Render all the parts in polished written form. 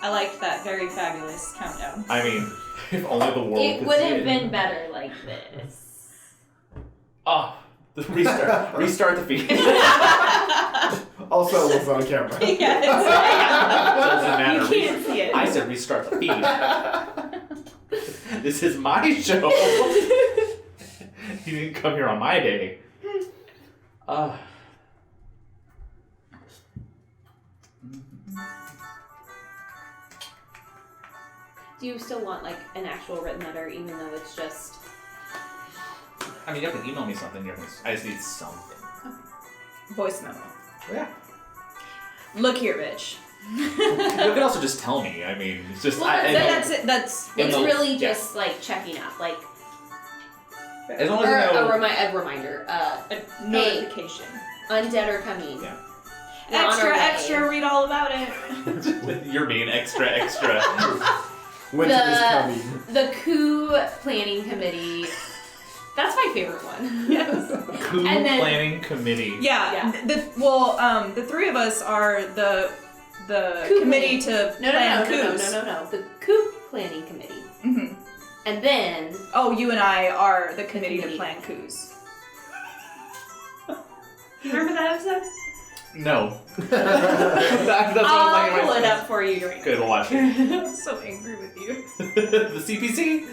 I liked that very fabulous countdown. I mean, if only the world It could would see have it. been better like this. Oh, restart the feed. Also, it's on camera. Yes. Doesn't matter. You can't see it. I said restart the feed. This is my show. You didn't come here on my day. Do you still want like an actual written letter, even though it's just? I mean, you can email me something. I just need something. Voice memo. Yeah. Look here, bitch. You can also just tell me. I mean, it's just. Well, That's it. That's It's Email- really yeah. just like checking up, like As long or as you know. a reminder. a notification. Undead are coming. Yeah. We're on our Extra, way. extra. Read all about it. You're being extra. Winter is coming. The coup planning committee. That's my favorite one. Yes. Coup And then- planning committee. Yeah. The three of us are the Coup committee planning. to No. plan coups. No. The coup planning committee. Mm-hmm. And then Oh, you and I are the committee to committee. plan coups. remember that episode? No. That's what I'll I was pull like, it up for you right Good, we'll watch it. I'm so angry with you. The CPC?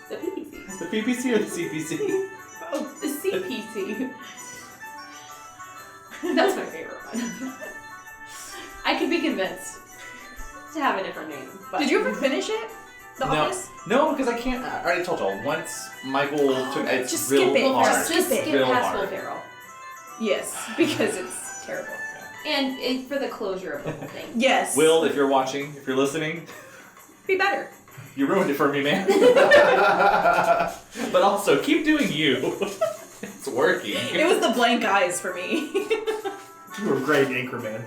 The PPC. The PPC or the CPC? Oh, the CPC. That's my favorite one. I could be convinced to have a different name. But Did you ever finish it? The Office? No, because I can't. I already told y'all. Once Michael took it's just real skip it. hard. Just skip Real past Will hard. Ferrell. Yes, because it's terrible. And for the closure of the whole thing. Yes. Will, if you're watching, if you're listening, be better. you ruined it for me, man. But also, keep doing you. It's working. It was the blank eyes for me. You were great, Anchorman.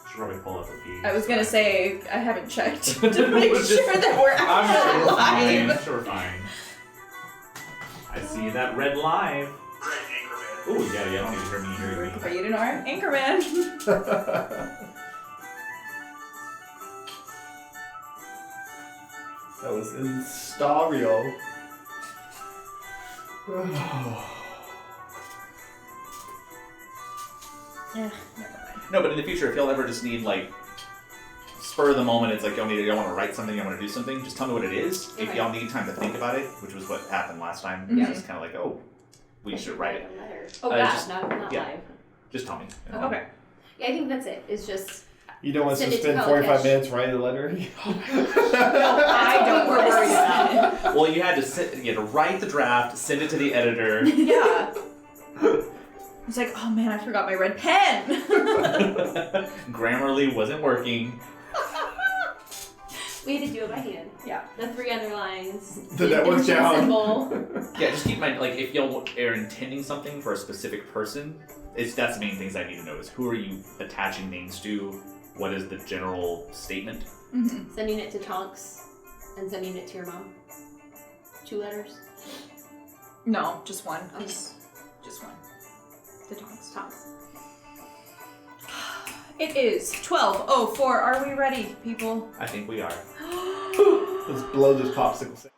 Should probably pull up a feed. I was gonna say I haven't checked to make Just- sure that we're I'm sure actually we're fine. live. I'm sure we're fine. I see that red live. Ooh, yeah, I don't even hear me hearing me. Are you an Anchorman? That was in stereo. Yeah, never mind. No, but in the future, if y'all ever just need like spur of the moment, it's like y'all want to write something, y'all want to do something, just tell me what it is. If Okay. y'all need time to think about it, which was what happened last time, Mhm. it's just kind of like, oh, we should write it. a letter. Oh Uh, God, just- not yeah. live. Just tell me. Okay. Yeah, I think that's it. It's just You don't want us Send to it to spend Kelnys. 45 minutes writing a letter? No, I don't We're worried about worry. Well, you had to write the draft, send it to the editor. Yeah. It's like, oh man, I forgot my red pen. Grammarly wasn't working. we had to do it by hand. Yeah. The 3 underlines. The network's down. Symbol. Yeah, just keep in mind, like, if y'all are intending something for a specific person, that's the main things I need to know is who are you attaching names to? What is the general statement? Mm-hmm. Sending it to Tonks and sending it to your mom. 2 letters. No, just one. Okay. Just one. The tongs. Tonks. It is 12:04. Are we ready, people? I think we are. Let's blow this popsicle stick.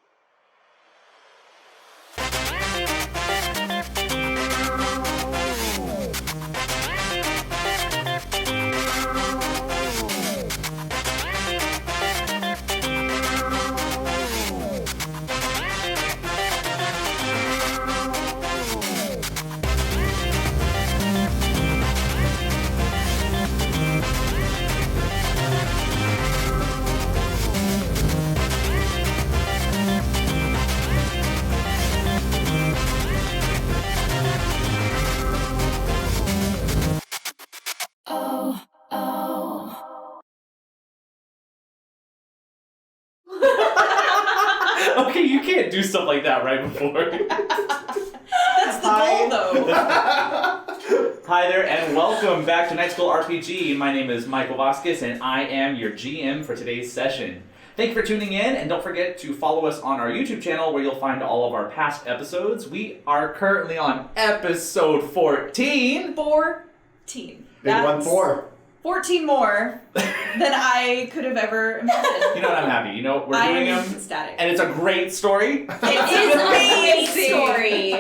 Okay, you can't do stuff like that right before. That's the goal, though. Hi there, and welcome back to Night School RPG. My name is Michael Vasquez, and I am your GM for today's session. Thank you for tuning in, and don't forget to follow us on our YouTube channel where you'll find all of our past episodes. We are currently on episode 14. 14. Big one 4. 14 more than I could have ever imagined. You know what? I'm happy. You know, we're doing I'm them, ecstatic. and it's a great story. It is a great story.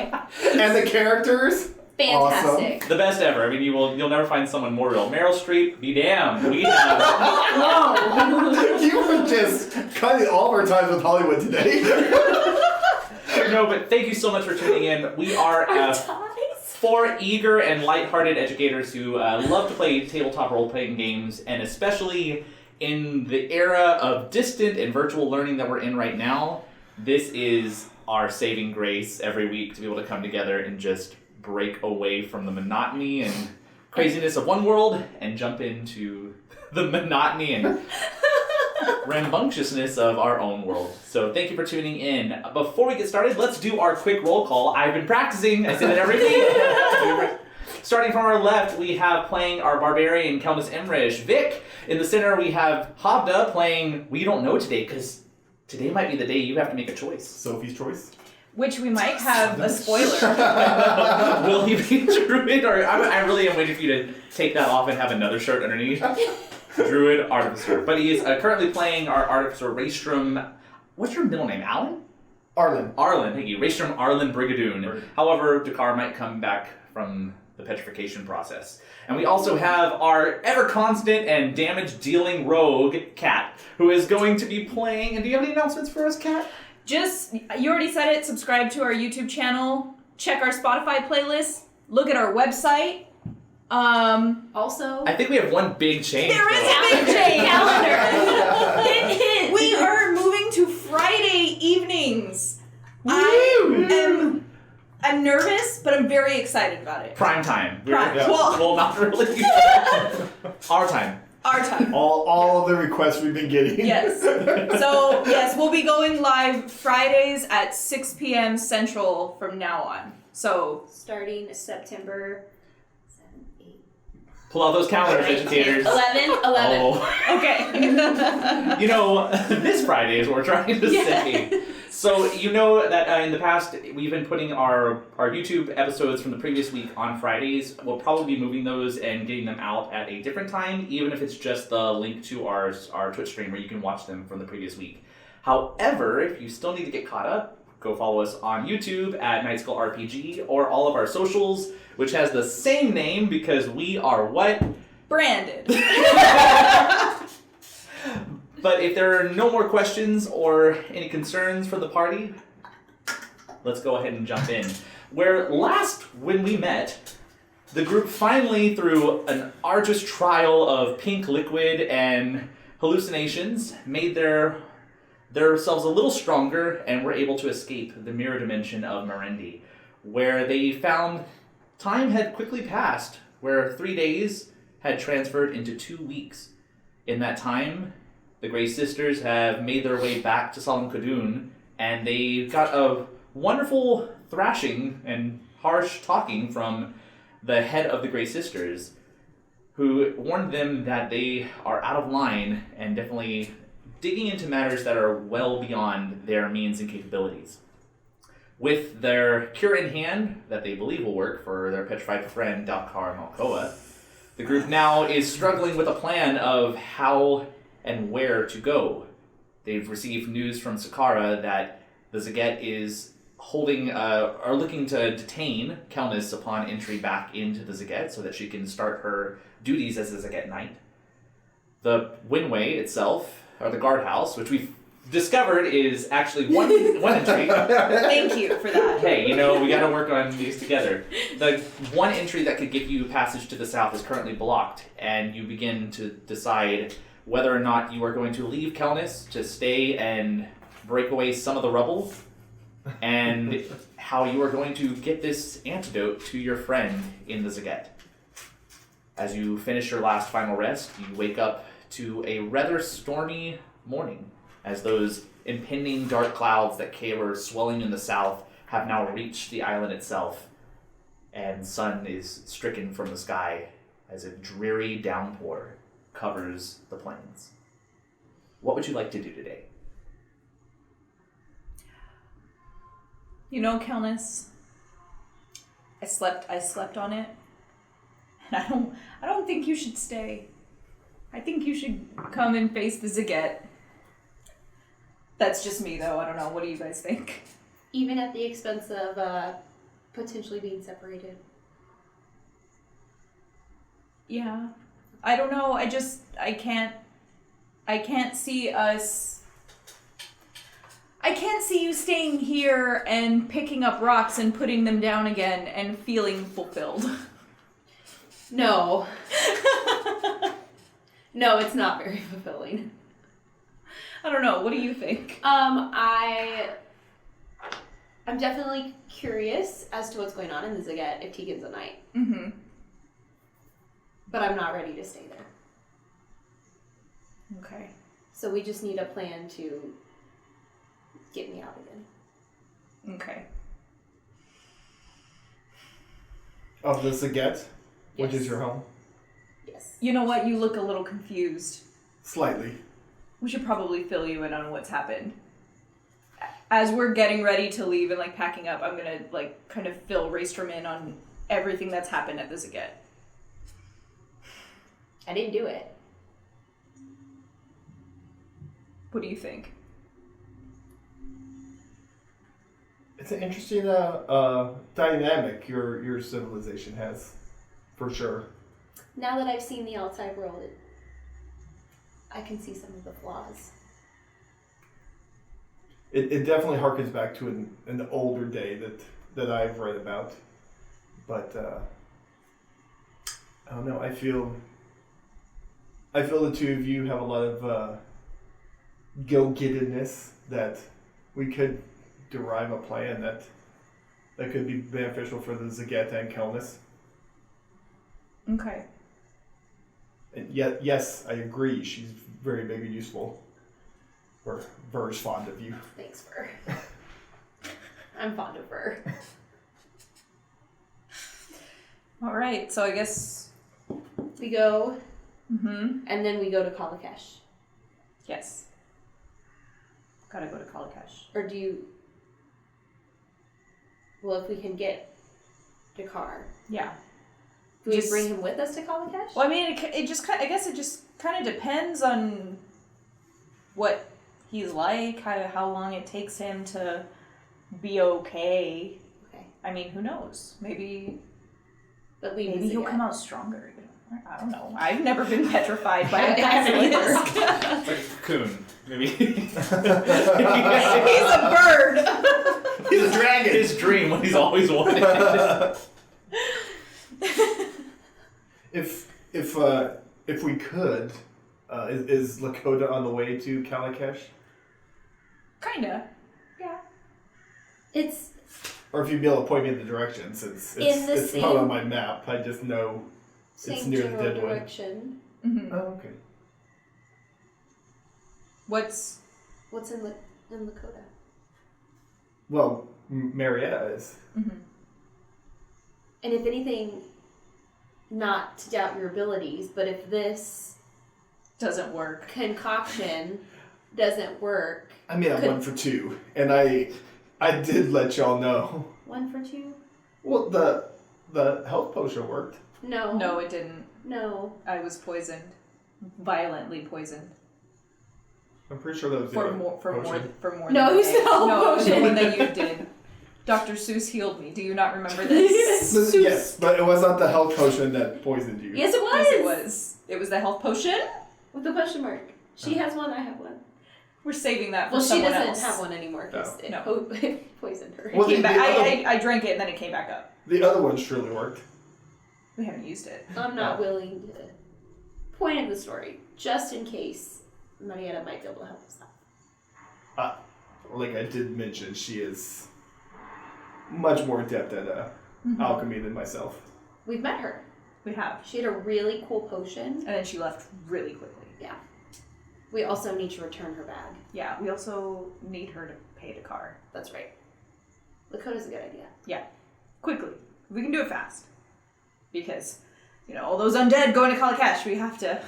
And the characters? Fantastic. The best ever. I mean, you'll never find someone more real. Meryl Streep, be damned. We have... Whoa. You were just cutting all of our times with Hollywood today. No, but thank you so much for tuning in. We are... Four eager and lighthearted educators who love to play tabletop role-playing games, and especially in the era of distant and virtual learning that we're in right now, this is our saving grace every week to be able to come together and just break away from the monotony and craziness of one world and jump into the monotony and rambunctiousness of our own world. So thank you for tuning in. Before we get started, let's do our quick roll call. I've been practicing. I say that every week. Starting from our left, we have playing our barbarian Kelnys Emrish, Vick. In the center, we have Hovda playing We Don't Know Today, because today might be the day you have to make a choice. Sophie's choice. Which we might have a spoiler. Will he be Druid, or I really am waiting for you to take that off and have another shirt underneath. Druid Artificer. But he is currently playing our Artificer Reistrom. What's your middle name? Alan? Arlen, thank you. Reistrom Arlen Brigadoon. However, Dakar might come back from the petrification process. And we also have our ever-constant and damage-dealing rogue, Kat, who is going to be playing... And do you have any announcements for us, Kat? Just, you already said it, subscribe to our YouTube channel, check our Spotify playlist, look at our website. Also, I think we have one big change. There is though. a big change! calendar. It is. We are moving to Friday evenings. I'm nervous, but I'm very excited about it. Prime time. Yeah. Well, not really. Our time. Our time. all of the requests we've been getting. Yes. So, yes, we'll be going live Fridays at 6 p.m. Central from now on. So, Starting September 7, 8. Pull out those calendars, educators. 11. Oh. okay. You know, this Friday is what we're trying to say. So, you know that in the past, we've been putting our YouTube episodes from the previous week on Fridays. We'll probably be moving those and getting them out at a different time, even if it's just the link to our Twitch stream where you can watch them from the previous week. However, if you still need to get caught up, go follow us on YouTube at Night School RPG or all of our socials, which has the same name because we are what? Branded. But if there are no more questions or any concerns for the party, let's go ahead and jump in. Where when we met, the group finally, through an arduous trial of pink liquid and hallucinations, made themselves a little stronger and were able to escape the mirror dimension of Merendi, where they found time had quickly passed, where 3 days had transferred into 2 weeks. In that time, the Grey Sisters have made their way back to Solemn Kadun, and they got a wonderful thrashing and harsh talking from the head of the Grey Sisters, who warned them that they are out of line and definitely digging into matters that are well beyond their means and capabilities. With their cure in hand, that they believe will work for their petrified friend Dalkar Malkoa, the group now is struggling with a plan of how and where to go. They've received news from Sakara that the Zaget is looking to detain Kelnys upon entry back into the Zaget so that she can start her duties as a Zaget Knight. The Winway itself, or the guardhouse, which we've discovered is actually one entry. Thank you for that. Hey, we gotta work on these together. The one entry that could give you passage to the south is currently blocked, and you begin to decide whether or not you are going to leave Kelnys to stay and break away some of the rubble, and how you are going to get this antidote to your friend in the Zaget. As you finish your last final rest, you wake up to a rather stormy morning, as those impending dark clouds that were swelling in the south have now reached the island itself, and sun is stricken from the sky as a dreary downpour covers the plains. What would you like to do today? You know, Kelnys, I slept on it. And I don't think you should stay. I think you should come and face the Zaget. That's just me, though. I don't know. What do you guys think? Even at the expense of potentially being separated. Yeah. I don't know. I can't see us... I can't see you staying here and picking up rocks and putting them down again and feeling fulfilled. No. No, it's not very fulfilling. I don't know. What do you think? I'm definitely curious as to what's going on in the Zaget if Tegan's a knight. Mm-hmm. But I'm not ready to stay there. Okay. So we just need a plan to get me out again. Okay. Of the Zaget, which Yes. is your home? Yes. You know what? You look a little confused. Slightly. We should probably fill you in on what's happened. As we're getting ready to leave and, packing up, I'm gonna, kind of fill Reistrom in on everything that's happened at the Zaget. I didn't do it. What do you think? It's an interesting dynamic your civilization has, for sure. Now that I've seen the outside world, I can see some of the flaws. It definitely harkens back to an older day that I've read about. But I don't know, I feel the two of you have a lot of go-gettedness that we could derive a plan that could be beneficial for the Zaget and Kelnys. Okay. And yet, yes, I agree, she's very big and useful. We're very fond of you. Thanks, Fur. I'm fond of Fur. All right. So I guess... We go, Mm-hmm. and then we go to Kalakash. Yes. Gotta go to Kalakash. Or do you... Well, if we can get Dakar, Yeah. do we Just- bring him with us to Kalakash? Well, I mean, it just I guess it just kind of depends on what he's like, how long it takes him to be okay. Okay. I mean, who knows? Maybe But leave maybe this he'll again. come out stronger. I don't know. I've never been petrified by a I haven't either. basilisk. It's like a cocoon, maybe. He's a bird. He's a dragon! His dream, what he's always wanted. If we could, is Lakota on the way to Kalakash? Kinda. Yeah. It's Or if you'd be able to point me in the direction, since In the it's same- not on my map, I just know same near the general dead one. direction. Mm-hmm. Oh, okay. What's What's in Lakota? Well, Marietta is. mm-hmm. And if anything, not to doubt your abilities, but if this doesn't work? concoction doesn't work, I made a Could- 1 for 2, and I did let y'all know. 1 for 2? Well, the health potion worked. No. No, it didn't. No. I was poisoned, violently poisoned. I'm pretty sure that was the For other more potion. than No, a you day. said health No, it was the potion. one that you did. Dr. Seuss healed me. Do you not remember this? Yes, but it was not the health potion that poisoned you. Yes, it was. Yes, it was. It was the health potion. With the question mark. She has one, I have one. We're saving that for Well, she someone doesn't else. have one anymore because Oh. it No. poisoned her. Well, Came the back. other- I drank it and then it came back up. The other one surely worked. We haven't used it. I'm not willing to. Point of the story, just in case Marietta might be able to help us out. Like I did mention, she is much more adept at Mm-hmm. alchemy than myself. We've met her. We have. She had a really cool potion. And then she left really quickly. We also need to return her bag. Yeah, we also need her to pay the car. That's right. Lakota's a good idea. Quickly. We can do it fast. Because, all those undead going to Kalakash, we have to...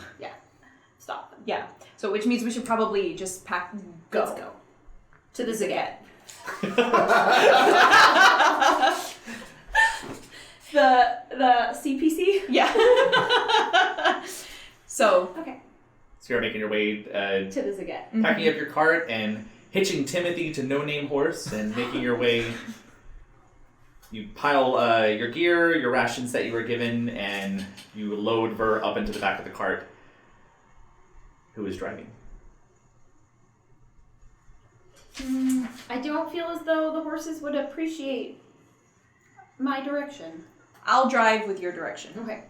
Stop them. Yeah. So which means we should probably just go. Let's go. To the Zaget. The CPC? Yeah. So, Okay. So you're making your way, To the Zaget. packing up your cart and hitching Timothy to no-name horse and making your way. You pile your gear, your rations that you were given, and you load Ver up into the back of the cart. Who is driving? I don't feel as though the horses would appreciate my direction. I'll drive with your direction. Okay.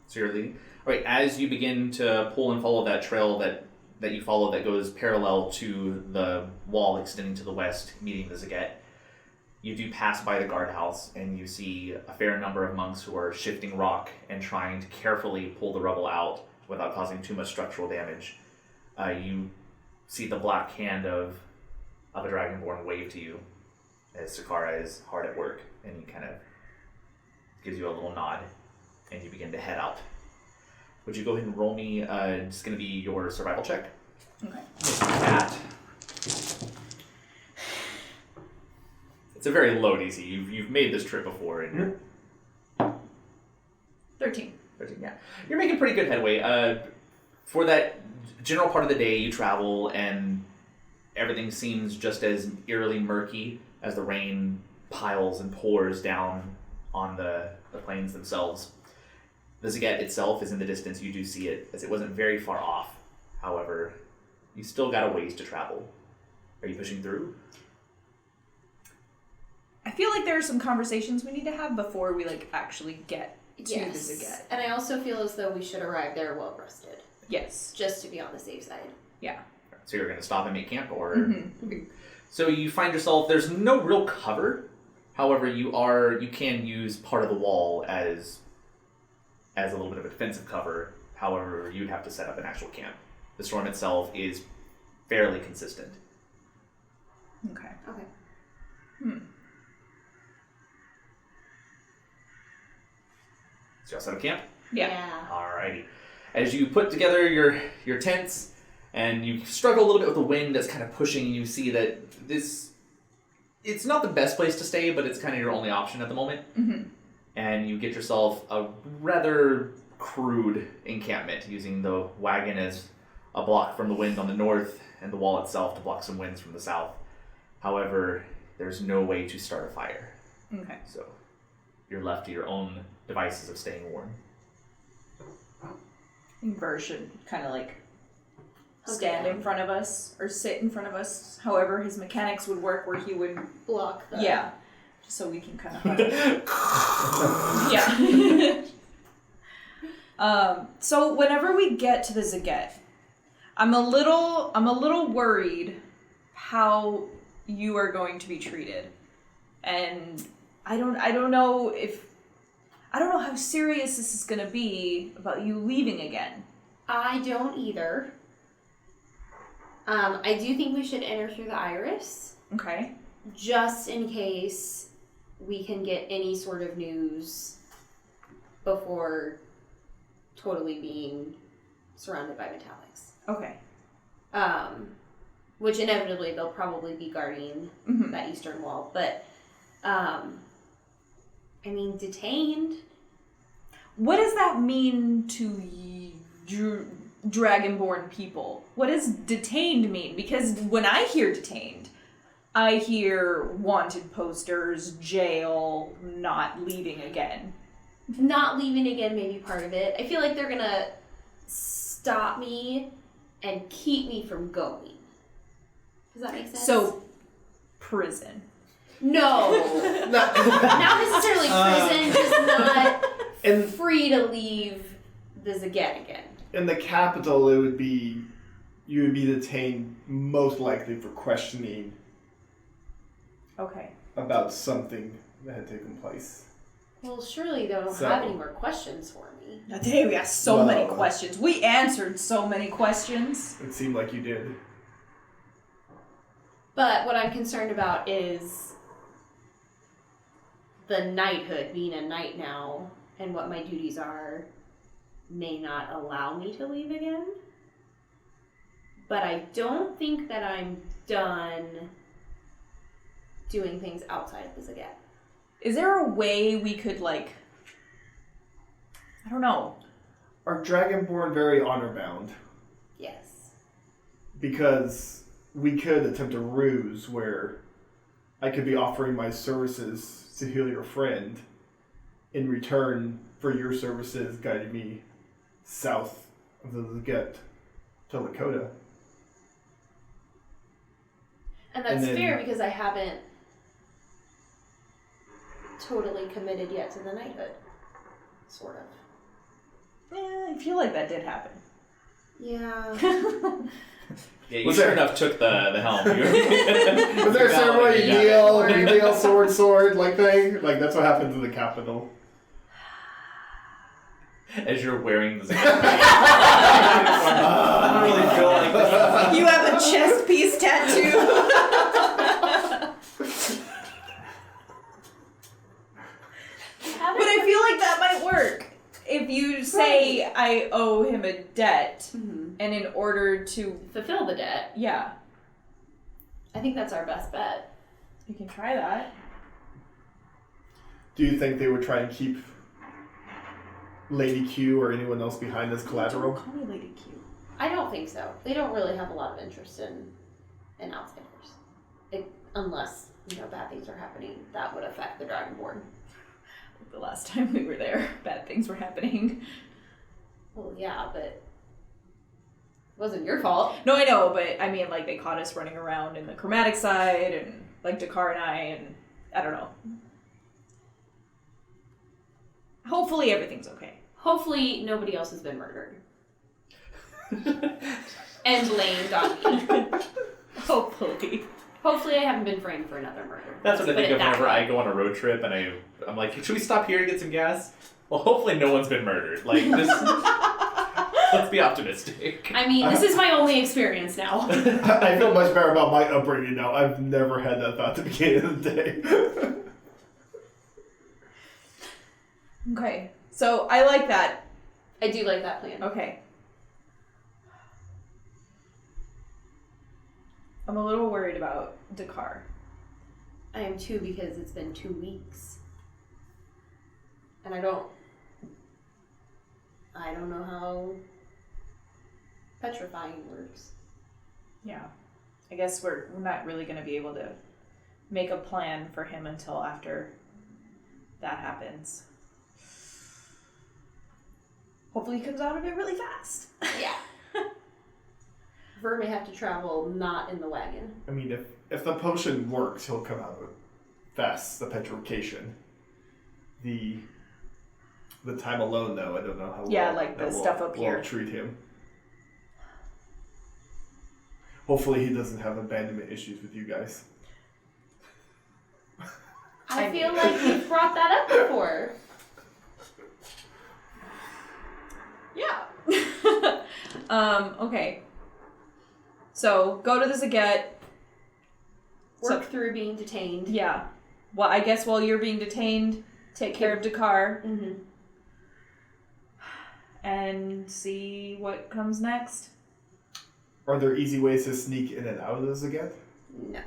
So you're leading. All right. As you begin to pull and follow that trail that you follow that goes parallel to the wall extending to the west, meeting the Zaget, you do pass by the guardhouse, and you see a fair number of monks who are shifting rock and trying to carefully pull the rubble out without causing too much structural damage. You see the black hand of a dragonborn wave to you as Sakara is hard at work, and he kind of gives you a little nod, and you begin to head out. Would you go ahead and roll me, it's going to be your survival check. Okay. That. It's a very low DC. You've made this trip before, and 13. 13, yeah. You're making pretty good headway. For that general part of the day, you travel, and everything seems just as eerily murky as the rain piles and pours down on the plains themselves. The Zaget itself is in the distance. You do see it, as it wasn't very far off. However, you still got a ways to travel. Are you pushing through? I feel like there are some conversations we need to have before we actually get to the Zaget. And I also feel as though we should arrive there well rested, Yes. just to be on the safe side. Yeah. So you're going to stop and make camp, or... Mm-hmm. So you find yourself, there's no real cover. However, you can use part of the wall as a little bit of a defensive cover. However, you'd have to set up an actual camp. The storm itself is fairly consistent. Okay. Okay. So y'all set up camp? Yeah. Alrighty. As you put together your tents, and you struggle a little bit with the wind that's kind of pushing, you see that it's not the best place to stay, but it's kind of your only option at the moment. Mm-hmm. And you get yourself a rather crude encampment, using the wagon as a block from the wind on the north and the wall itself to block some winds from the south. However, there's no way to start a fire. Okay. So you're left to your own devices of staying warm. I think Burr should kind of stand in front of us or sit in front of us. However, his mechanics would work where he would Block the... yeah, just so we can kind of yeah. So whenever we get to the Zaget, I'm a little worried how you are going to be treated, and I don't know how serious this is going to be about you leaving again. I don't either. I do think we should enter through the iris, Okay. just in case we can get any sort of news before totally being surrounded by metallics. Okay. Which inevitably they'll probably be guarding Mm-hmm. that eastern wall. But, detained. What does that mean to dragonborn people? What does detained mean? Because when I hear detained, I hear wanted posters, jail, not leaving again. Not leaving again may be part of it. I feel like they're gonna stop me and keep me from going. Does that make sense? So, prison. No. Not necessarily prison, just not And free to leave the Zaget again. in the capital, you would be detained most likely for questioning Okay. about something that had taken place. Well, surely they don't So- have any more questions for me. Today we asked so many Well- questions. We answered so many questions. It seemed like you did. But what I'm concerned about is the knighthood, being a knight now, and what my duties are, may not allow me to leave again. But I don't think that I'm done doing things outside of the Zaget. Is there a way we could, like... I don't know. Are Dragonborn very honor-bound? Yes. Because we could attempt a ruse where I could be offering my services to heal your friend in return for your services guiding me south of the Zaget to Lakota. And that's And then- fair because I haven't totally committed yet to the knighthood. Sort of. I feel like that did happen. Yeah. Yeah, you Was sure there- enough took the helm. Was there a ceremony you kneel, sword, like thing? Like, that's what happens in the capital. As you're wearing the I really feel like this. You have a chest piece tattoo. But I feel like that might work. If you say, I owe him a debt, Mm-hmm. and in order to... Fulfill the debt. Yeah, I think that's our best bet. you can try that. Do you think they would try and keep Lady Q or anyone else behind as collateral? Don't call me Lady Q. I don't think so. They don't really have a lot of interest in outsiders. Unless, bad things are happening that would affect the Dragonborn. The last time we were there, bad things were happening. Well, yeah, but it wasn't your fault. No, I know, but I mean, like, they caught us running around in the chromatic side, and, like, Dakar and and I don't know. Hopefully everything's okay. Hopefully nobody else has been murdered. And blamed on me. Hopefully. Hopefully I haven't been framed for another murder. That's what I Let's think put of it that whenever way. I go on a road trip and I'm like, should we stop here and get some gas? Well, hopefully no one's been murdered. Like, this... Let's be optimistic. I mean, this is my only experience now. I feel much better about my upbringing now. I've never had that thought at the beginning of the day. Okay, so I like that. I do like that plan. Okay. I'm a little worried about Dakar. I am too because it's been 2 weeks. And I don't know how petrifying works. Yeah. I guess we're not really going to be able to make a plan for him until after that happens. Hopefully he comes out of it really fast. Yeah. Ver may have to travel not in the wagon. I mean, if the potion works, he'll come out of it fast, the petrification. The time alone, though, I don't know how Yeah, well like the that stuff up will here. treat him. Hopefully he doesn't have abandonment issues with you guys. I feel like we've brought that up before. Yeah. Okay. So, go to the Zaget. Work through being detained. Yeah. Well, I guess while you're being detained, take care of Dakar Mm-hmm. and see what comes next. Are there easy ways to sneak in and out of this again? No.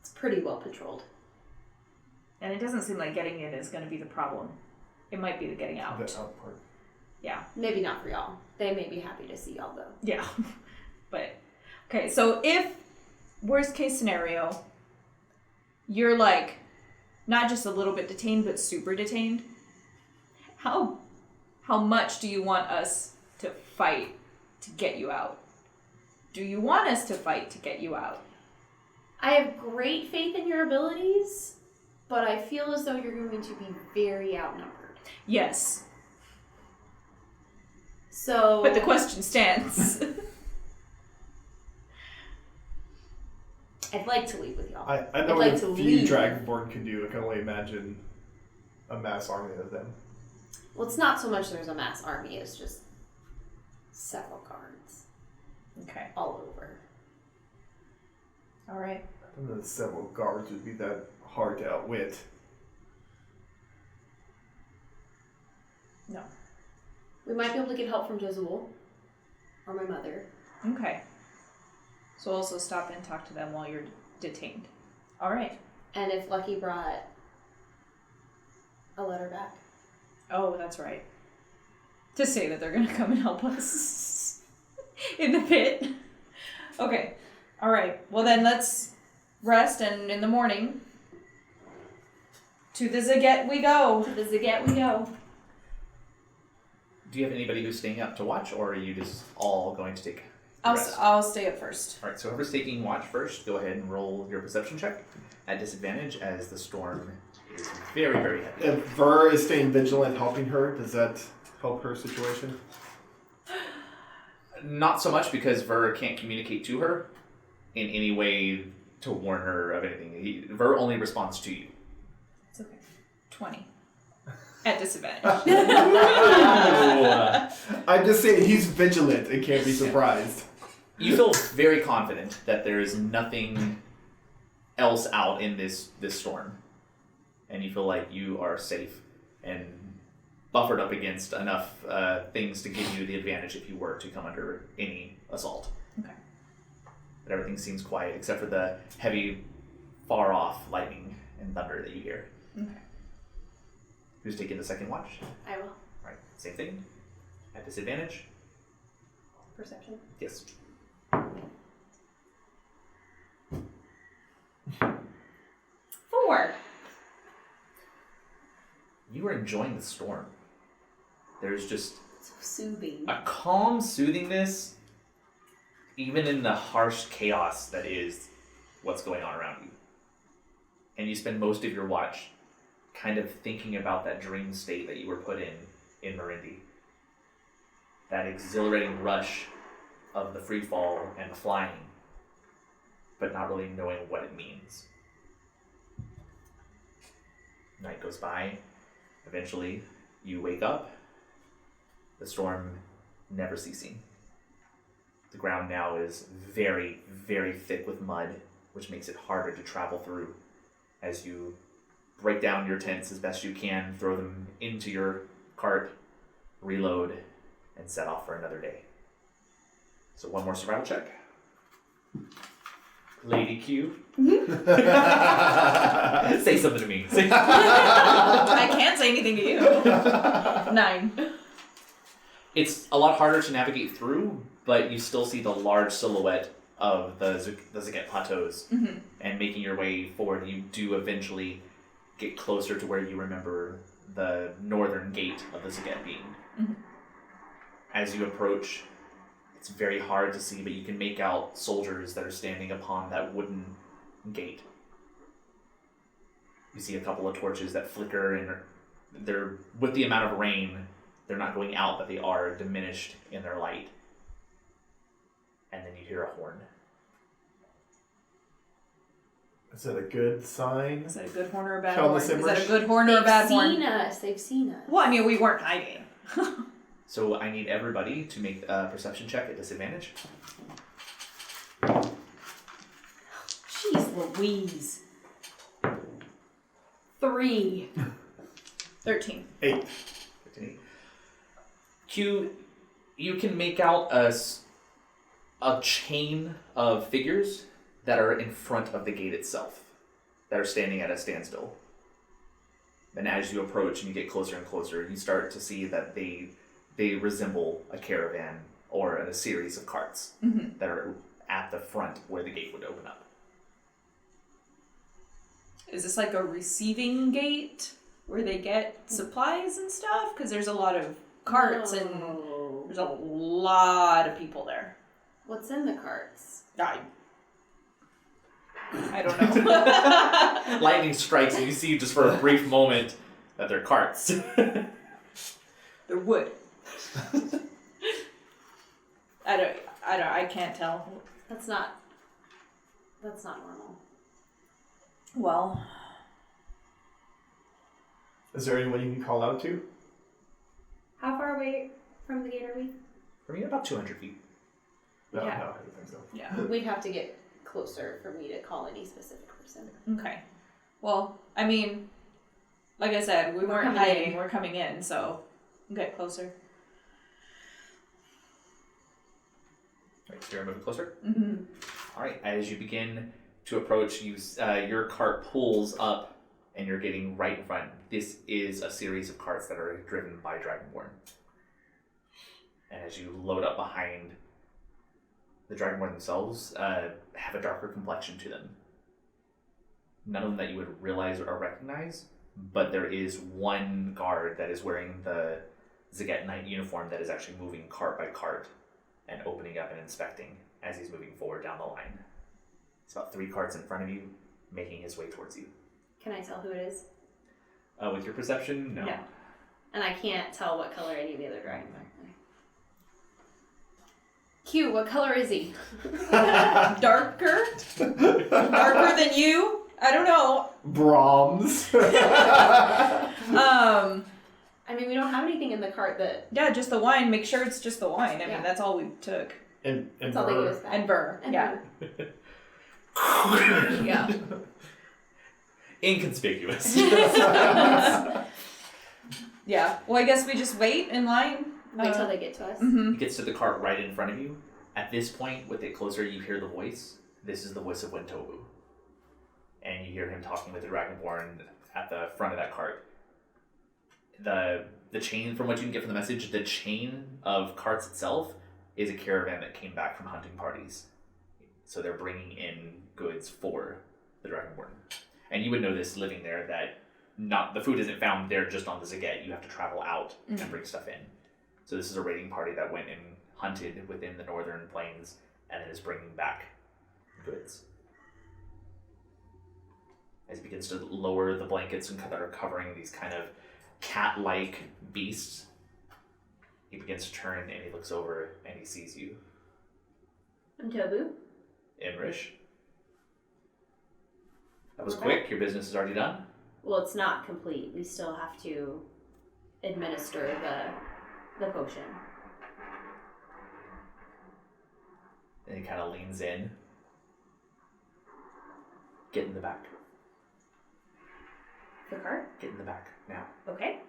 It's pretty well patrolled. And it doesn't seem like getting in is going to be the problem. It might be the getting out. The out part. Yeah. Maybe not for y'all. They may be happy to see y'all, though. Yeah. But, okay, so if, worst case scenario, you're like, not just a little bit detained, but super detained, how much do you want us to fight to get you out? Do you want us to fight to get you out? I have great faith in your abilities, but I feel as though you're going to be very outnumbered. Yes. So... But the question stands. I'd like to leave with y'all. I I'd know like what to a few leave. Dragonborn can do. I can only imagine a mass army of them. Well, it's not so much there's a mass army, it's just several guards Okay. all over. All right. I don't know that several guards would be that hard to outwit. No. We might be able to get help from Jezul or my mother. Okay. So also stop and talk to them while you're detained. All right. And if Lucky brought a letter back. Oh, that's right. To say that they're gonna come and help us in the pit. Okay. All right. Well, then let's rest, and in the morning, to the Zaget we go. To the Zaget we go. Do you have anybody who's staying up to watch, or are you just all going to take rest? I'll stay up first. All right, so whoever's taking watch first, go ahead and roll your perception check at disadvantage as the storm is very, very heavy. If Ver is staying vigilant, helping her, does that help her situation? Not so much because Ver can't communicate to her in any way to warn her of anything. Ver only responds to you. It's okay. 20. At disadvantage. I'm just saying he's vigilant and can't be surprised. You feel very confident that there is nothing else out in this storm. And you feel like you are safe and buffered up against enough things to give you the advantage if you were to come under any assault. Okay. But everything seems quiet except for the heavy, far-off lightning and thunder that you hear. Okay. Who's taking the second watch? I will. Right, same thing. At disadvantage? Perception. Yes. 4. You are enjoying the storm. There's just So soothing. a calm soothingness, even in the harsh chaos that is what's going on around you. And you spend most of your watch kind of thinking about that dream state that you were put in Marindi. That exhilarating rush of the free fall and the flying, but not really knowing what it means. Night goes by. Eventually, you wake up. The storm never ceasing. The ground now is very, very thick with mud, which makes it harder to travel through as you break down your tents as best you can, throw them into your cart, reload, and set off for another day. So one more survival check. Lady Q. Say something to me. I can't say anything to you. 9. It's a lot harder to navigate through, but you still see the large silhouette of the Zaget plateaus. Mm-hmm. And making your way forward, you do eventually get closer to where you remember the northern gate of the Zaget being. Mm-hmm. As you approach, it's very hard to see, but you can make out soldiers that are standing upon that wooden gate. You see a couple of torches that flicker, and they're, with the amount of rain, they're not going out, but they are diminished in their light. And then you hear a horn. Is that a good sign? Is that a good horn or a bad Kelnys horn? Is that a Imrish? good horn or a bad horn? They've seen us. Well, I mean, we weren't hiding. So I need everybody to make a perception check at disadvantage. Jeez Louise. 3. 13. 8. 15. Q, you can make out a chain of figures that are in front of the gate itself, that are standing at a standstill. And as you approach and you get closer and closer, you start to see that they resemble a caravan or a series of carts Mm-hmm. that are at the front where the gate would open up. Is this like a receiving gate where they get supplies and stuff? Because there's a lot of carts and No. there's a lot of people there. What's in the carts? I don't know. Lightning strikes and you see just for a brief moment that they're carts. They're wood. I can't tell. That's not normal. Well, Is there anyone you can call out to? How far away from the gate are we? For me, about 200 feet. No, Yeah. no, I don't think so. yeah. We'd have to get closer for me to call any specific person. Okay. Well, I mean, like I said, we weren't coming hiding. in. We're coming in, so get closer. Right, so you're moving closer. Mm-hmm. All right, as you begin to approach. Your cart pulls up, and you're getting right in front. This is a series of carts that are driven by Dragonborn. And as you load up behind, the Dragonborn themselves have a darker complexion to them. None of them that you would realize or recognize, but there is one guard that is wearing the Zaget Knight uniform that is actually moving cart by cart and opening up and inspecting as he's moving forward down the line. It's about 3 carts in front of you, making his way towards you. Can I tell who it is? With your perception, no. No. And I can't tell what color any of the other dragons are. Q, what color is he? Darker? Darker than you? I don't know. Brahms. I mean, we don't have anything in the cart that... Yeah, just the wine. Make sure it's just the wine. I mean, that's all we took. and That's all they give us back. And Burr. And Yeah. Burr. Yeah. Inconspicuous. Yeah. Well, I guess we just wait in line. Wait till they get to us. Mm-hmm. He gets to the cart right in front of you. At this point, with it closer, you hear the voice. This is the voice of Wintobu. And you hear him talking with the Dragonborn at the front of that cart. The chain, from what you can get from the message, the chain of carts itself is a caravan that came back from hunting parties. So they're bringing in goods for the Dragonborn. And you would know this living there, that the food isn't found there just on the Zaget. You have to travel out and bring stuff in. So this is a raiding party that went and hunted within the northern plains and then is bringing back goods. As he begins to lower the blankets that are covering these kind of cat-like beasts, he begins to turn and he looks over and he sees you. I'm Tobu. Imrish. That was Okay. quick. Your business is already done. Well, it's not complete. We still have to administer the potion. And he kind of leans in. Get in the back. The cart? Get in the back now. Okay.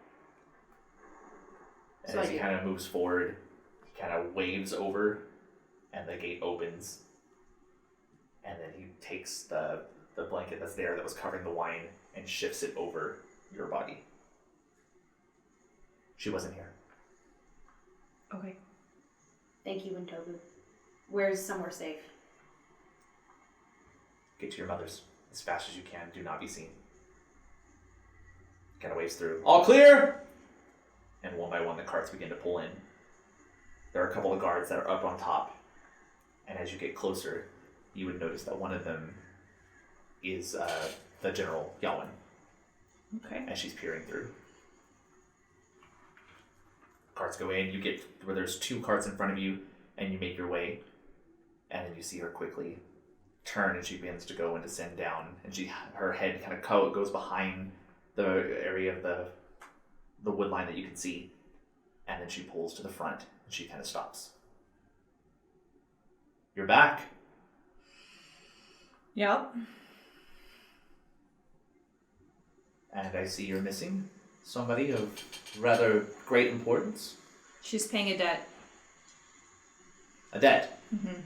And So as I he do. kind of moves forward, he kind of waves over, and the gate opens. And then he takes the blanket that's there that was covering the wine and shifts it over your body. She wasn't here. Okay. Thank you, Wintobu. Where's somewhere safe? Get to your mother's as fast as you can. Do not be seen. Kind of waves through. All clear! And one by one, the carts begin to pull in. There are a couple of guards that are up on top. And as you get closer, you would notice that one of them is the General Yawen, Okay. as she's peering through. Carts go in. You get where there's 2 carts in front of you, and you make your way. And then you see her quickly turn, and she begins to go and descend down. And her head kind of goes behind the area of the wood line that you can see. And then she pulls to the front, and she kind of stops. You're back. Yep. And I see you're missing somebody of rather great importance. She's paying a debt. A debt. Mm-hmm.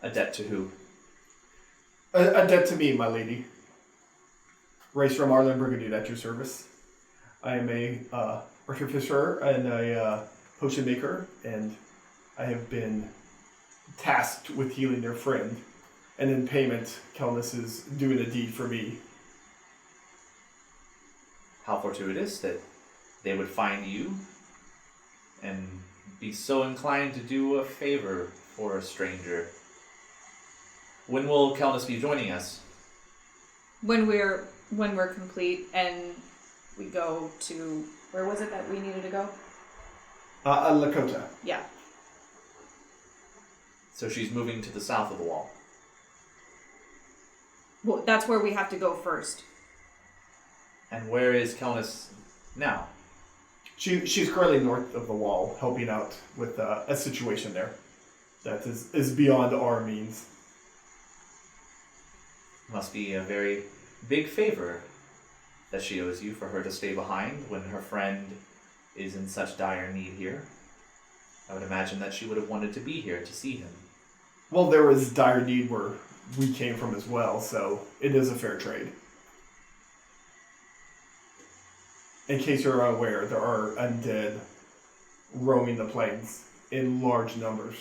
A debt to who? A debt to me, my lady. Reistrom Arlen Brigadier at your service. I am a artificer and a potion maker, and I have been tasked with healing your friend. And in payment, Kelnys is doing a deed for me. How fortuitous that they would find you and be so inclined to do a favor for a stranger. When will Kelnys be joining us? When we're complete and we go to, where was it that we needed to go? Lakota. Yeah. So she's moving to the south of the wall. Well, that's where we have to go first. And where is Kelnys now? She's currently north of the wall, helping out with a situation there that is beyond our means. Must be a very big favor that she owes you for her to stay behind when her friend is in such dire need here. I would imagine that she would have wanted to be here to see him. Well, there was dire need where we came from as well, so it is a fair trade. In case you're unaware, there are undead roaming the plains in large numbers.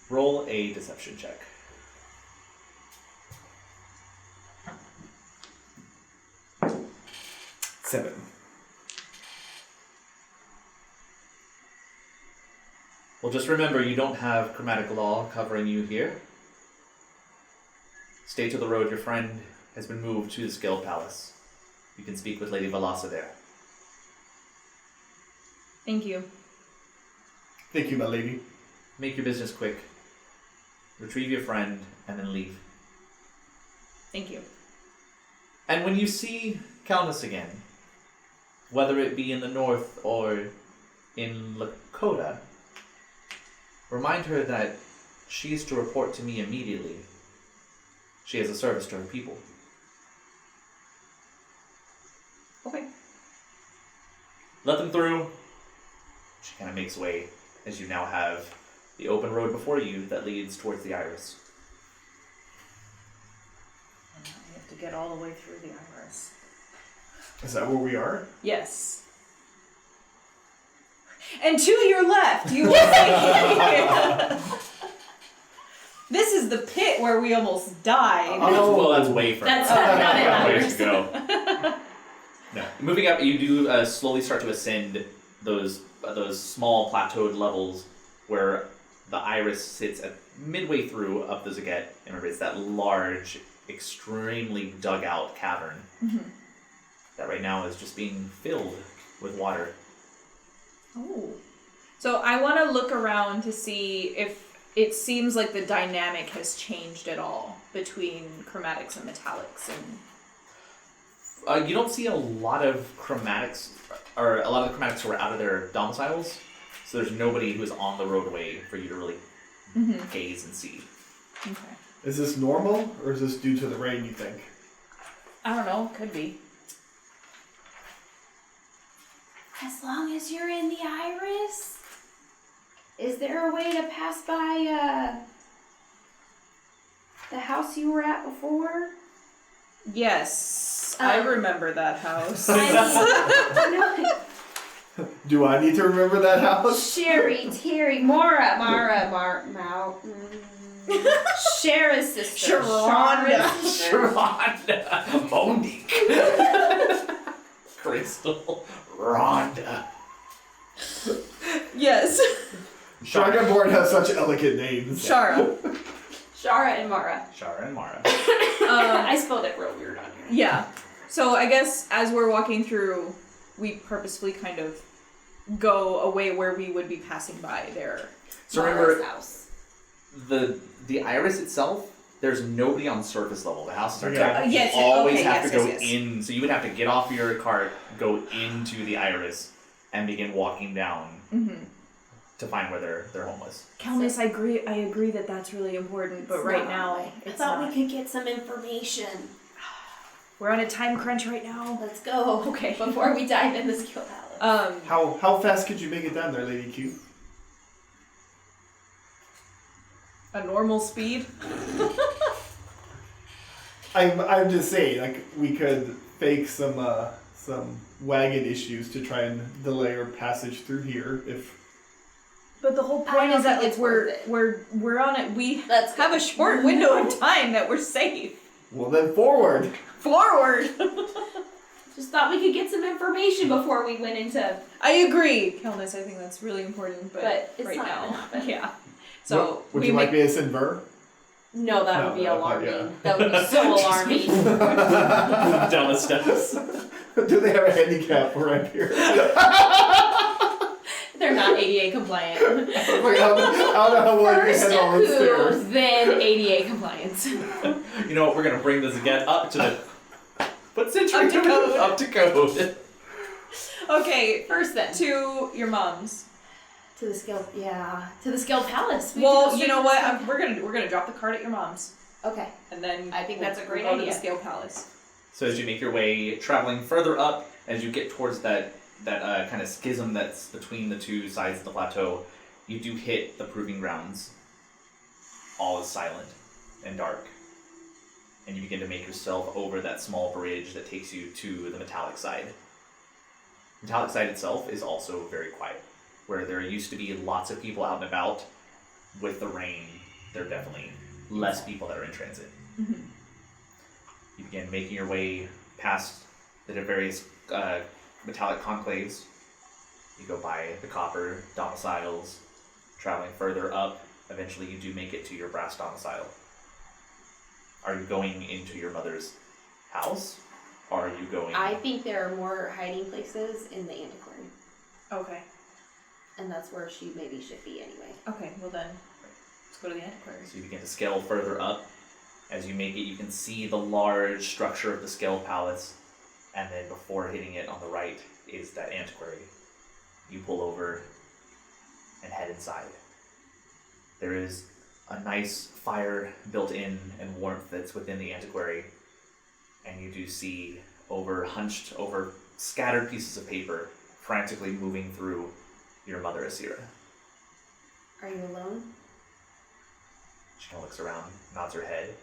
Roll a deception check. Seven. Well, just remember, you don't have chromatic law covering you here. Stay to the road. Your friend has been moved to the Scale Palace. You can speak with Lady Valasa there. Thank you. Thank you, my lady. Make your business quick. Retrieve your friend, and then leave. Thank you. And when you see Kelnys again, whether it be in the north or in Lakota, remind her that she is to report to me immediately. She has a service to her people. Okay. Let them through. She kind of makes way as you now have the open road before you that leads towards the Iris. I have to get all the way through the Iris. Is that where we are? Yes. And to your left, you will see. This is the pit where we almost died. Well, that's way further. That's not an Ways Iris. to go. No. Moving up, you do slowly start to ascend those small plateaued levels where the Iris sits at midway through up the Zaget. And remember, it's that large, extremely dug out cavern that right now is just being filled with water. Oh. So I want to look around to see if it seems like the dynamic has changed at all between chromatics and metallics. And You don't see a lot of chromatics, or a lot of the chromatics who are out of their domiciles. So there's nobody who is on the roadway for you to really gaze and see. Okay. Is this normal, or is this due to the rain, you think? I don't know. Could be. As long as you're in the Iris, is there a way to pass by the house you were at before? Yes, I remember that house. Do I need to remember that house? Sherry, Terry, Mara, Shara's sister. Sharonda. Sharonda. Monique. Crystal. Rhonda. Yes. Dragonborn has such elegant names. Shara. Shara and Mara. Shara and Mara. I spelled it real weird on here. Yeah. So I guess as we're walking through, we purposefully kind of go away where we would be passing by there. So Mara's remember, house. the Iris itself, there's nobody on surface level. The houses are Okay. trapped. Yes, You always okay, have yes, to go yes, yes. in. So you would have to get off your cart, go into the Iris, and begin walking down to find where their home was. Kelnys, I agree that that's really important, but right now I it's thought not. we could get some information. We're on a time crunch right now. Let's go. Okay. Before we dive in the skill palace. How fast could you make it down there, Lady Q? A normal speed. I'm just saying, like, we could fake some wagon issues to try and delay our passage through here if. But the whole I point don't is that think it's we're worth it. we're on it. We Let's have go. a short window of time that we're safe. Well, then forward. Forward. Just thought we could get some information before we went into. I agree, Kelnys. I think that's really important, but it's right not now, gonna happen. yeah. So Would we you make like me to send Ver? No, that No, would be no, alarming. yeah. That would be so alarming. Down the steps. Do they have a handicap around here? They're not ADA compliant. Like, I don't know how well you First can handle the who, stairs. then ADA compliance. You know what? We're gonna bring this again up to the. What century? Up to code. Up to code. Okay, First then. to your mom's. To the Scale Palace. We have to go Well, straight you know to the what? Scale We're gonna drop the cart at your mom's, Okay. and then I think that's a great we'll go idea. to the Scale Palace. So as you make your way, traveling further up, as you get towards that kind of schism that's between the two sides of the plateau, you do hit the proving grounds. all is silent and dark. And you begin to make yourself over that small bridge that takes you to the metallic side. The metallic side itself is also very quiet. Where there used to be lots of people out and about, with the rain, there are definitely less people that are in transit. Mm-hmm. You begin making your way past the various metallic conclaves. You go by the copper domiciles, traveling further up. Eventually you do make it to your brass domicile. Are you going into your mother's house? Or are you going... I think there are more hiding places in the antiquary. Okay. And that's where she maybe should be anyway. Okay, well then, let's go to the antiquary. So you begin to scale further up. As you make it, you can see the large structure of the scale palace. And then before hitting it on the right is that antiquary. You pull over and head inside. There is a nice fire built in and warmth that's within the antiquary. And you do see hunched over scattered pieces of paper, frantically moving through your mother Asira. Are you alone? She kind of looks around, nods her head,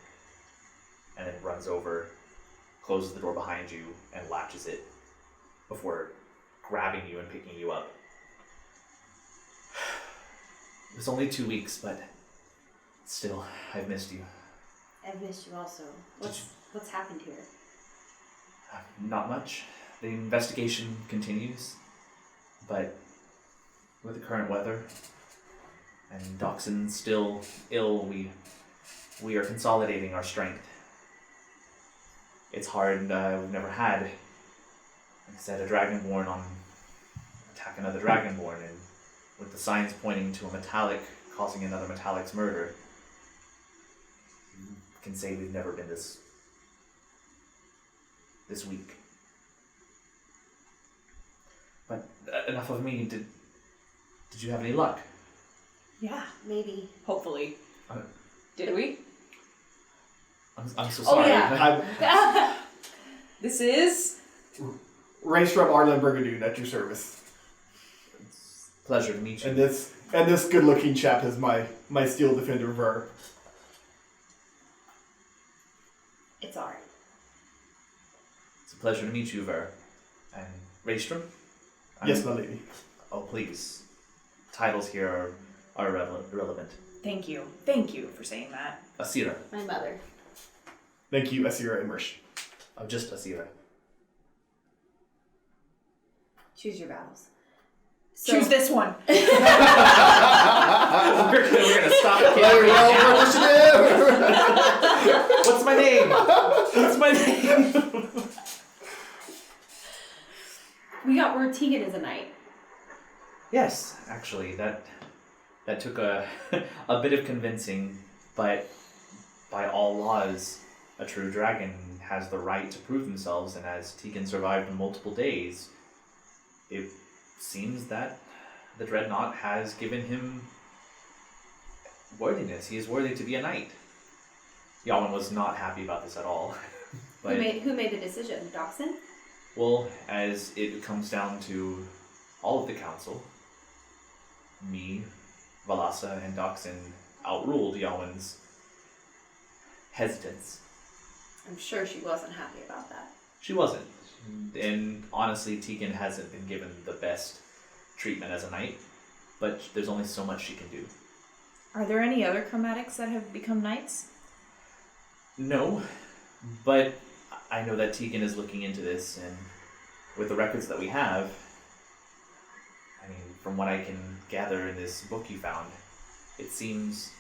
and then runs over, closes the door behind you, and latches it before grabbing you and picking you up. It was only 2 weeks, but still, I've missed you. I've missed you also. What's happened here? Not much. The investigation continues, but with the current weather and Doxon still ill, we are consolidating our strength. It's hard. We've never had, like I said, a dragonborn attack another dragonborn, and with the signs pointing to a metallic causing another metallic's murder, you can say we've never been this weak. But enough of me. Did you have any luck? Yeah, Maybe. hopefully. Uh, Did we? I'm so Oh, sorry. yeah. This is... Reistrom Arlen Brigadoon at your service. It's a pleasure to meet you. And this good-looking chap is my steel defender Ver. It's alright. It's a pleasure to meet you, Ver. And Reistrom? Yes, my lady. Oh, please. Titles here are irrelevant. Thank you. Thank you for saying that. Asira. My mother. Thank you, Asira Imrish. Oh, just Asira. Choose your battles. Choose this one. We're gonna stop at What's my name? What's my name? We got word Tegan is a knight. Yes, actually, that took a bit of convincing, but by all laws, a true dragon has the right to prove themselves, and as Tegan survived multiple days, it seems that the Dreadnought has given him worthiness. He is worthy to be a knight. Yalwyn was not happy about this at all. But, Who made the decision? Doxon? well, as it comes down to all of the council, me, Valasa, and Doxon outruled Yalwyn's hesitance. I'm sure she wasn't happy about that. She wasn't. And honestly, Tegan hasn't been given the best treatment as a knight, but there's only so much she can do. Are there any other chromatics that have become knights? No, but I know that Tegan is looking into this, and with the records that we have, I mean, from what I can gather in this book you found, it seems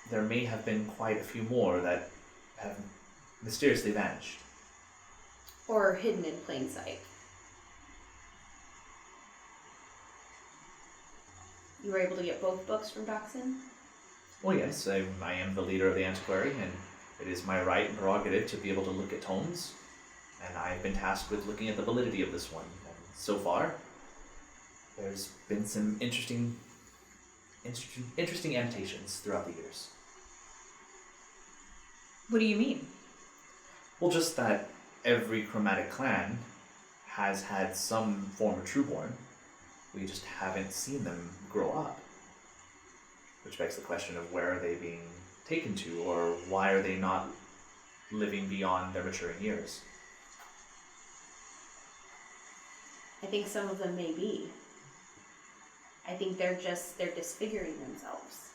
there may have been quite a few more that have mysteriously vanished. Or hidden in plain sight. You were able to get both books from Doxon? Well, yes, I am the leader of the antiquary, and it is my right and prerogative to be able to look at tomes, and I've been tasked with looking at the validity of this one. And so far, there's been some interesting annotations throughout the years. What do you mean? Well, just that every chromatic clan has had some form of trueborn. We just haven't seen them grow up. Which begs the question of where are they being taken to, or why are they not living beyond their maturing years? I think some of them may be. I think they're disfiguring themselves.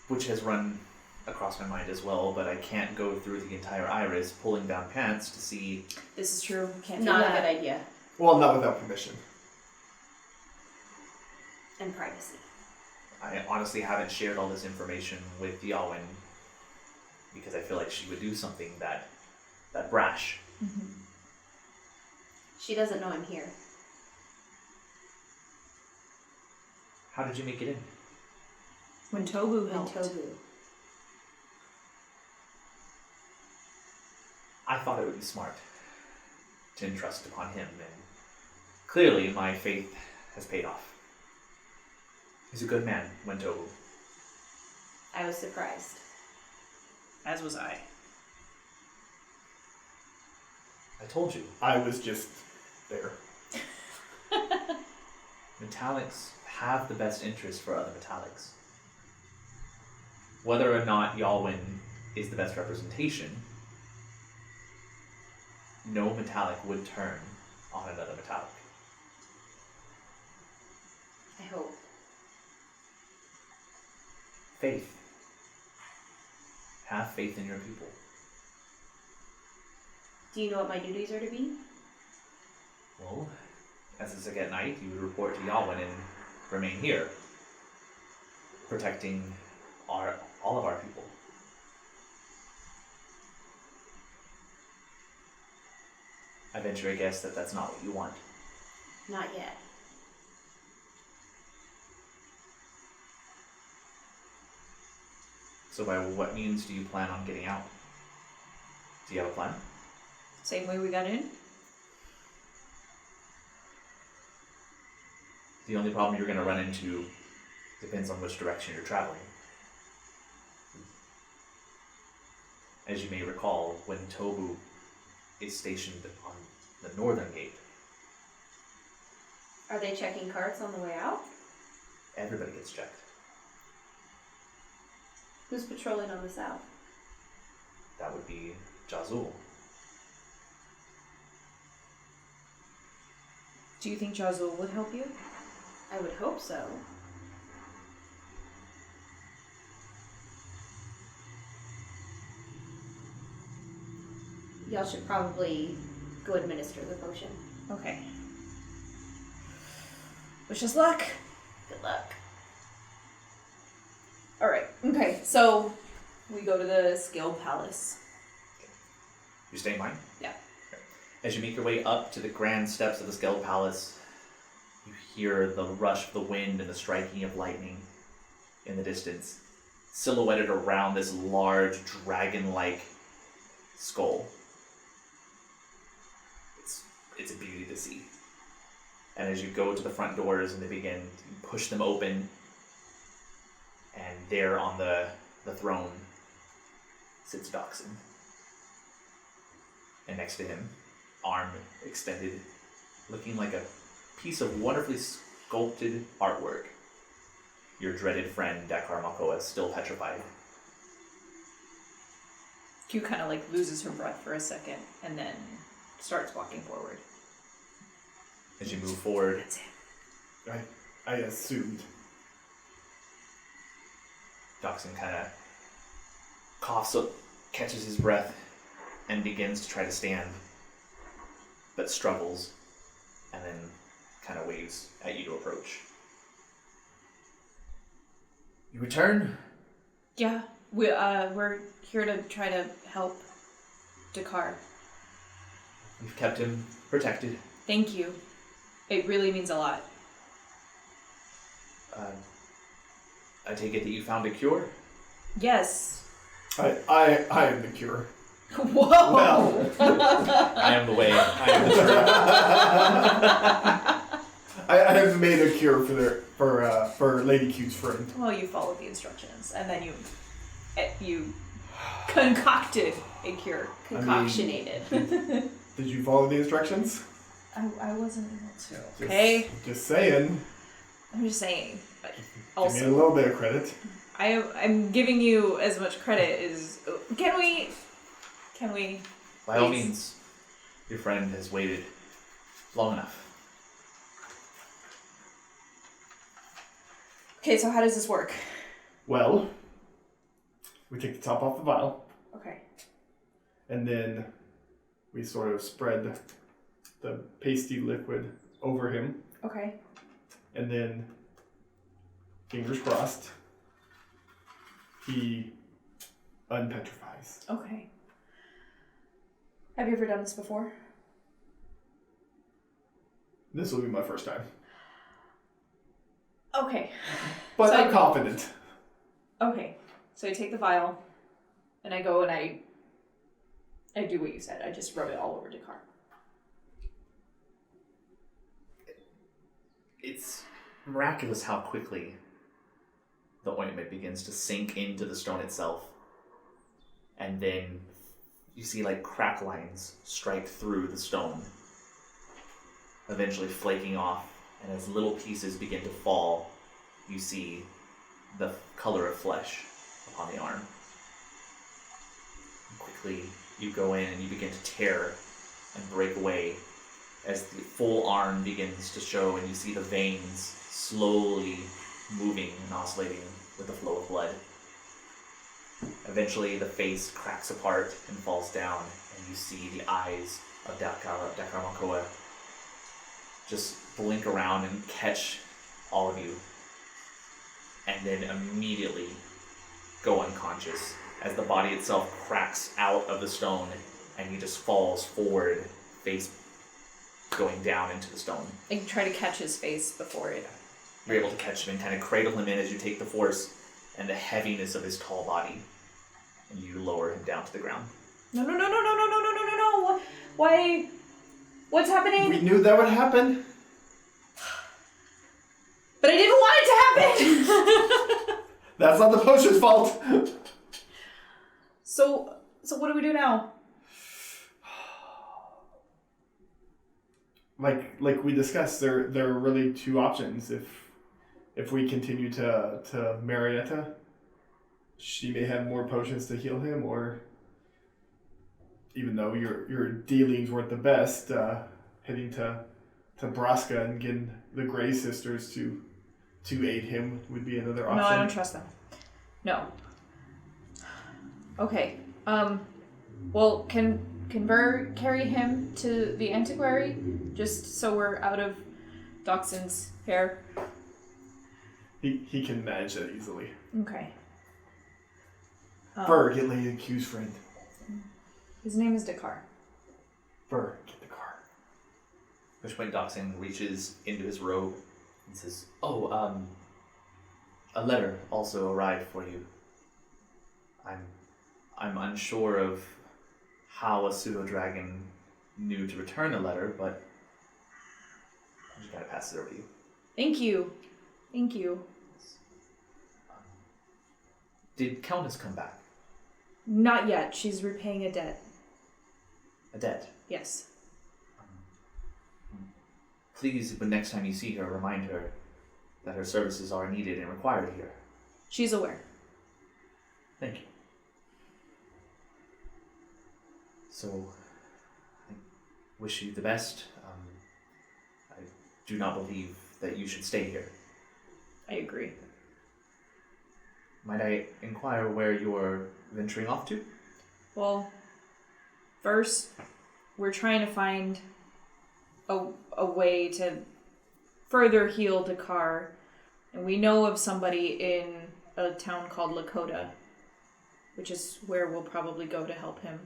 Which has run across my mind as well, but I can't go through the entire iris pulling down pants to see. This is true. Can't do Not a that. good idea. Well, not without permission. And privacy. I honestly haven't shared all this information with Yawin because I feel like she would do something that brash. Mm-hmm. She doesn't know I'm here. How did you make it in? When Tobu And helped. Tobu. I thought it would be smart to entrust upon him, and clearly my faith has paid off. He's a good man, Wentobu. I was surprised. As was I. I told you, I was just there. metallics have the best interest for other metallics. Whether or not Yalwyn is the best representation, no metallic would turn on another metallic. I hope. Faith. Have faith in your people. Do you know what my duties are to be? Well, as a Zaget Knight, you would report to Yalwyn and remain here, protecting all of our people. I venture a guess that that's not what you want. Not yet. So by what means do you plan on getting out? Do you have a plan? Same way we got in? The only problem you're going to run into depends on which direction you're traveling. As you may recall, when Tobu is stationed on the northern gate, Are they checking carts on the way out? everybody gets checked. Who's patrolling on the south? That would be Jazul. Do you think Jazul would help you? I would hope so. Y'all should probably go administer the potion. Okay. Wish us luck. Good luck. Alright, okay, so we go to the Skilled Palace. You stay in mind? Yeah. As you make your way up to the grand steps of the Skeld Palace, you hear the rush of the wind and the striking of lightning in the distance, silhouetted around this large dragon-like skull. It's a beauty to see. And as you go to the front doors and they begin to push them open, and there on the throne sits Doxon. And next to him, arm extended, looking like a piece of wonderfully sculpted artwork, your dreaded friend Dakar Makoa, still petrified. Q kind of like loses her breath for a second and then starts walking forward. As you move forward, That's it. I assumed. Doxon kind of coughs up, catches his breath, and begins to try to stand, but struggles, and then kind of waves at you to approach. You return? Yeah, we're here to try to help Dakar. We've kept him protected. Thank you. It really means a lot. I take it that you found a cure? Yes. I am the cure. Whoa! Well. I am the way. I am the truth. I have made a cure for Lady Q's friend. Well, you followed the instructions, and then you concocted a cure. Concoctionated. Did you follow the instructions? I wasn't able to. Just- Okay. Just saying. I'm just saying. But Give me a also, little bit of credit. I'm giving you as much credit as... Can we... By all Please. means, your friend has waited long enough. Okay, so how does this work? Well, we take the top off the vial, Okay. and then we sort of spread the pasty liquid over him, Okay. and then, fingers crossed, he unpetrifies. Okay. Have you ever done this before? This will be my first time. Okay. But So- I'm confident. Okay. So I take the vial, and I go and I do what you said. I just rub it all over Dakar. It's miraculous how quickly the ointment begins to sink into the stone itself. And then you see like crack lines strike through the stone, eventually flaking off. And as little pieces begin to fall, you see the color of flesh upon the arm. And quickly, you go in and you begin to tear and break away as the full arm begins to show, and you see the veins slowly moving and oscillating with the flow of blood. Eventually, the face cracks apart and falls down, and you see the eyes of Dakar Makoa just blink around and catch all of you, and then immediately go unconscious as the body itself cracks out of the stone and he just falls forward, face going down into the stone. I can try to catch his face before it. You're able to catch him and kind of cradle him in as you take the force and the heaviness of his tall body, and you lower him down to the ground. No. Why? What's happening? We knew that would happen. But I didn't want it to happen! That's not the potion's fault. So what do we do now? Like we discussed, there are really two options. If we continue to Marietta, she may have more potions to heal him, or even though your dealings weren't the best, heading to Braska and getting the Grey Sisters to aid him would be another option. No, I don't trust them. No. Okay. Well, can Burr carry him to the antiquary? Just so we're out of Doxson's hair? He can manage that easily. Okay. Burr, get Lady Q's friend. His name is Dakar. Burr, get the car. Which point Doxson reaches into his robe and says, a letter also arrived for you. I'm unsure of how a pseudo-dragon knew to return a letter, but I just gotta pass it over to you. Thank you. Did Kelnys come back? Not yet. She's repaying a debt. A debt? Yes. Please, the next time you see her, remind her that her services are needed and required here. She's aware. Thank you. So, I wish you the best. I do not believe that you should stay here. I agree. Might I inquire where you're venturing off to? Well, first, we're trying to find a way to further heal Dakar, and we know of somebody in a town called Lakota, which is where we'll probably go to help him.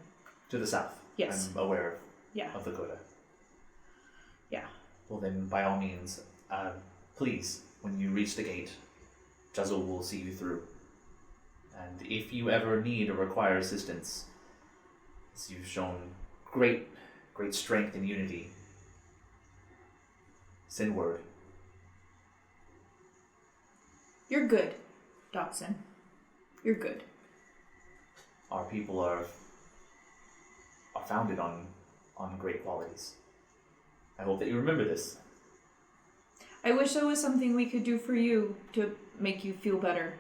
To the south. Yes. I'm aware Yeah. of Lakota. Yeah. Well then, by all means, please, when you reach the gate, Juzzle will see you through. And if you ever need or require assistance, as you've shown great strength and unity, send word. You're good, Doxson. You're good. Our people are founded on great qualities. I hope that you remember this. I wish there was something we could do for you to make you feel better.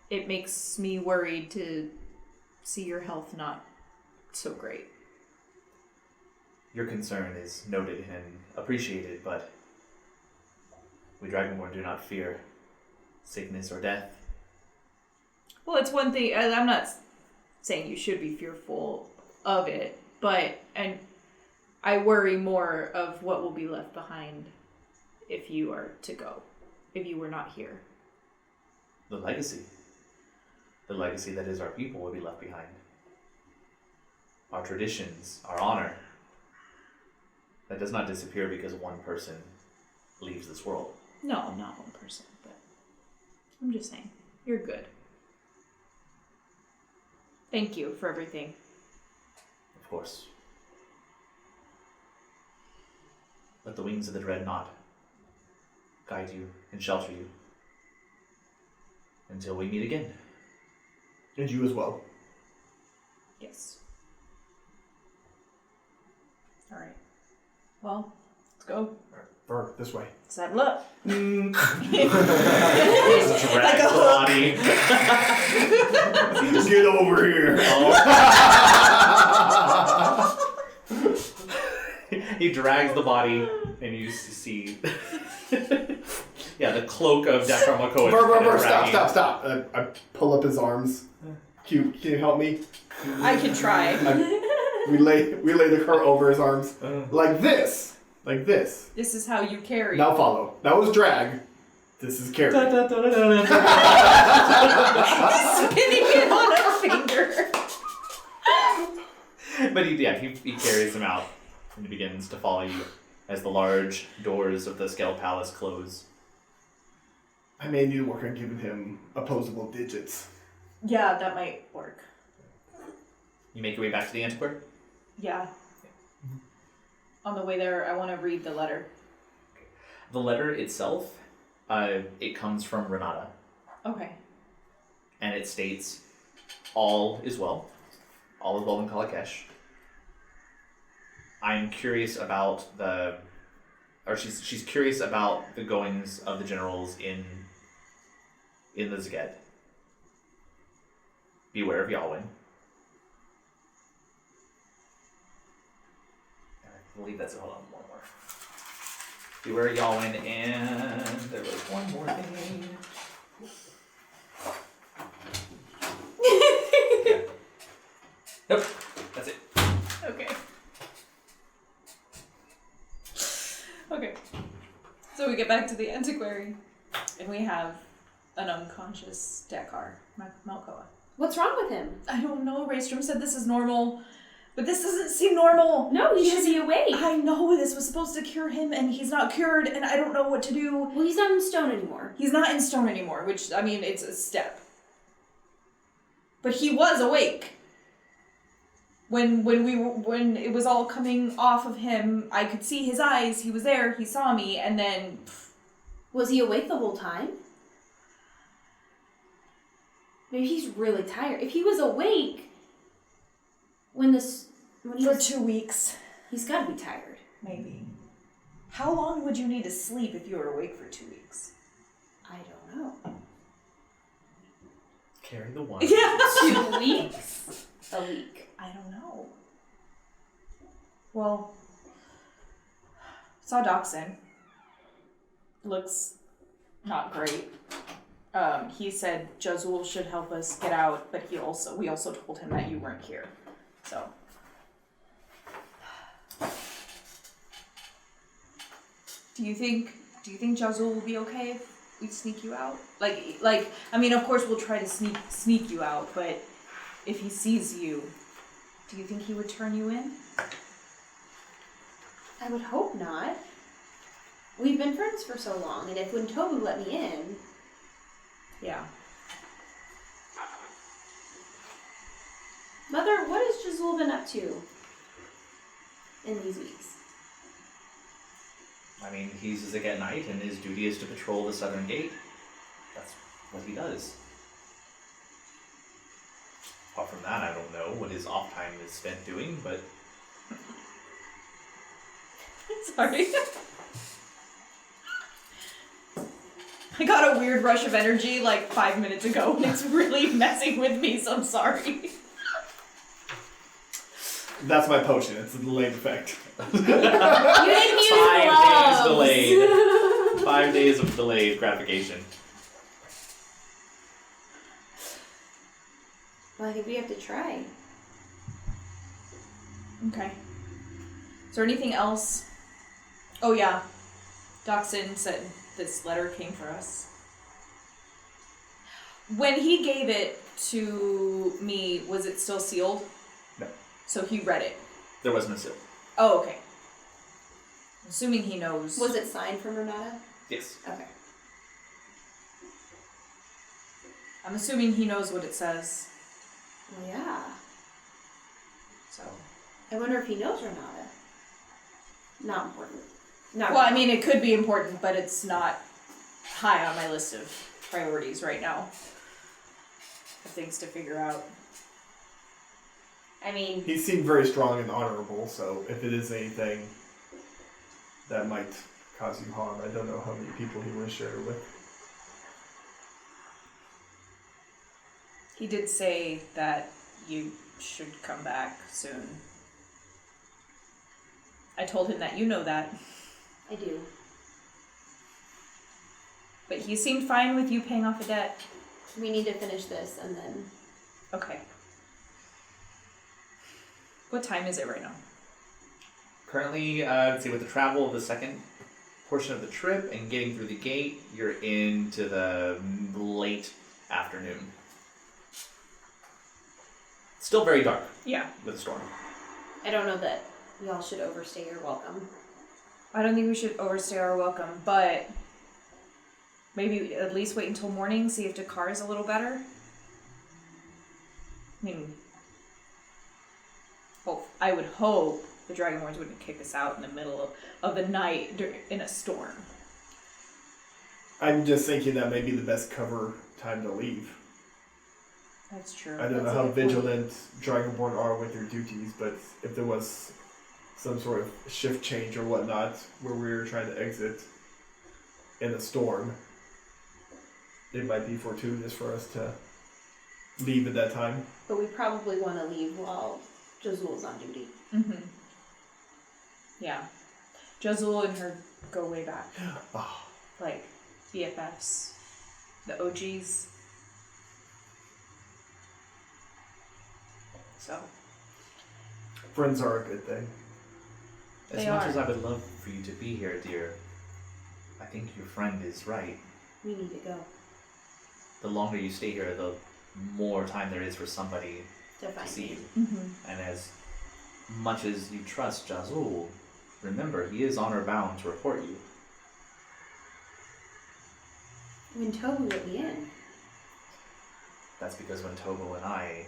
it makes me worried to see your health not so great. Your concern is noted and appreciated, but we Dragonborn do not fear sickness or death. Well, it's one thing. I'm not saying you should be fearful of it, but and I worry more of what will be left behind if you are to go, if you were not here. The legacy that is our people will be left behind. Our traditions, our honor, that does not disappear because one person leaves this world. No, not one person, but I'm just saying, you're good. Thank you for everything. Of course. Let the wings of the dreadnought guide you and shelter you until we meet again. And you as well. Yes. All right. Well, let's go. Burr, this way. Saddle up. Drag Like a the hook. body. Get over here. He drags the body, and you see, the cloak of Dakramakoa. Burr, stop. I pull up his arms. Can you help me? I can try. We lay the cart over his arms. Like this. This is how you carry. Now follow. That was drag. This is carry. Spinning it on a finger. But he carries him out and begins to follow you as the large doors of the Skell Palace close. I may need to work on giving him opposable digits. Yeah, that might work. You make your way back to the antiquary? Yeah. On the way there, I want to read the letter. The letter itself, it comes from Renata, Okay. and it states, all is well. All is well in Kalakesh. I'm curious about she's curious about the goings of the generals in the Zaget. Beware of Yalwyn. I believe that's it. Hold on, one more. Beware of Yalwyn, and there was one more thing. Nope, that's it. Okay. Okay. So we get back to the antiquary, and we have an unconscious Dakar, Malkoa. What's wrong with him? I don't know. Reistrom said this is normal, but this doesn't seem normal. No, he should be awake. I know this was supposed to cure him, and he's not cured, and I don't know what to do. Well, he's not in stone anymore. He's not in stone anymore, which, I mean, it's a step. But he was awake. When it was all coming off of him, I could see his eyes. He was there. He saw me, and then. Was he awake the whole time? Maybe he's really tired. If he was awake For 2 weeks. he's got to be tired. Maybe. How long would you need to sleep if you were awake for 2 weeks? I don't know. Carry the one. Yeah. 2 weeks? A week. I don't know. Well, saw Dachshund. Looks not great. He said Jazul should help us get out, but we also told him that you weren't here. So. Do you think Jazul will be okay if we sneak you out? Like I mean, of course we'll try to sneak you out, but if he sees you, do you think he would turn you in? I would hope not. We've been friends for so long, and if when Tobu let me in... Yeah. Mother, what has Jazul been up to in these weeks? I mean, he's a Zaget Knight, and his duty is to patrol the southern gate. That's what he does. Apart from that, I don't know what his off time is spent doing, but... Sorry. I got a weird rush of energy like 5 minutes ago, and it's really messing with me, so I'm sorry. That's my potion. It's a delayed effect. You didn't use 5 gloves. days delayed. 5 days of delayed gratification. Well, I think we have to try. Okay. Is there anything else? Oh yeah. Dachshund said this letter came for us. When he gave it to me, was it still sealed? No. So he read it. There was no seal. Oh, okay. Assuming he knows. Was it signed from Renata? Yes. Okay. I'm assuming he knows what it says. Well, yeah. So. I wonder if he knows Renata. Not important. Not Well, I really. mean, it could be important, but it's not high on my list of priorities right now. Of things to figure out. I mean, He seemed very strong and honorable, so if it is anything that might cause you harm, I don't know how many people he would share it with. He did say that you should come back soon. I told him that you know that, I do. but he seemed fine with you paying off a debt. We need to finish this and then. Okay. What time is it right now? Currently, let's see, with the travel of the second portion of the trip and getting through the gate, you're into the late afternoon. Still very dark Yeah. with the storm. I don't know that y'all should overstay your welcome. I don't think we should overstay our welcome, but maybe at least wait until morning, see if Dakar is a little better. I mean, I would hope the Dragonborns wouldn't kick us out in the middle of the night in a storm. I'm just thinking that may be the best cover time to leave. That's true. I don't know That's a how good point. vigilant Dragonborn are with their duties, but if there was some sort of shift change or whatnot where we were trying to exit in a storm, it might be fortuitous for us to leave at that time. But we probably want to leave while Jazul's on duty. Mm-hmm. Yeah. Jazul and her go way back. Oh, Like, BFFs. The OGs. So. friends are a good thing. As They much are. as I would love for you to be here, dear, I think your friend is right. We need to go The longer you stay here, the more time there is for somebody to to find see you. you. Mm-hmm. And as much as you trust Jazul, remember, he is honor bound to report you. When Tobu let me in. That's because when Tobo and I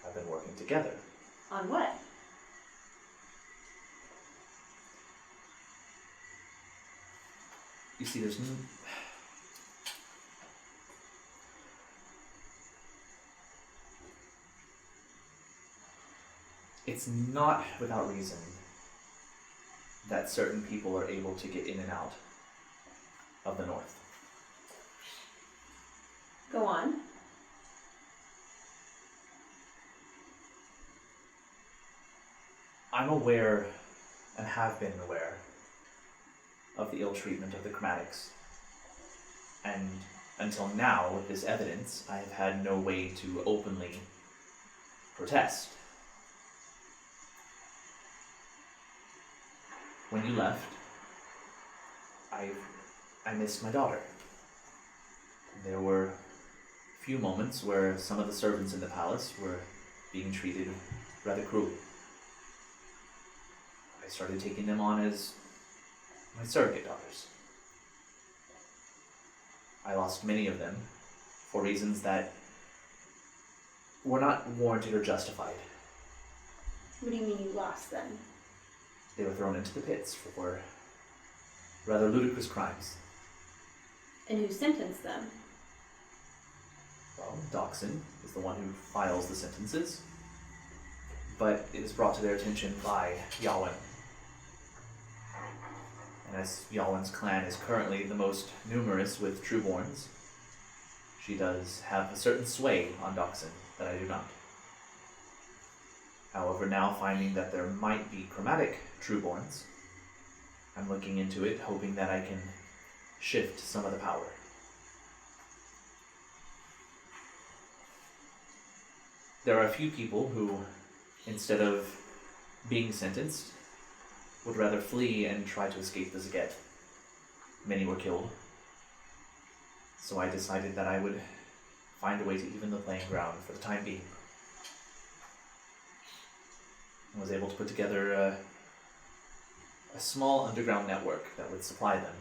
have been working together, On what? you see, it's not without reason that certain people are able to get in and out of the North. Go on. I'm aware, and have been aware, of the ill treatment of the Chromatics. And until now, with this evidence, I have had no way to openly protest. When you left, I missed my daughter. There were few moments where some of the servants in the palace were being treated rather cruelly. I started taking them on as my surrogate daughters. I lost many of them for reasons that were not warranted or justified. What do you mean you lost them? They were thrown into the pits for rather ludicrous crimes. And who sentenced them? Well, Dachshund is the one who files the sentences, but it was brought to their attention by Yawen. And as Yalwyn's clan is currently the most numerous with Trueborns, she does have a certain sway on Doxin that I do not. However, now finding that there might be chromatic Trueborns, I'm looking into it, hoping that I can shift some of the power. There are a few people who, instead of being sentenced, would rather flee and try to escape the Zaget. Many were killed. So I decided that I would find a way to even the playing ground for the time being. I was able to put together a small underground network that would supply them.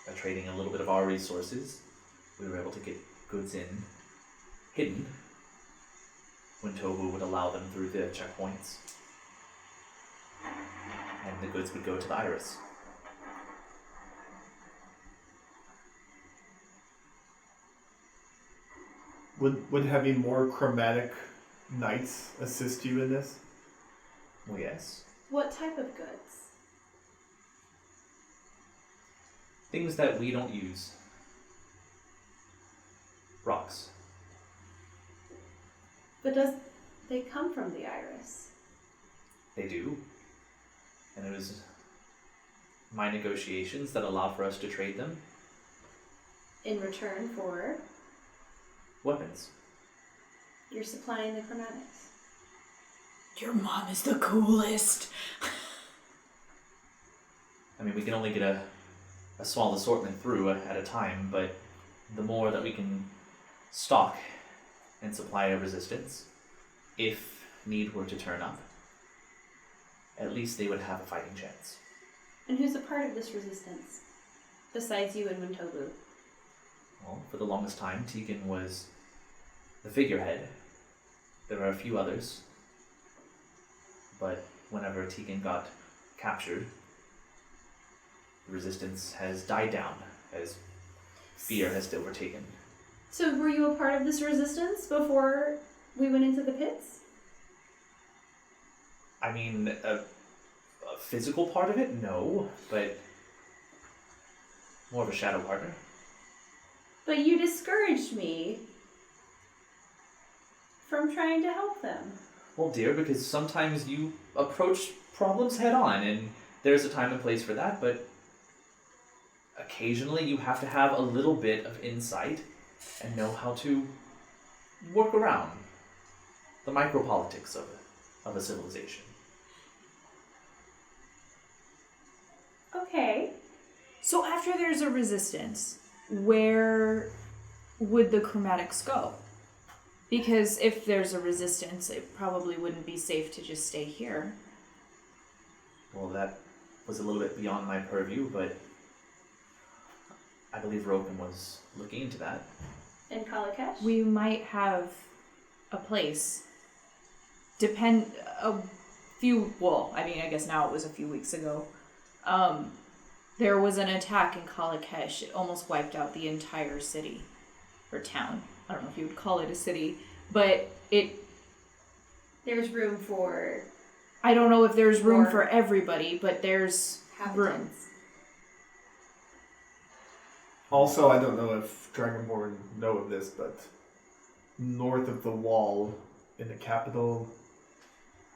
By trading a little bit of our resources, we were able to get goods in hidden when Tobu would allow them through the checkpoints. And the goods would go to the Iris. Would having more chromatic knights assist you in this? Well, yes. What type of goods? Things that we don't use. Rocks. But they come from the Iris? They do. And it was my negotiations that allowed for us to trade them. In return for? Weapons. You're supplying the chromatics. Your mom is the coolest. I mean, we can only get a small assortment through at a time, but the more that we can stock and supply a resistance, if need were to turn up, at least they would have a fighting chance. And who's a part of this resistance? Besides you and Wintobu? Well, for the longest time, Tegan was the figurehead. There are a few others, but whenever Tegan got captured, the resistance has died down as fear has overtaken. So were you a part of this resistance before we went into the pits? I mean, a physical part of it, no, but more of a shadow partner. But you discouraged me from trying to help them. Well, dear, because sometimes you approach problems head on, and there's a time and place for that, but occasionally you have to have a little bit of insight and know how to work around the micropolitics of a civilization. Okay. So after there's a resistance, where would the chromatics go? Because if there's a resistance, it probably wouldn't be safe to just stay here. Well, that was a little bit beyond my purview, but I believe Roken was looking into that. And Kalakash? We might have a place. I guess now it was a few weeks ago. There was an attack in Kalakash. It almost wiped out the entire city. Or town. I don't know if you would call it a city. But there's room for... I don't know if there's room for everybody, but there's room. Also, I don't know if Dragonborn know of this, but north of the wall, in the capital,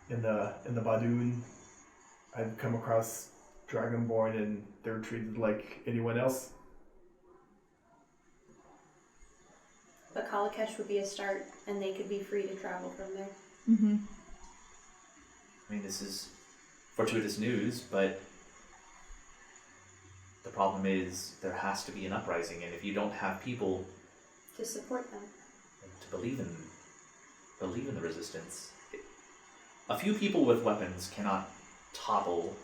in the Badoon, I've come across Dragonborn and they're treated like anyone else. But Kalakash would be a start, and they could be free to travel from there. Mm-hmm. I mean, this is fortuitous news, but the problem is there has to be an uprising, and if you don't have people To support them. to believe in the resistance, a few people with weapons cannot topple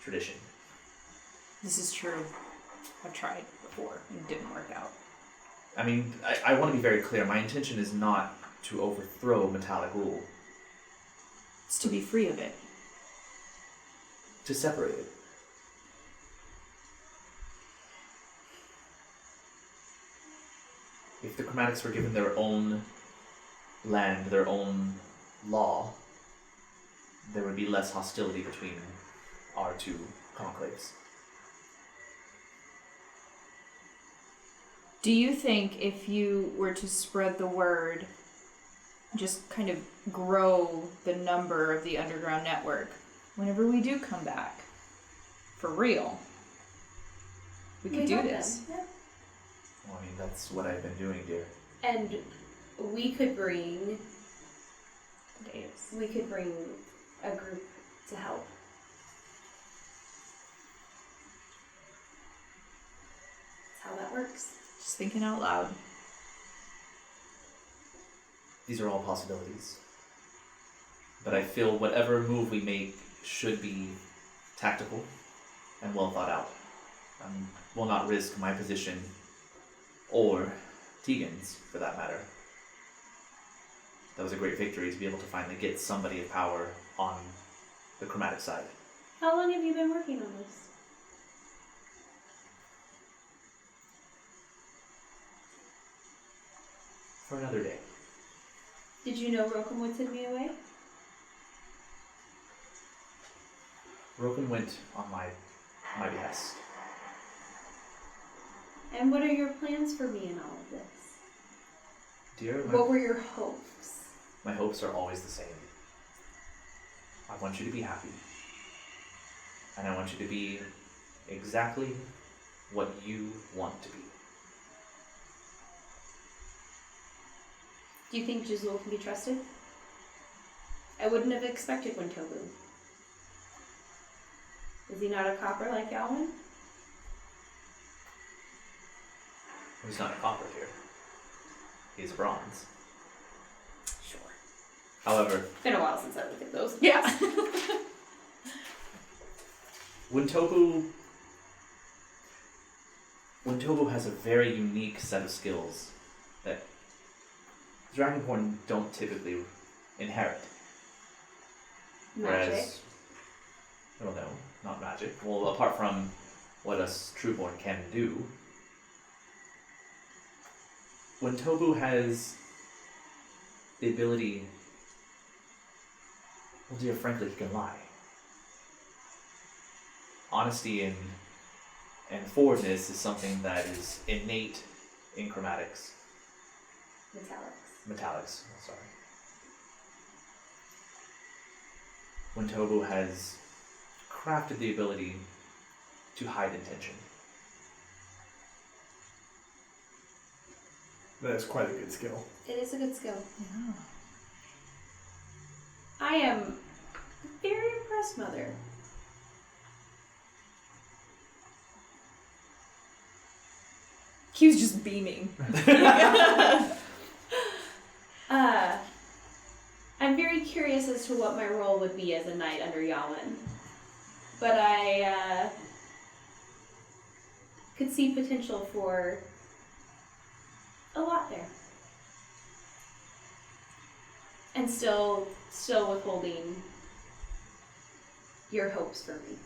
tradition. This is true. I've tried before and it didn't work out. I mean, I want to be very clear. My intention is not to overthrow metallic rule. It's to be free of it. To separate it. If the chromatics were given their own land, their own law, there would be less hostility between our two conclaves. Do you think if you were to spread the word, just kind of grow the number of the underground network, whenever we do come back, for real, we could do got this? them. Yeah. Well, I mean, that's what I've been doing, dear. And we could bring Days. a group to help. That's how that works. Just thinking out loud. These are all possibilities. But I feel whatever move we make should be tactical and well thought out. Will not risk my position, or Tegan's, for that matter. That was a great victory to be able to finally get somebody of power on the chromatic side. How long have you been working on this? For another day. Did you know Rokum would send me away? Roken went on my behest. And what are your plans for me in all of this? Dear, What were your hopes? my hopes are always the same. I want you to be happy. And I want you to be exactly what you want to be. Do you think Jizul can be trusted? I wouldn't have expected Wintobu. Is he not a copper like Alwyn? He's not a copper here. He's a bronze. Sure. However, It's been a while since I looked at those. Yeah. Wintobu has a very unique set of skills that Dragonborn don't typically inherit. Magic. Whereas, well, no, not magic. Well, apart from what us Trueborn can do, Wintobu has the ability, well, dear, frankly, he can lie. Honesty and forwardness is something that is innate in chromatics. Metallics, sorry. Wintobu has crafted the ability to hide intention. That is quite a good skill. It is a good skill. Yeah. I am very impressed, Mother. Q's just beaming. I'm very curious as to what my role would be as a knight under Yawin. But I could see potential for a lot there. And still withholding your hopes for me.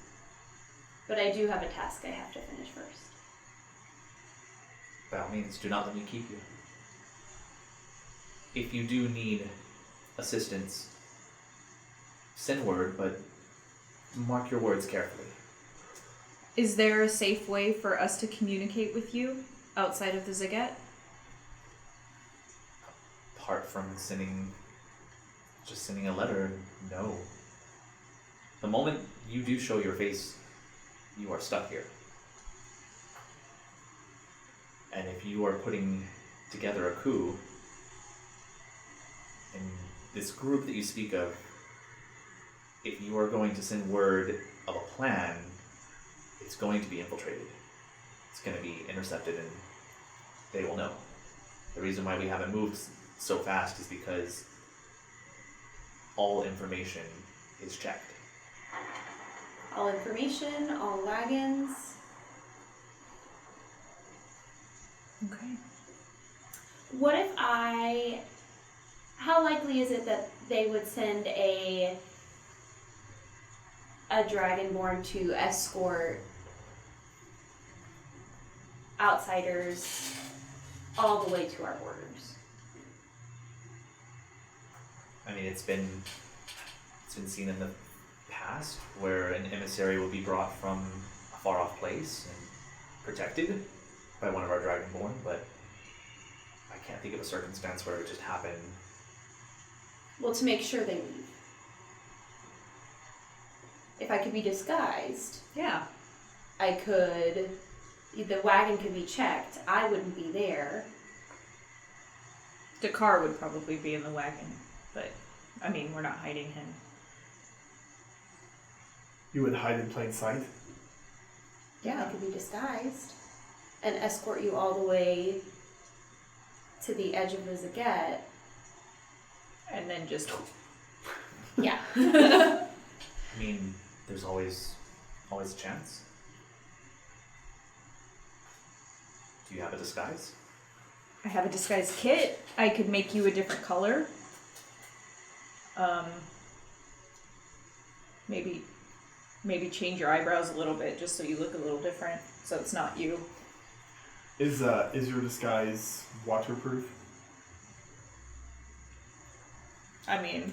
But I do have a task I have to finish first. By all means, do not let me keep you. If you do need assistance, send word, but mark your words carefully. Is there a safe way for us to communicate with you outside of the Zaget? Apart from sending a letter, no. The moment you do show your face, you are stuck here. And if you are putting together a coup, and this group that you speak of, if you are going to send word of a plan, it's going to be infiltrated. It's going to be intercepted and they will know. The reason why we haven't moved so fast is because all information is checked. All information, all wagons. Okay. What if how likely is it that they would send a Dragonborn to escort outsiders all the way to our borders? I mean, it's been been seen in the past, where an emissary will be brought from a far-off place and protected by one of our Dragonborn, but I can't think of a circumstance where it would just happen. Well, to make sure they leave. If I could be disguised, Yeah. I could. The wagon could be checked. I wouldn't be there. Dakar would probably be in the wagon, but I mean, we're not hiding him. You would hide in plain sight. I could be disguised and escort you all the way to the edge of the Zaget. And then just. Yeah. I mean, there's always a chance. Do you have a disguise? I have a disguise kit. I could make you a different color. Maybe change your eyebrows a little bit just so you look a little different, so it's not you. Is your disguise waterproof? I mean,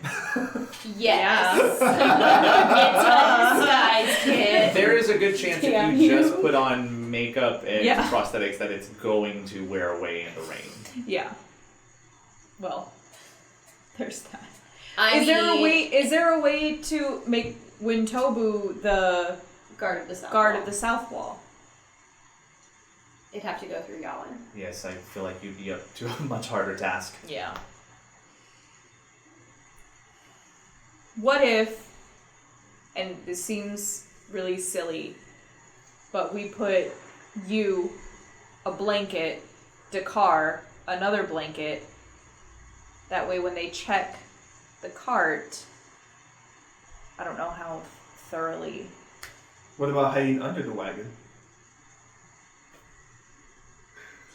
Yes. It's a disguise kit. There is a good chance Damn if you you. just put on makeup and Yeah. prosthetics that it's going to wear away in the rain. yeah. Well, there's that. Is Is there a way to make Wintobu the guard of the south? guard wall. of the south wall? It'd have to go through Yawin. Yes, I feel like you'd be up to a much harder task. Yeah. What if, and this seems really silly, but we put you, a blanket, Dakar, another blanket. That way when they check the cart, I don't know how thoroughly. What about hiding under the wagon?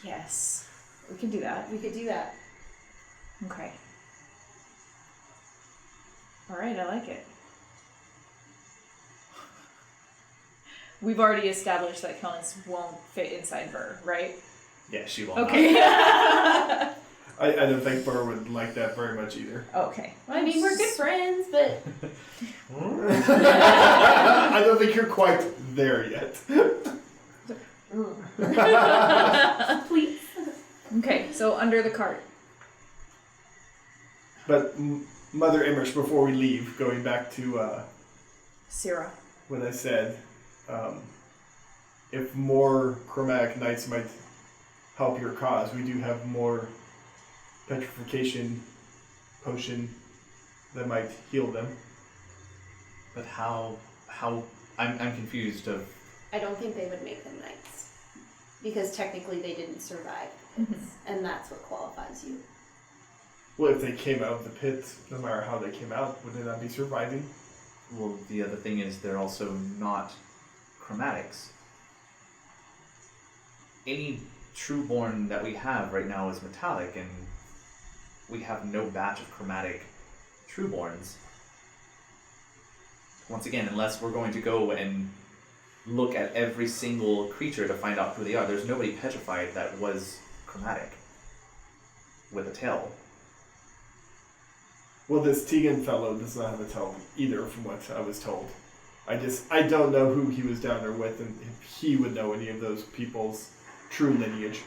Yes, we can do that. We could do that. Okay. All right, I like it. We've already established that Kelnys won't fit inside Burr, right? Yeah, she will Okay. I don't think Burr would like that very much either. Okay. I mean, we're good friends, but I don't think you're quite there yet. please. Okay, so under the cart. But Mother Imrish, before we leave, going back to Syrah. what I said, if more chromatic knights might help your cause, we do have more petrification potion that might heal them. But how I'm confused of I don't think they would make them knights. Because technically they didn't survive the pits, and that's what qualifies you. Well, if they came out of the pit, no matter how they came out, would they not be surviving? well, the other thing is they're also not chromatics. Any trueborn that we have right now is metallic, and we have no batch of chromatic trueborns. Once again, unless we're going to go and look at every single creature to find out who they are, there's nobody petrified that was chromatic with a tail. Well, this Tegan fellow does not have a tail either, from what I was told. I don't know who he was down there with, and if he would know any of those people's true lineage.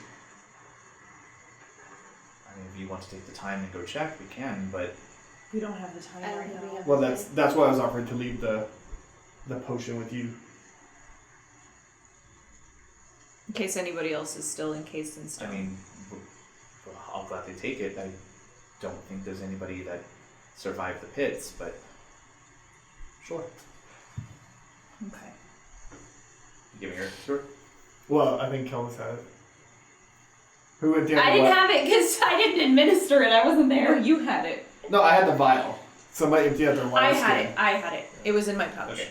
I mean, if you want to take the time and go check, we can, but We don't have the time I don't right think we now. have Well, that's why I was offering to leave the potion with you. In case anybody else is still encased in I stone. mean, I'll gladly take it. I don't think there's anybody that survived the pits, but sure. Okay. You give me your sword? Well, I think Kelnys had it. Who went down I didn't have it because I didn't administer it. I wasn't No, there. you had it. No, I had the vial. Somebody emptied out their I wine had skin. it. I had it. It was in my pouch. Okay.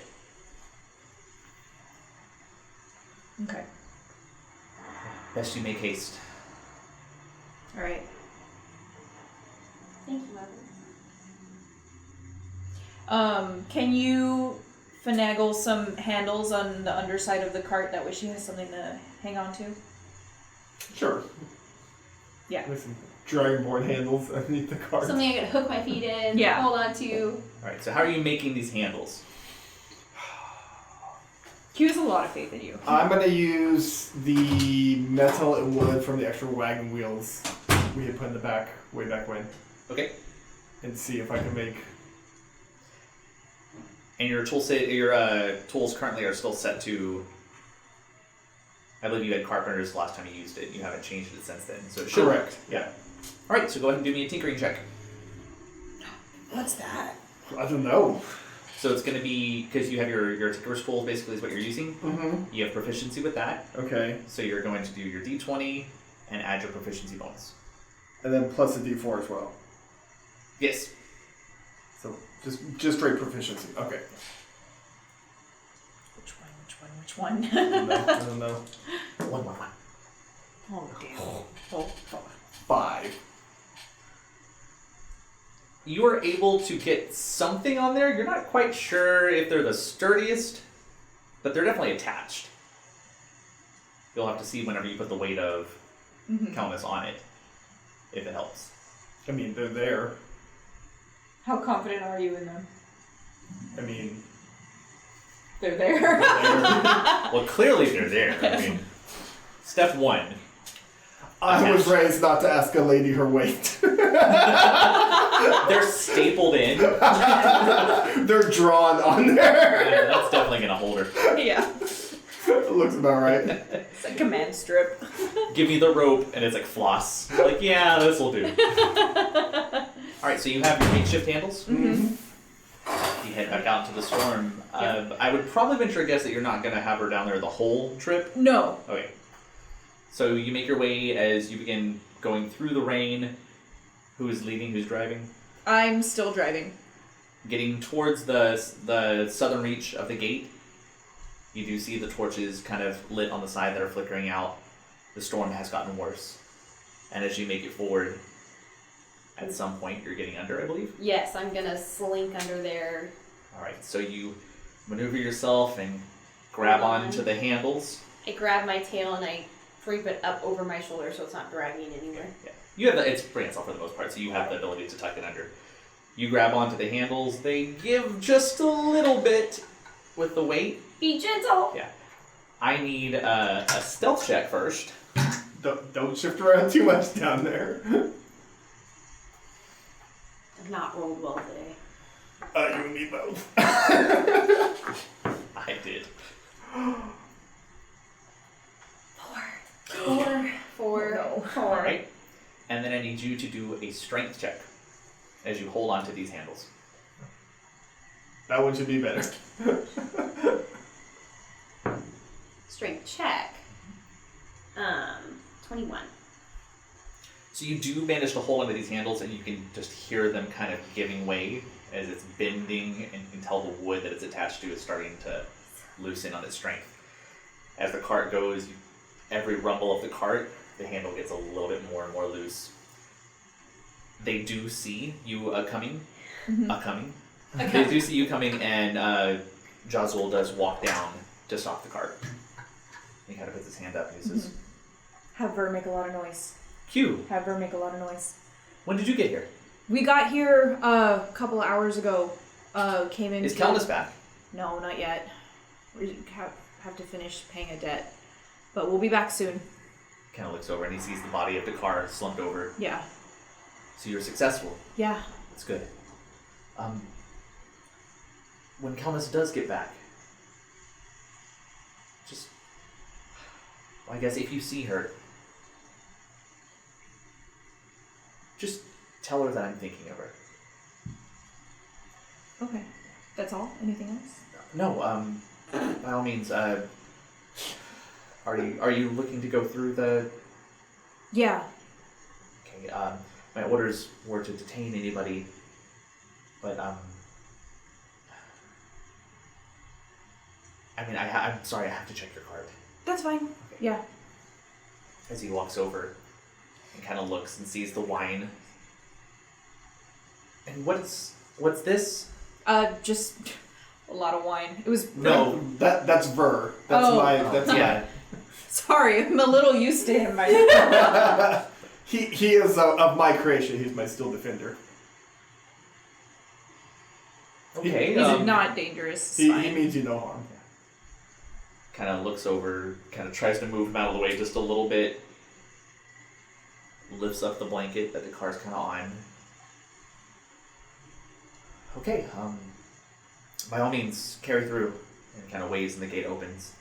Okay. Best you make haste. All right. Thank you, Mother. Can you finagle some handles on the underside of the cart? That way she has something to hang on to. Sure. Yeah. With some dragonborn handles underneath the cart. Something I can hook my feet in, Yeah. hold on to. Alright, so how are you making these handles? Q has a lot of faith in you. I'm gonna use the metal and wood from the extra wagon wheels we had put in the back way back when, Okay. and see if I can make. And your tools currently are still set to. I believe you had carpenters last time you used it. You haven't changed it since then, so it should. Correct. Yeah. All right, so go ahead and do me a tinkering check. What's that? I don't know. So it's going to be because you have your tinkerer's tools basically is what you're using. Mm-hmm. You have proficiency with that, Okay. so you're going to do your d20 and add your proficiency bonus. And then plus a D4 as well. Yes. So just straight proficiency. Okay. Which one? I don't know. One more. Oh, damn. Oh, fuck. 5. You are able to get something on there. You're not quite sure if they're the sturdiest, but they're definitely attached. You'll have to see whenever you put the weight of Kelnys on it, if it helps. I mean, they're there. How confident are you in them? I mean, They're there. Well, clearly they're there. I mean, step 1. I was raised not to ask a lady her weight. They're stapled in. They're drawn on there. Yeah, that's definitely going to hold her. Yeah. Looks about right. It's a command strip. Give me the rope, and it's like floss. You're like, yeah, this will do. Alright, so you have your makeshift handles. Mm-hmm. You head back out into the storm. I would probably venture a guess that you're not going to have her down there the whole trip. No. Okay. So you make your way as you begin going through the rain. Who is leading? Who's driving? I'm still driving. Getting towards the southern reach of the gate, you do see the torches kind of lit on the side that are flickering out. The storm has gotten worse. And as you make it forward, at some point you're getting under, I believe? Yes, I'm gonna slink under there. Alright, so you maneuver yourself and grab onto the handles. I grab my tail and I drape it up over my shoulder so it's not dragging anywhere. Yeah. You have it's prehensile for the most part, so you have the ability to tuck it under. You grab onto the handles, they give just a little bit with the weight. Be gentle! Yeah. I need a stealth check first. Don't shift around too much down there. I've not rolled well today. You and me both. I did. 4. No. Alright. And then I need you to do a strength check as you hold onto these handles. That one should be better. Strength check. 21. So you do manage to hold onto these handles, and you can just hear them kind of giving way as it's bending, and you can tell the wood that it's attached to is starting to loosen on its strength. As the cart goes, every rumble of the cart, the handle gets a little bit more and more loose. They do see you coming. They do see you coming, and Jazul does walk down to stop the cart. He kind of puts his hand up and he says, Have Ver make a lot of noise. Q, Have Ver make a lot of noise. when did you get here? We got here a couple of hours ago. Came in. Is Kelnys back? No, not yet. We have to finish paying a debt. But we'll be back soon. Kind of looks over and he sees the body of the car slumped over. Yeah. So you're successful. Yeah. That's good. When Kelnys does get back, just, well, I guess if you see her, just tell her that I'm thinking of her. Okay. That's all? Anything else? No, by all means, are you looking to go through the... Yeah. Okay, my orders were to detain anybody, but, I mean, I'm sorry, I have to check your card. That's fine. Okay. Yeah. As he walks over and kind of looks and sees the wine. And what's this? Just a lot of wine. It was... No. That's Ver. That's Oh. my. That's Yeah. Sorry, I'm a little used to him by now. He is of my creation. He's my steel defender. Okay. He's not dangerous. He Fine. means you no harm. Kind of looks over, kind of tries to move him out of the way just a little bit. Lifts up the blanket that the car's kind of on. Okay, by all means, carry through. And kind of waves and the gate opens.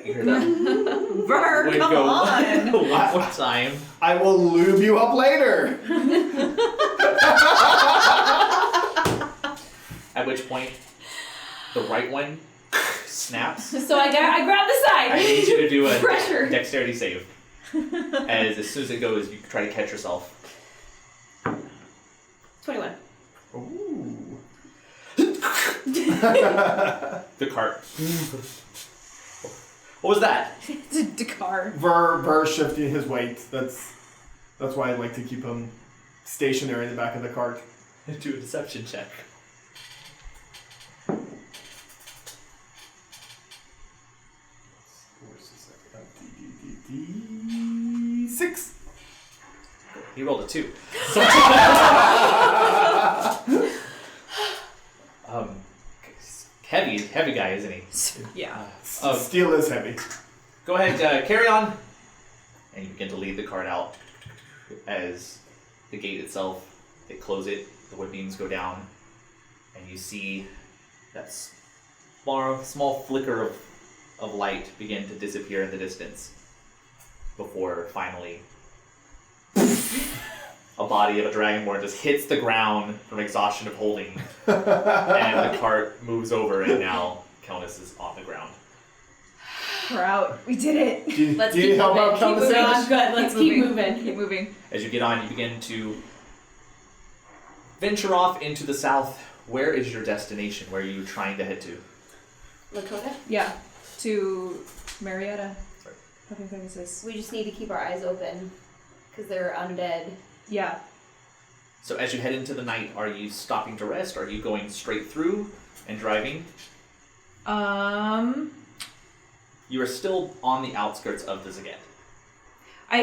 You hear that? Ver, Wave come go on. one more time. I will lube you up later. At which point, the right one snaps. So I grab the side. I need you to do a Pressure. dexterity save. As soon as it goes, you try to catch yourself. 21. Ooh. The cart. What was that? It's a Dakar. Ver shifting his weight. That's why I like to keep him stationary in the back of the cart. Do a deception check. D6. He rolled a 2. Heavy guy, isn't he? Yeah. Steel is heavy. Go ahead, carry on. And you begin to lead the cart out. As the gate itself, they close it, the wood beams go down, and you see that small flicker of light begin to disappear in the distance before finally a body of a dragonborn just hits the ground from exhaustion of holding, and the cart moves over, and now Kelnys is on the ground. We're out. We did it. Let's do you keep help moving. out Keep moving. conversation? I'm good. Let's keep moving. Keep moving. As you get on, you begin to venture off into the south. Where is your destination? Where are you trying to head to? Lakota? Yeah. To Marietta. Right. I think that is this. We just need to keep our eyes open because they're undead. Yeah. So as you head into the night, are you stopping to rest? Are you going straight through and driving? You are still on the outskirts of the Zaget. I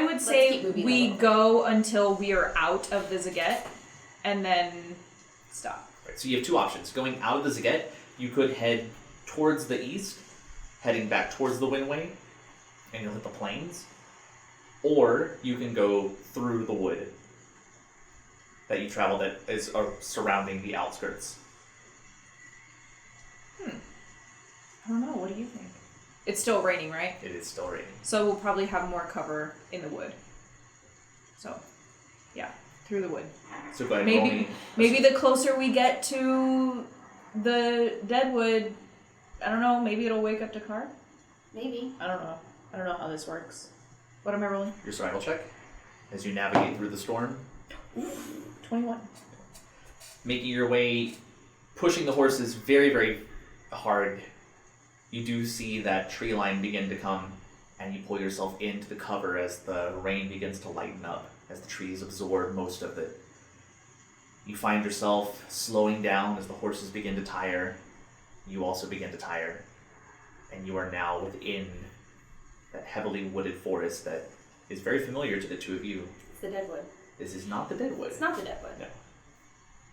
would keep say moving a we little. go until we are out of the Zaget, and then stop. Right, so you have two options. Going out of the Zaget, you could head towards the east, heading back towards the Windway, and you'll hit the plains. Or you can go through the wood that you travel that is surrounding the outskirts. I don't know. What do you think? It's still raining, right? It is still raining. So we'll probably have more cover in the wood. So, yeah, through the wood. So go ahead and roll Maybe me. maybe the closer we get to the deadwood, I don't know. Maybe it'll wake up Dakar. Maybe. I don't know. I don't know how this works. What am I rolling? Your survival check as you navigate through the storm. 21. Making your way, pushing the horses very, very hard. You do see that tree line begin to come, and you pull yourself into the cover as the rain begins to lighten up, as the trees absorb most of it. You find yourself slowing down as the horses begin to tire. You also begin to tire, and you are now within that heavily wooded forest that is very familiar to the two of you. It's the deadwood. This is not the deadwood. It's not the deadwood. No.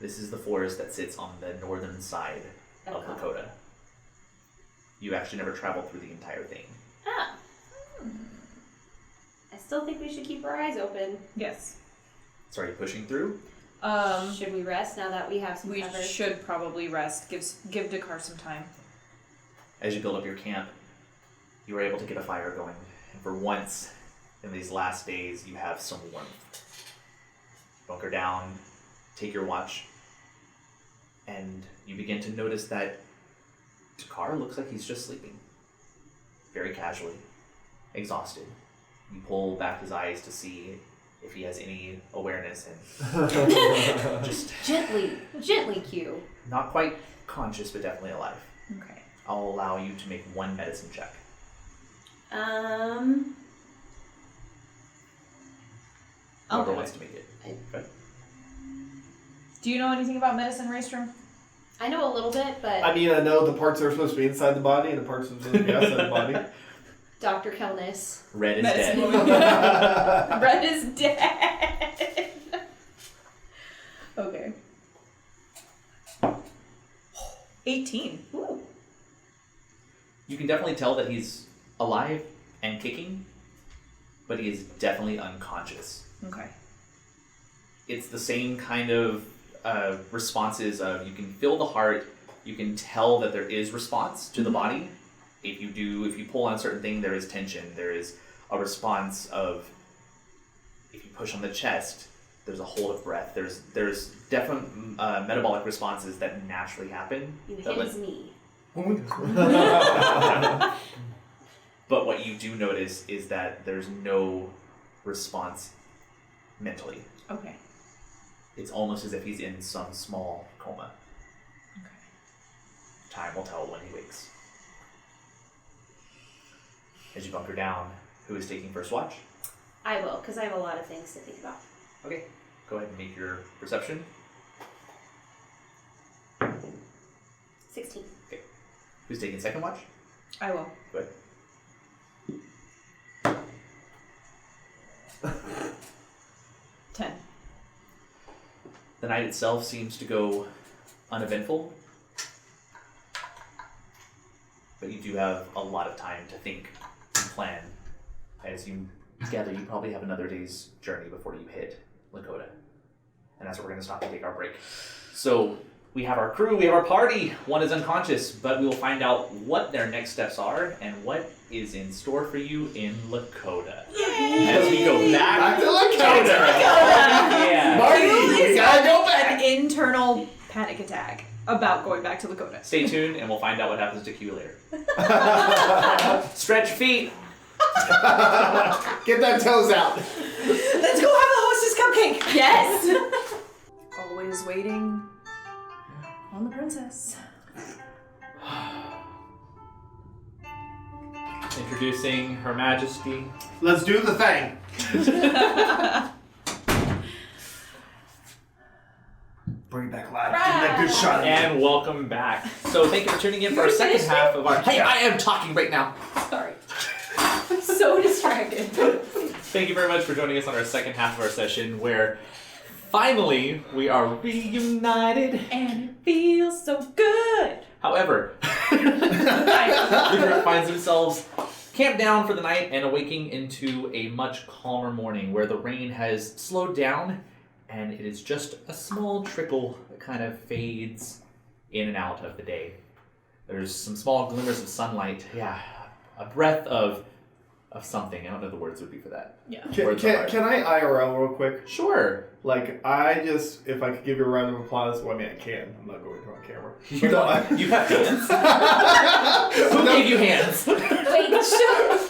This is the forest that sits on the northern side of Okay. Lakota. You actually never traveled through the entire thing. Ah. I still think we should keep our eyes open. Yes. So are you pushing through? Should we rest now that we have some We cover? should probably rest. Give Dakar some time. As you build up your camp, you are able to get a fire going. And for once in these last days, you have some warmth. Bunker down, take your watch, and you begin to notice that Dakar looks like he's just sleeping. Very casually, exhausted. You pull back his eyes to see if he has any awareness and just Gently cue. not quite conscious, but definitely alive. Okay. I'll allow you to make one medicine check. Whoever do wants it. to make it. I- Do you know anything about medicine, Reistrom? I know a little bit, but I mean, I know the parts that are supposed to be inside the body and the parts that are supposed to be outside the body. Dr. Kelnys. Red is Medicine dead. woman. Red is dead. Okay. 18. Ooh. You can definitely tell that he's alive and kicking, but he is definitely unconscious. Okay. It's the same kind of responses of you can feel the heart, you can tell that there is response to the body. If you pull on a certain thing, there is tension. There is a response of, if you push on the chest, there's a hold of breath. There's definite metabolic responses that naturally happen. You that hit his knee. But what you do notice is that there's no response mentally. Okay. It's almost as if he's in some small coma. Okay. Time will tell when he wakes. As you bunker down, who is taking first watch? I will, because I have a lot of things to think about. Okay, go ahead and make your perception. 16. Who's taking second watch? I will. Go ahead. 10. The night itself seems to go uneventful, but you do have a lot of time to think and plan. As you gather, you probably have another day's journey before you hit Lakota. And that's where we're going to stop and take our break. So we have our crew, we have our party. One is unconscious, but we will find out what their next steps are and what is in store for you in Lakota. As we go back to Lakota. Yeah. Marty, we gotta go back. An internal panic attack about going back to Lakota. Stay tuned and we'll find out what happens to Q later. Stretch feet. Get that toes out. Let's go have the hostess cupcake. Yes. Always waiting on the princess. Introducing Her Majesty. Let's do the thing. Bring back live. Give me that good shot. And welcome back. So thank you for tuning in for our second half of our... Hey, I am talking right now. Sorry. I'm so distracted. Thank you very much for joining us on our second half of our session where finally we are reunited. And it feels so good. However, the group finds themselves camped down for the night and awaking into a much calmer morning where the rain has slowed down and it is just a small trickle that kind of fades in and out of the day. There's some small glimmers of sunlight. Yeah, a breath of something. I don't know the words would be for that. Yeah. Can I IRL real quick? Sure. Like, if I could give you a round of applause, well, I mean, I can. I'm not going to on camera. You have hands? Who gave you hands? Wait, shut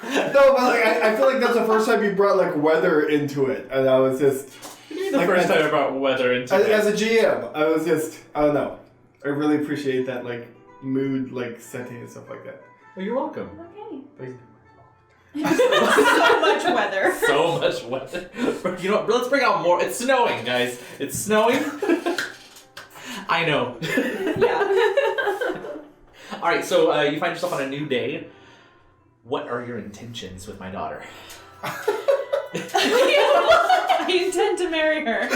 No, but like, I feel like that's the first time you brought like weather into it, and I was just The first time I brought weather into it. as a GM, I was just I don't know. I really appreciate that like mood like setting and stuff like that. Well, you're welcome. Okay. So much weather. So much weather. You know what? Let's bring out more. It's snowing, guys. It's snowing. I know. Yeah. All right, so you find yourself on a new day. What are your intentions with my daughter? I intend to marry her.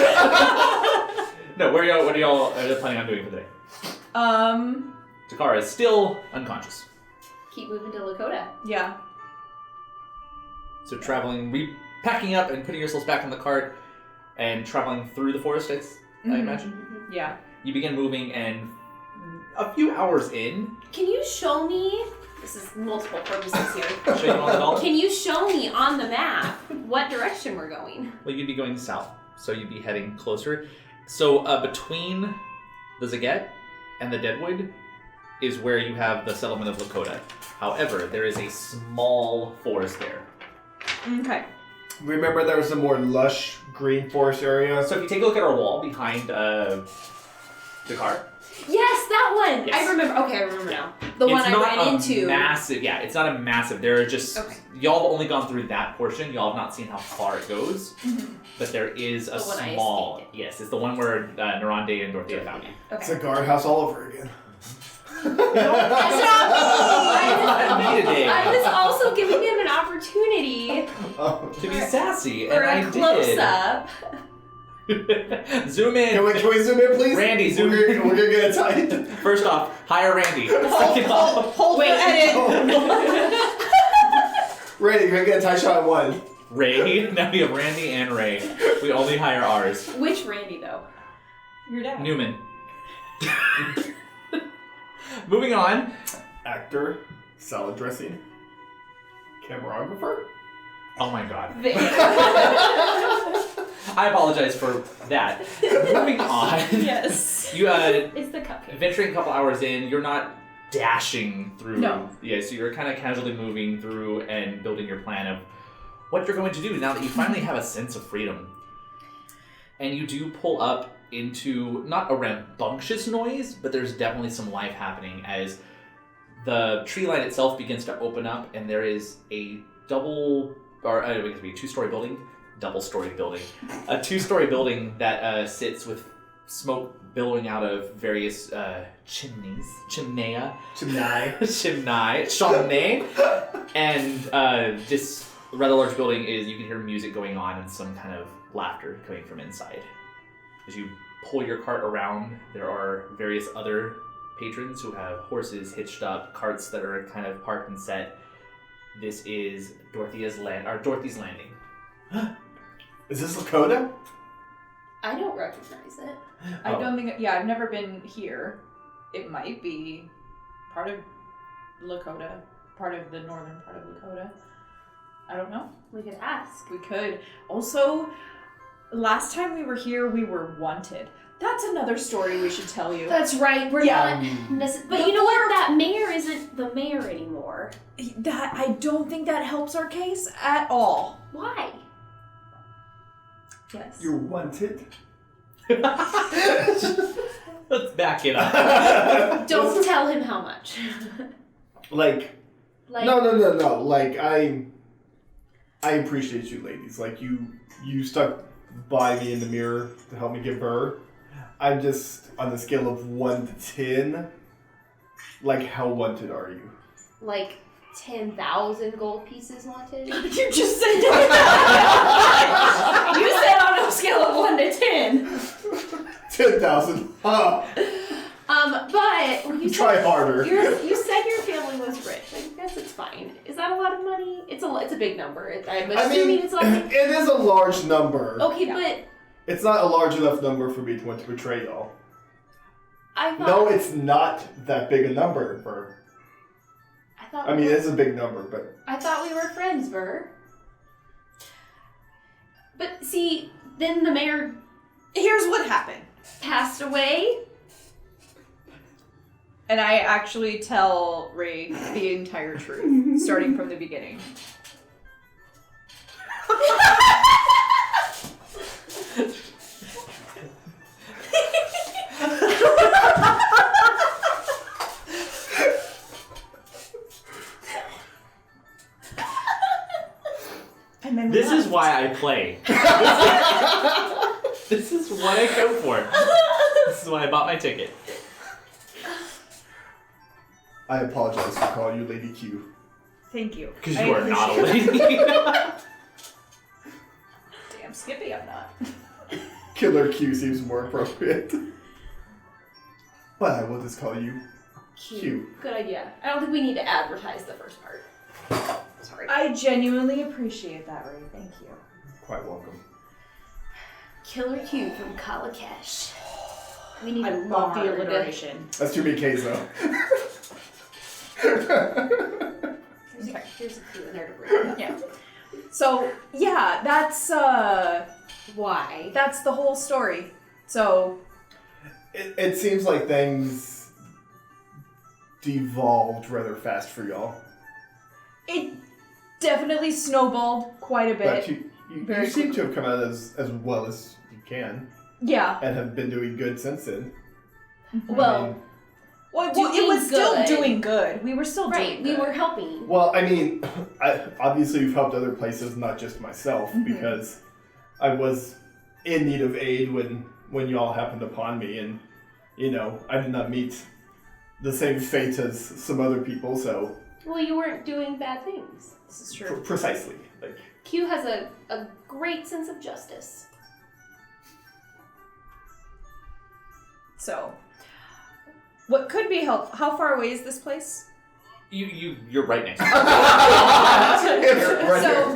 No, what are y'all planning on doing for the day? Takara is still unconscious. Keep moving to Lakota. Yeah. So packing up and putting yourselves back in the cart and traveling through the forest, I imagine. Yeah. You begin moving and a few hours in, Can you show me? This is multiple purposes here. show you on the doll. Can you show me on the map what direction we're going? Well, you'd be going south, so you'd be heading closer. So between the Zaget and the Deadwood is where you have the settlement of Lakota. However, there is a small forest there. Okay. Remember, there was a more lush green forest area. So if you take a look at our wall behind Dakar, Yes, that one. Yes. I remember. Okay, I remember now. The one it's I not ran a into. massive. Yeah, it's not a massive. There are just Okay. y'all have only gone through that portion. Y'all have not seen how far it goes, but there is a The one I small. escaped. Yes, it's the one where Narande and Dorothea found you. It's Okay. a guardhouse all over again. That's not me. Not me today. I was also giving him an opportunity To be sassy, for and a I close up. did. Zoom in. Can we zoom in, please? Randy, zoom we're in. gonna, we're gonna get a tight. First off, hire Randy. Second off, Hold Wait. for edit. Randy, we're gonna get a tight shot at one. Ray. Now we have Randy and Ray. We only hire ours. Which Randy though? Your dad. Newman. Moving on. Actor, salad dressing, cameraographer. Oh my god. Vick. I apologize for that. Moving on. Yes. You It's the cupcake. venturing a couple hours in, you're not dashing through. No. Yeah, so you're kind of casually moving through and building your plan of what you're going to do now that you finally have a sense of freedom. And you do pull up into not a rambunctious noise, but there's definitely some life happening as the tree line itself begins to open up, and there is a two-story building. Double-story building. A two-story building that sits with smoke billowing out of various chimney, chimney, and this rather large building is, you can hear music going on and some kind of laughter coming from inside. As you pull your cart around, there are various other patrons who have horses hitched up, carts that are kind of parked and set. This is Dorothy's Landing. Is this Lakota? I don't recognize it. I don't think. Yeah, I've never been here. It might be part of Lakota, part of the northern part of Lakota. I don't know. We could ask. We could. Also, last time we were here, we were wanted. That's another story we should tell you. That's right. We're Yeah. not but you know what? That mayor isn't the mayor anymore. That I don't think that helps our case at all. Why? Yes. You're wanted. Let's back it up. Don't tell him how much. Like no. Like I appreciate you, ladies. Like you stuck by me in the mirror to help me get Burr. I'm just on the scale of 1 to 10. Like, how wanted are you? Like 10,000 gold pieces wanted. You just said You said on a scale of 1 to 10. 10,000. Huh. But you Try said, harder. you said your family was rich. I guess it's fine. Is that a lot of money? It's a big number. I'm assuming it's like. It is a large number. Okay, Yeah. but It's not a large enough number for me to want to betray y'all. I thought. No, it's not that big a number, Burr. I mean, it's a big number, but I thought we were friends, Ver. But see, then the mayor Here's what happened. passed away. And I actually tell Ray the entire truth, starting from the beginning. And then This is why I play. This is what I go for. This is why I bought my ticket. I apologize for calling you Lady Q. Thank you. Because I you are not a appreciate lady. it. Damn, Skippy, I'm not. Killer Q seems more appropriate. But I will just call you Q. Good idea. I don't think we need to advertise the first part. Sorry. I genuinely appreciate that, Ray. Thank you. Quite welcome. Killer Q from Kalakesh. We need I a love the lard. alliteration. That's too many K's though. Here's a Q in there to bring up. Yeah. So, yeah, that's Why? that's the whole story. So, It seems like things devolved rather fast for y'all. it definitely snowballed quite a But bit. you Very seem to have come out as well as you can Yeah. and have been doing good since then. Well, I mean, Well, it Doing was still good. doing good. We were still right. doing We good. were helping. well, I mean, obviously you've helped other places, not just myself, Mhm. because I was in need of aid when y'all happened upon me, and I did not meet the same fate as some other people, so... Well, you weren't doing bad things. This is true. Precisely. Like, Q has a great sense of justice. So, what could be helpful? How far away is this place? You're right next to it. right So,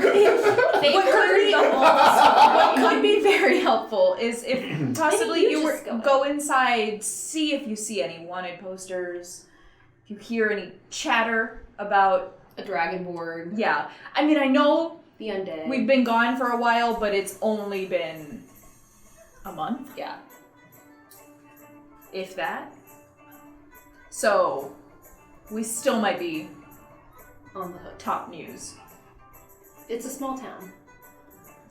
They what heard could, the whole what story. could be very helpful is if possibly Maybe you you were just go inside, see if you see any wanted posters, if you hear any chatter about. A dragon board, Yeah, I mean, I know the undead. we've been gone for a while, but it's only been a month, Yeah. if that. So, we still might be On the hook. top news. It's a small town.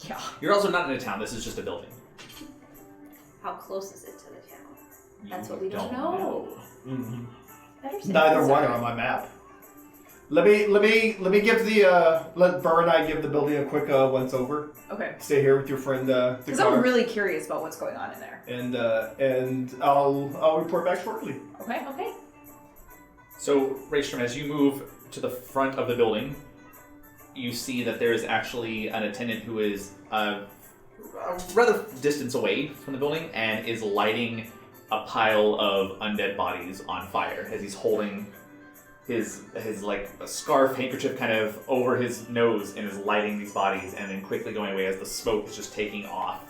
Yeah. You're also not in a town. This is just a building. How close is it to the town? You That's what we don't know. Better safe neither than one are sorry. on my map. Let me give let Burr and I give the building a quick once over. Okay. Stay here with your friend Because I'm really curious about what's going on in there. and I'll report back shortly. Okay. Okay. So, Reistrom, as you move to the front of the building, you see that there is actually an attendant who is a rather distance away from the building and is lighting a pile of undead bodies on fire as he's holding his like a scarf handkerchief kind of over his nose and is lighting these bodies and then quickly going away as the smoke is just taking off.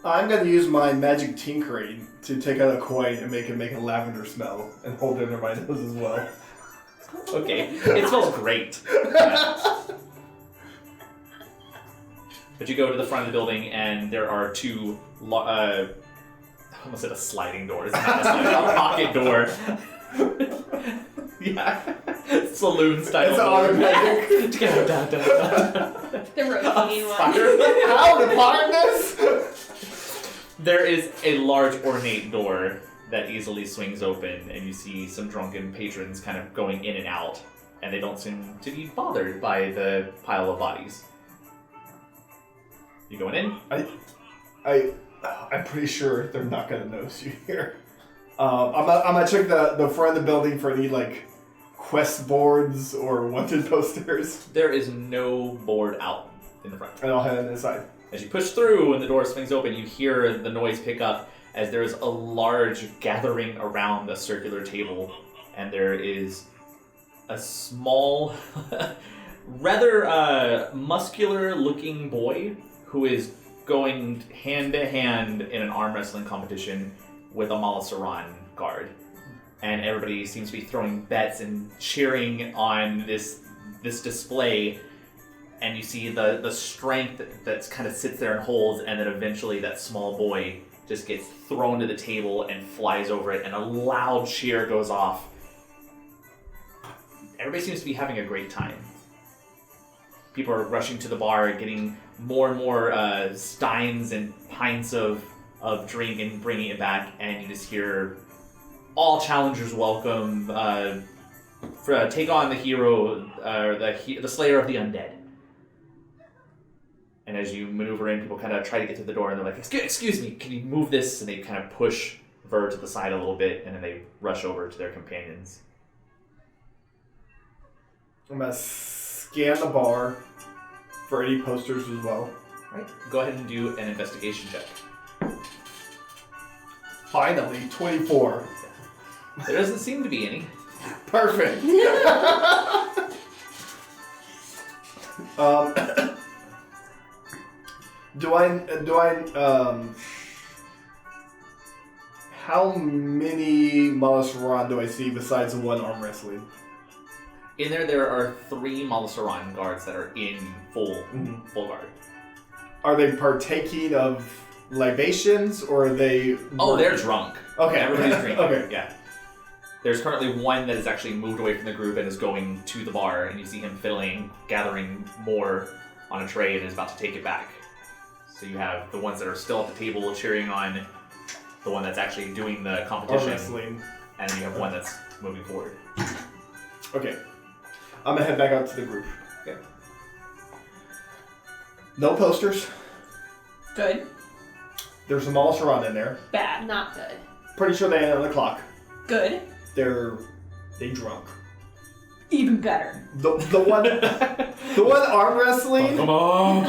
I'm going to use my magic tinkering to take out a coin and make a lavender smell and hold it under my nose as well. Okay, it smells great. But you go to the front of the building and there are two I almost said a sliding door. It's not a sliding, a pocket door. Yeah, saloon style. It's automatic. The rotating one. How to part this? There is a large ornate door that easily swings open, and you see some drunken patrons kind of going in and out, and they don't seem to be bothered by the pile of bodies. You going in? I'm pretty sure they're not gonna notice you here. I'm gonna check the front of the building for any like quest boards or wanted posters, There is no board out in the front. and I'll head inside. As you push through and the door swings open, you hear the noise pick up as there is a large gathering around a circular table, and there is a small, rather muscular-looking boy who is going hand-to-hand in an arm wrestling competition with a Malasaran guard. And everybody seems to be throwing bets and cheering on this display. And you see the strength that kind of sits there and holds, and then eventually that small boy just gets thrown to the table and flies over it, and a loud cheer goes off. Everybody seems to be having a great time. People are rushing to the bar, getting more and more steins and pints of drink and bringing it back, and you just hear all challengers welcome. Take on the hero, the slayer of the undead. And as you maneuver in, people kind of try to get to the door, and they're like, excuse me, can you move this? And they kind of push Ver to the side a little bit, and then they rush over to their companions. I'm gonna scan the bar for any posters as well. Right. Go ahead and do an investigation check. Finally, 24. There doesn't seem to be any. Perfect. How many Malasaran do I see besides the one arm wrestling? In there are 3 Malasaran guards that are in full guard. Are they partaking of libations, or are they... Oh, they're drunk. Okay. Everybody's drinking. Okay. Yeah. There's currently one that has actually moved away from the group and is going to the bar, and you see him fiddling, gathering more on a tray, and is about to take it back. So you have the ones that are still at the table cheering on the one that's actually doing the Arm competition, wrestling. and then you have one that's moving forward. Okay. I'm gonna head back out to the group. Okay. No posters. Good. There's a Malasaran in there. Bad. Not good. Pretty sure they end on the clock. Good. they drunk. Even better. The one arm wrestling. Come on.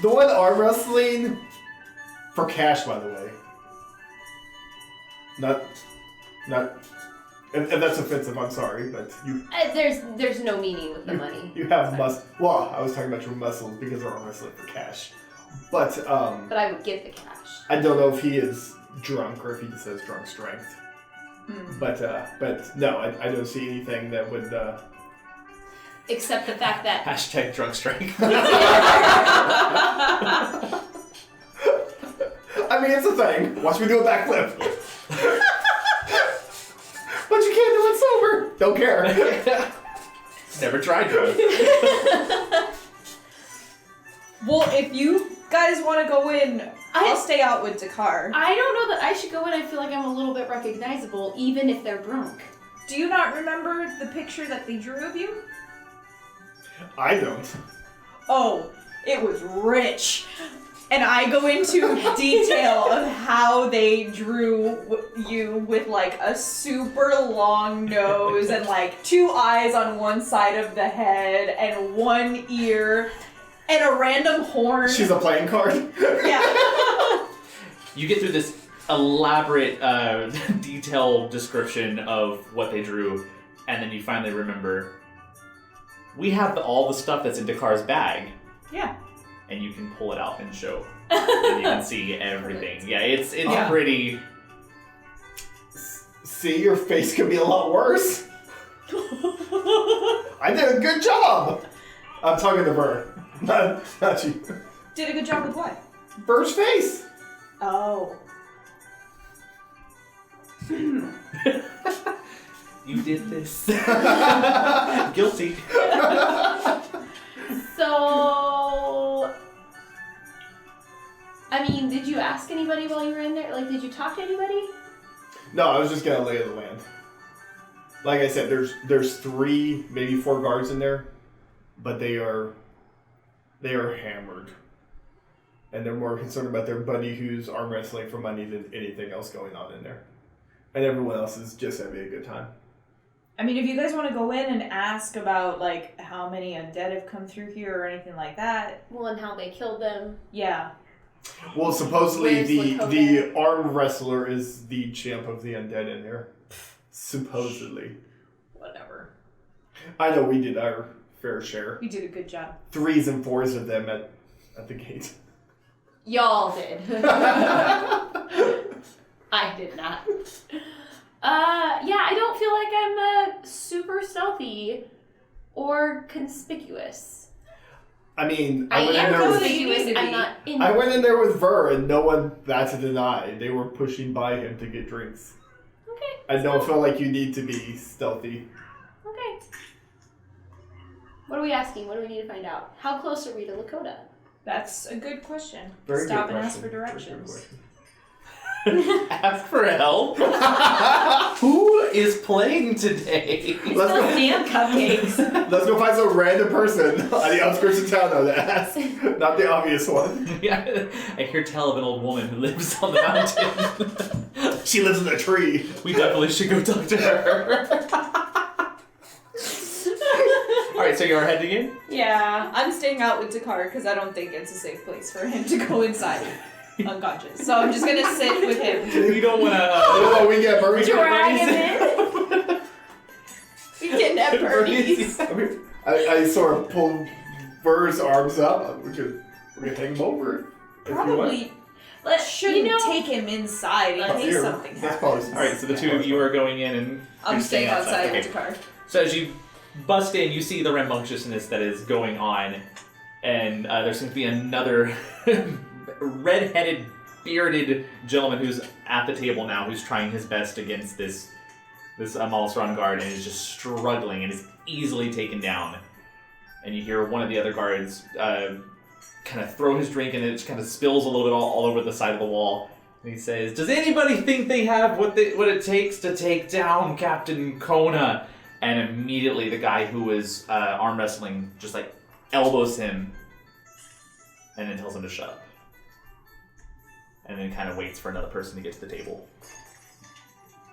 The one arm wrestling for cash, by the way. Not. If that's offensive, I'm sorry, but you. There's no meaning with the money. You have Well, I was talking about your muscles because they're arm wrestling for cash, but But I would get the cash. I don't know if he is drunk or if he just has drunk strength. But no, I don't see anything that would. Except the fact that. Hashtag drunk strength. I mean, it's a thing. Watch me do a backflip. But you can't do it sober. Don't care. Never tried drugs. Well, if you guys want to go in, I'll stay out with Dakar. I don't know that I should go in. I feel like I'm a little bit recognizable, even if they're drunk. Do you not remember the picture that they drew of you? I don't. Oh, it was rich. And I go into detail of how they drew you with like a super long nose and like 2 eyes on one side of the head and 1 ear and a random horn. She's a playing card. Yeah. You get through this elaborate, detailed description of what they drew, and then you finally remember, we have all the stuff that's in Dakar's bag. Yeah. And you can pull it out and show. And you can see everything. Yeah, it's pretty... See, your face could be a lot worse. I did a good job. I'm talking to Burr. Not you. Did a good job with what? Burr's face. Oh. You did this. Guilty. So, I mean, did you ask anybody while you were in there? Like, did you talk to anybody? No, I was just gonna lay of the land. Like I said, there's 3, maybe 4 guards in there, but they are hammered, and they're more concerned about their buddy who's arm wrestling for money than anything else going on in there, and everyone else is just having a good time. I mean, if you guys want to go in and ask about, like, how many undead have come through here or anything like that. Well, and how they killed them. Yeah. Well, supposedly Where's the Lakota? arm wrestler is the champ of the undead in there. Supposedly. Whatever. I know we did our fair share. You did a good job. 3s and 4s of them at the gate. Y'all did. I did not. Yeah, I don't feel like I'm super stealthy or conspicuous. I mean, I went in am there with, conspicuous. I'm not in. I went in there with Ver, and no one batted an eye. They were pushing by him to get drinks. Okay. I don't feel like you need to be stealthy. Okay. What are we asking? What do we need to find out? How close are we to Lakota? That's a good question. Very Stop good and ask for question. Very good directions. question. Ask for help? Who is playing today? Let's go. Damn cupcakes. Let's go find some random person on the outskirts of town though to ask. Not the obvious one. Yeah, I hear tell of an old woman who lives on the mountain. She lives in a tree. We definitely should go talk to her. Alright, so you're heading in? Yeah, I'm staying out with Dakar because I don't think it's a safe place for him to go inside unconscious. So I'm just gonna sit with him. We don't want to... Oh, we get birdies. Drag him in. We kidnap birdies. I sort of pull Burr's arms up. We could hang him over if you want. Probably shouldn't take him inside in case something happens. Alright, so the two of you are going in and... I'm you're staying outside Okay. with Dakar. So as you bust in, you see the rambunctiousness that is going on, and there seems to be another red-headed, bearded gentleman who's at the table now, who's trying his best against this Malastron guard, and is just struggling and is easily taken down. And you hear one of the other guards kind of throw his drink, and it just kind of spills a little bit all over the side of the wall. And he says, "Does anybody think they have what it takes to take down Captain Kona?" And immediately the guy who was arm wrestling just like elbows him and then tells him to shut up. And then kind of waits for another person to get to the table.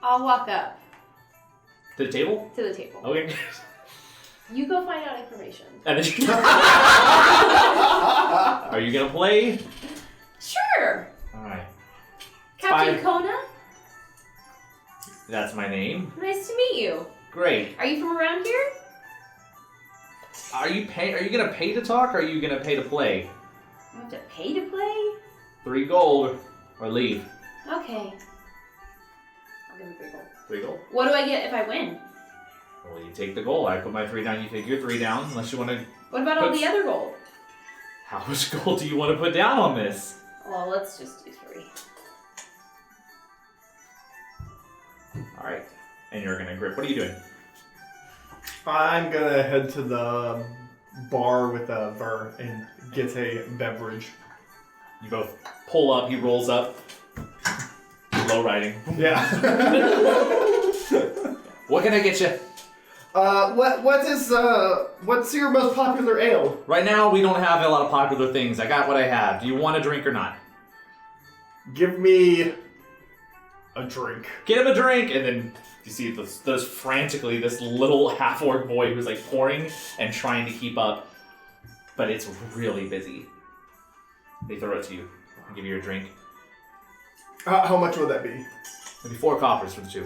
I'll walk up To the table? to the table. Okay. You go find out information. And then Are you gonna play? Sure. Alright. Captain Fine. Kona, That's my name. nice to meet you. Great. Are you from around here? Are you gonna pay to talk, or are you gonna pay to play? I have to pay to play? 3 gold, or leave. Okay. I'll give him 3 gold. 3 gold? What do I get if I win? Well, you take the gold. I put my 3 down, you take your 3 down, unless you want to... What about all the other gold? How much gold do you want to put down on this? Well, let's just do 3. Alright. And you're gonna grip. What are you doing? I'm gonna head to the bar with Ver and get a beverage. You both pull up, he rolls up. Low riding. Yeah. What can I get you? What's your most popular ale? Right now, we don't have a lot of popular things. I got what I have. Do you want a drink or not? Give me a drink. Get him a drink, and then you see this frantically, this little half-orc boy who's like pouring and trying to keep up, but it's really busy. They throw it to you and give you your drink. How much would that be? Maybe 4 coppers for the 2.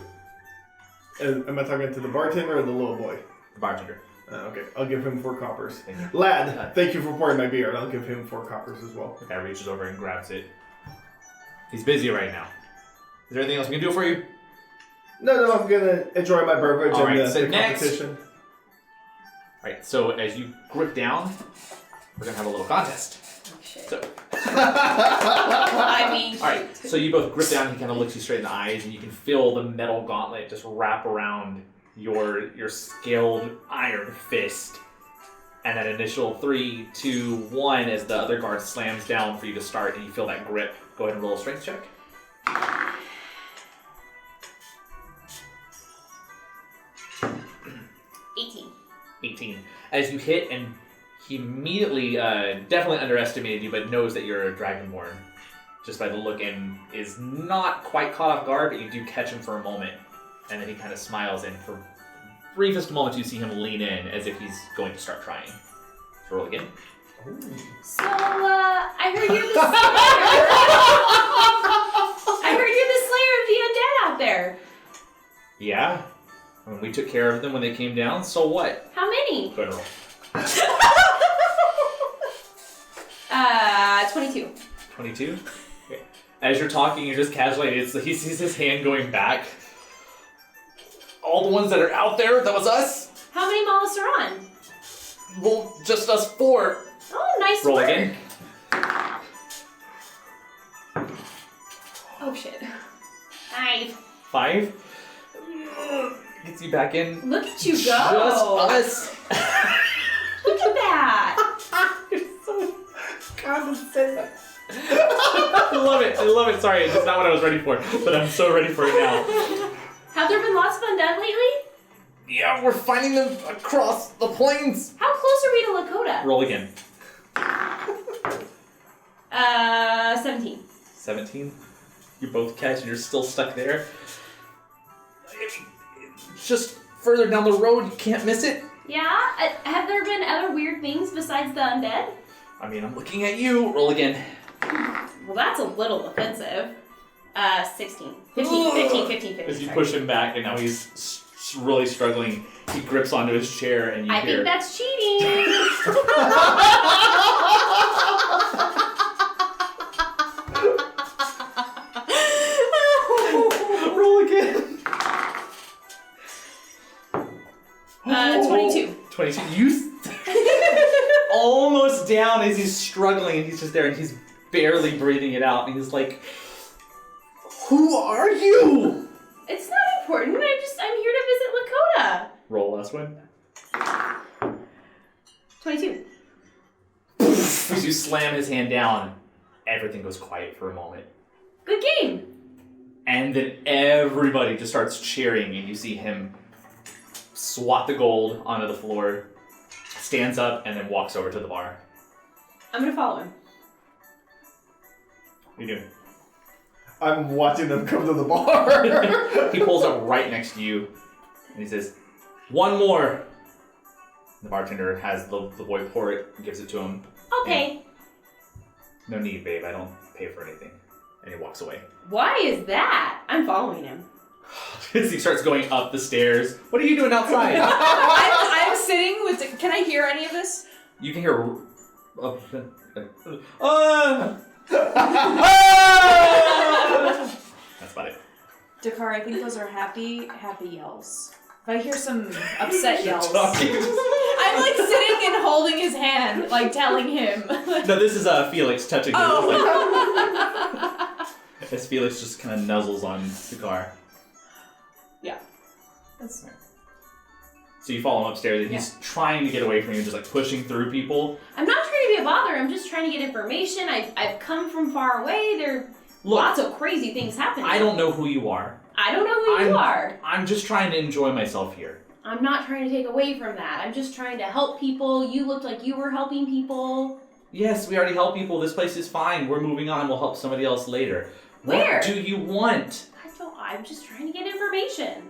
Am I talking to the bartender or the little boy? The bartender. Okay, I'll give him 4 coppers. Thank you. Lad, thank you for pouring my beer, and I'll give him 4 coppers as well. The guy reaches over and grabs it. He's busy right now. Is there anything else we can do for you? No, I'm gonna enjoy my beverage All right, and so the next- competition. Alright, so as you grip down, we're gonna have a little contest. Oh, shit. So, I mean, alright, so you both grip down, he kind of looks you straight in the eyes, and you can feel the metal gauntlet just wrap around your scaled iron fist. And that initial 3, 2, 1 as the other guard slams down for you to start, and you feel that grip. Go ahead and roll a strength check. 18. As you hit, and he immediately, definitely underestimated you, but knows that you're a Dragonborn, just by the look, and is not quite caught off guard, but you do catch him for a moment, and then he kind of smiles, and for the briefest moment you see him lean in as if he's going to start trying. So roll again. So, I heard you're the slayer. I heard you're the slayer of the undead out there. Yeah. When we took care of them when they came down, so what? How many? Go ahead and roll. 22. 22? Okay. As you're talking, you're just casually, he sees his hand going back. All the ones that are out there, that was us? How many mollusks are on? Well, just us 4. Oh, nice Roll work. again. Oh, shit. 5. 5. Gets you back in. Look at you go. Just us. Look at that. You're so condescending. I love it. Sorry, it's not what I was ready for, but I'm so ready for it now. Have there been lots of undead lately? Yeah, we're finding them across the plains. How close are we to Lakota? Roll again. 17. 17. You both catch and you're still stuck there. It's just further down the road, you can't miss it. Yeah? Have there been other weird things besides the undead? I mean, I'm looking at you. Roll again. Well, that's a little offensive. 16. 15. As you sorry. push him back, and now he's really struggling. He grips onto his chair, and you I hear... think that's cheating. Roll again. 22. 22. You almost down as he's struggling, and he's just there, and he's barely breathing it out, and he's like, "Who are you?" It's not important. I'm here to visit Lakota. Roll last one. 22. As you slam his hand down, everything goes quiet for a moment. Good game. And then everybody just starts cheering, and you see him swat the gold onto the floor, stands up, and then walks over to the bar. I'm gonna follow him. What are you doing? I'm watching them come to the bar. He pulls up right next to you, and he says, "One more." The bartender has the boy pour it and gives it to him. Okay. No need, babe. I don't pay for anything. And he walks away. Why is that? I'm following him. As he starts going up the stairs. What are you doing outside? I'm sitting with. Can I hear any of this? You can hear. That's about it. Dakar, I think those are happy yells. If I hear some upset yells, Talking. I'm like sitting and holding his hand, like telling him. No, this is Felix touching him. Oh. As Felix just kind of nuzzles on the car. Yeah. That's So you follow him upstairs, and he's trying to get away from you, just like pushing through people. I'm not trying to be a bother. I'm just trying to get information. I've come from far away. There are lots of crazy things happening. I don't know who you are. I don't know who you are. I'm just trying to enjoy myself here. I'm not trying to take away from that. I'm just trying to help people. You looked like you were helping people. Yes, we already help people. This place is fine. We're moving on. We'll help somebody else later. Where? What do you want? I'm just trying to get information.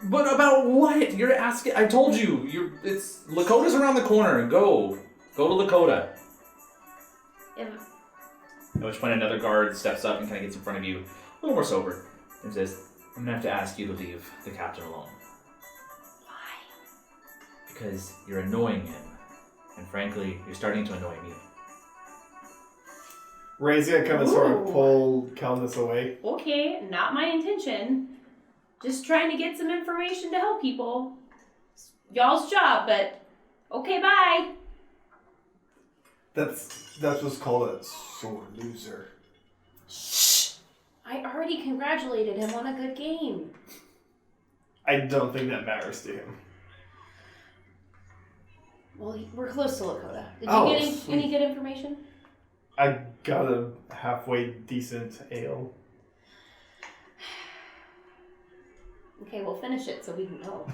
But about what? You're asking. I told you. It's Lakota's around the corner. Go to Lakota. At which point another guard steps up and kind of gets in front of you, a little more sober, and says, "I'm gonna have to ask you to leave the captain alone. Why? Because you're annoying him, and frankly, you're starting to annoy me." Ray's gonna come and sort of pull Kelnys away. Okay, not my intention. Just trying to get some information to help people. It's y'all's job, but okay, bye. That's what's called a sore loser. Shh! I already congratulated him on a good game. I don't think that matters to him. Well, we're close to Lakota. Did Oh, you get any good information? I got a halfway decent ale. Okay, we'll finish it so we can go.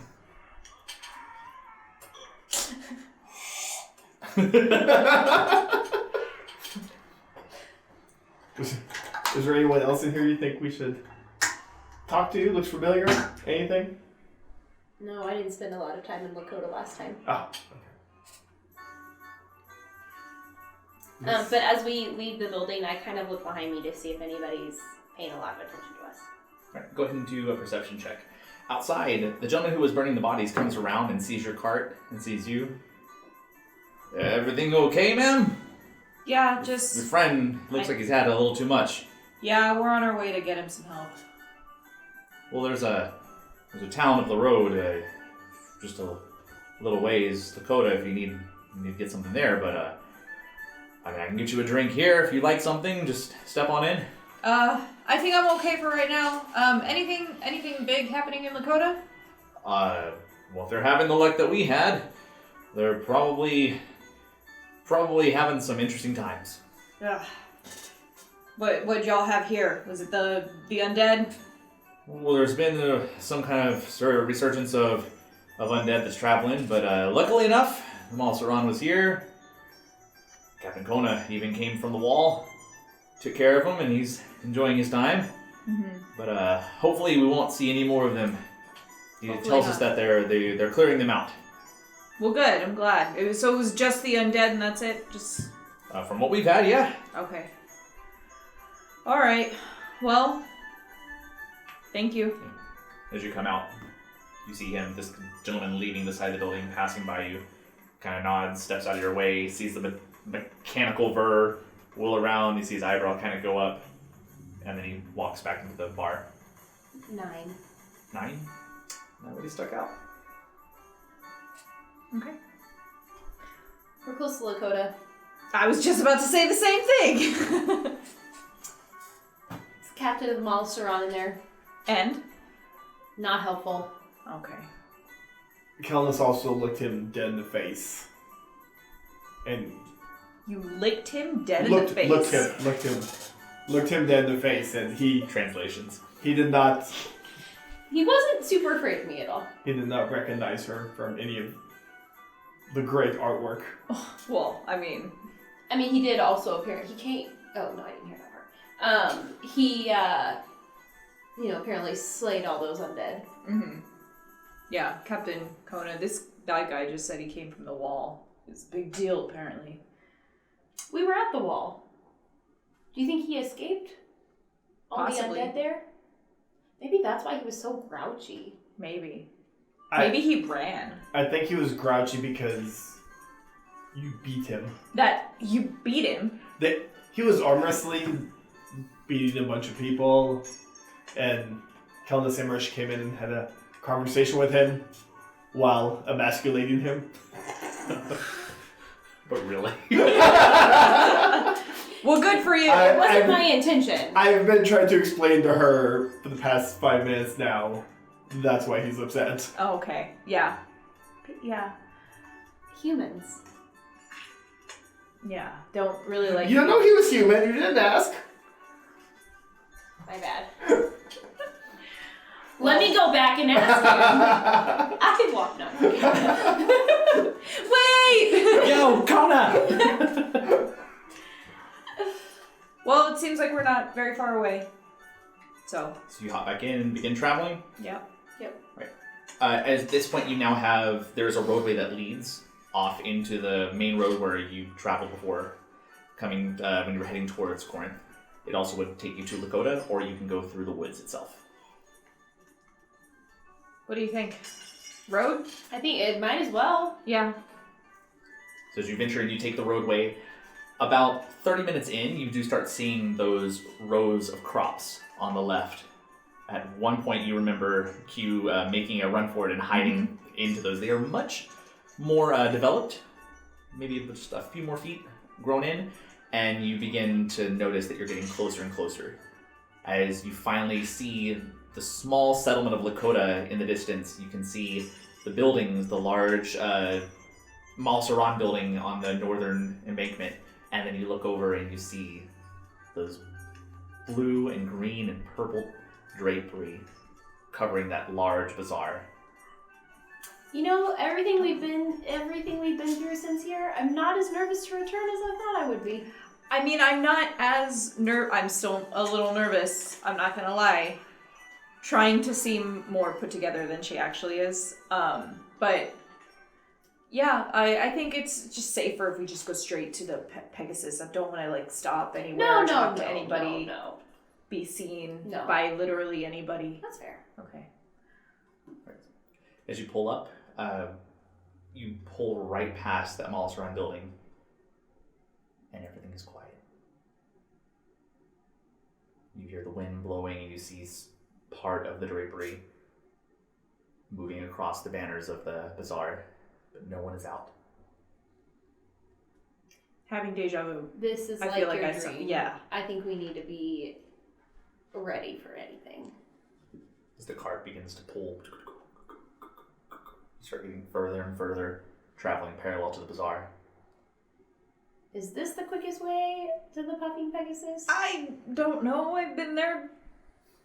Is there anyone else in here you think we should talk to? Looks familiar? Anything? No, I didn't spend a lot of time in Lakota last time. Ah. But as we leave the building, I kind of look behind me to see if anybody's paying a lot of attention to us. Alright, go ahead and do a perception check. Outside, the gentleman who was burning the bodies comes around and sees your cart and sees you. Everything okay, ma'am? Yeah, Your just friend looks like he's had a little too much. yeah. We're on our way to get him some help. Well, there's a town up the road, just a little ways, Dakota, if you need to get something there. But I mean, I can get you a drink here if you'd like something. Just step on in. I think I'm okay for right now. Anything big happening in Lakota? Well, if they're having the luck that we had, they're probably having some interesting times. Ugh. What'd y'all have here? Was it the undead? Well, there's been some kind of sort of resurgence of undead that's traveling, but luckily enough, the Malsaran was here. Captain Kona even came from the wall, took care of him, and he's enjoying his time. Mm-hmm. But hopefully we won't see any more of them. He Hopefully tells not. us that they're clearing them out. Well, good. I'm glad. It was just the undead, and that's it. Just From what we've had, yeah. okay. All right. Well, thank you. As you come out, you see him, this gentleman leaving the side of the building, passing by you, kind of nods, steps out of your way, sees the mechanical Ver wheel around, you see his eyebrow kind of go up, and then he walks back into the bar. 9. 9? That really stuck out. Okay. We're close to Lakota. I was just about to say the same thing. It's the captain of the Malsaran in there. And? Not helpful. Okay. Kelnys also looked him dead in the face. And You licked him dead in the face. Looked him dead in the face, and Translations. he did not He wasn't super afraid of me at all. recognize her from any of the great artwork. Well, I mean, I mean, he did also appear. He came. Oh no, I didn't hear that He, apparently slayed all those undead. Mm-hmm. Yeah, Captain Kona, that guy just said he came from the wall. It's a big deal, apparently. We were at the wall. Do you think he escaped? All Possibly. the undead there? Maybe that's why he was so grouchy. Maybe. Maybe he ran. I think he was grouchy because you beat him. That you beat him? He was arm wrestling, beating a bunch of people, and Kelnys Imrish came in and had a conversation with him while emasculating him. But really? Well, good for you. It wasn't my intention. I've been trying to explain to her for the past 5 minutes now. That's why he's upset. Oh, okay. Yeah. Yeah. Humans. Yeah. Don't really like... You don't know he was human. You didn't ask. My bad. Let me go back and ask him. I can walk now. Wait! Yo, Kona! Well, it seems like we're not very far away. So So you hop back in and begin traveling. Yep. Right. At this point, you now have... There's a roadway that leads off into the main road where you traveled before, coming when you were heading towards Corinth. It also would take you to Lakota, or you can go through the woods itself. What do you think? Road? I think it might as well. Yeah. So as you venture in, you take the roadway. About 30 minutes in, you do start seeing those rows of crops on the left. At one point, you remember Q making a run for it and hiding into those. They are much more developed, maybe just a few more feet grown in, and you begin to notice that you're getting closer and closer. As you finally see the small settlement of Lakota in the distance, you can see the buildings, the large Malsaran building on the northern embankment, and then you look over and you see those blue and green and purple drapery covering that large bazaar. You know, everything we've been through since here, I'm not as nervous to return as I thought I would be. I mean, I'm not as I'm still a little nervous. I'm not gonna lie. Trying to seem more put together than she actually is. But yeah, I think it's just safer if we just go straight to the Pegasus. I don't want to stop anywhere, talk to anybody, No. be seen No. by literally anybody. That's fair. Okay. As you pull up, you pull right past that Malsaran building, and everything is quiet. You hear the wind blowing, and you see part of the drapery moving across the banners of the bazaar, but no one is out. Having deja vu. This is I like feel like your I saw- dream. yeah. I think we need to be ready for anything. As the cart begins to pull, you start getting further and further, traveling parallel to the bazaar. Is this the quickest way to the Puffing Pegasus? I don't know. I've been there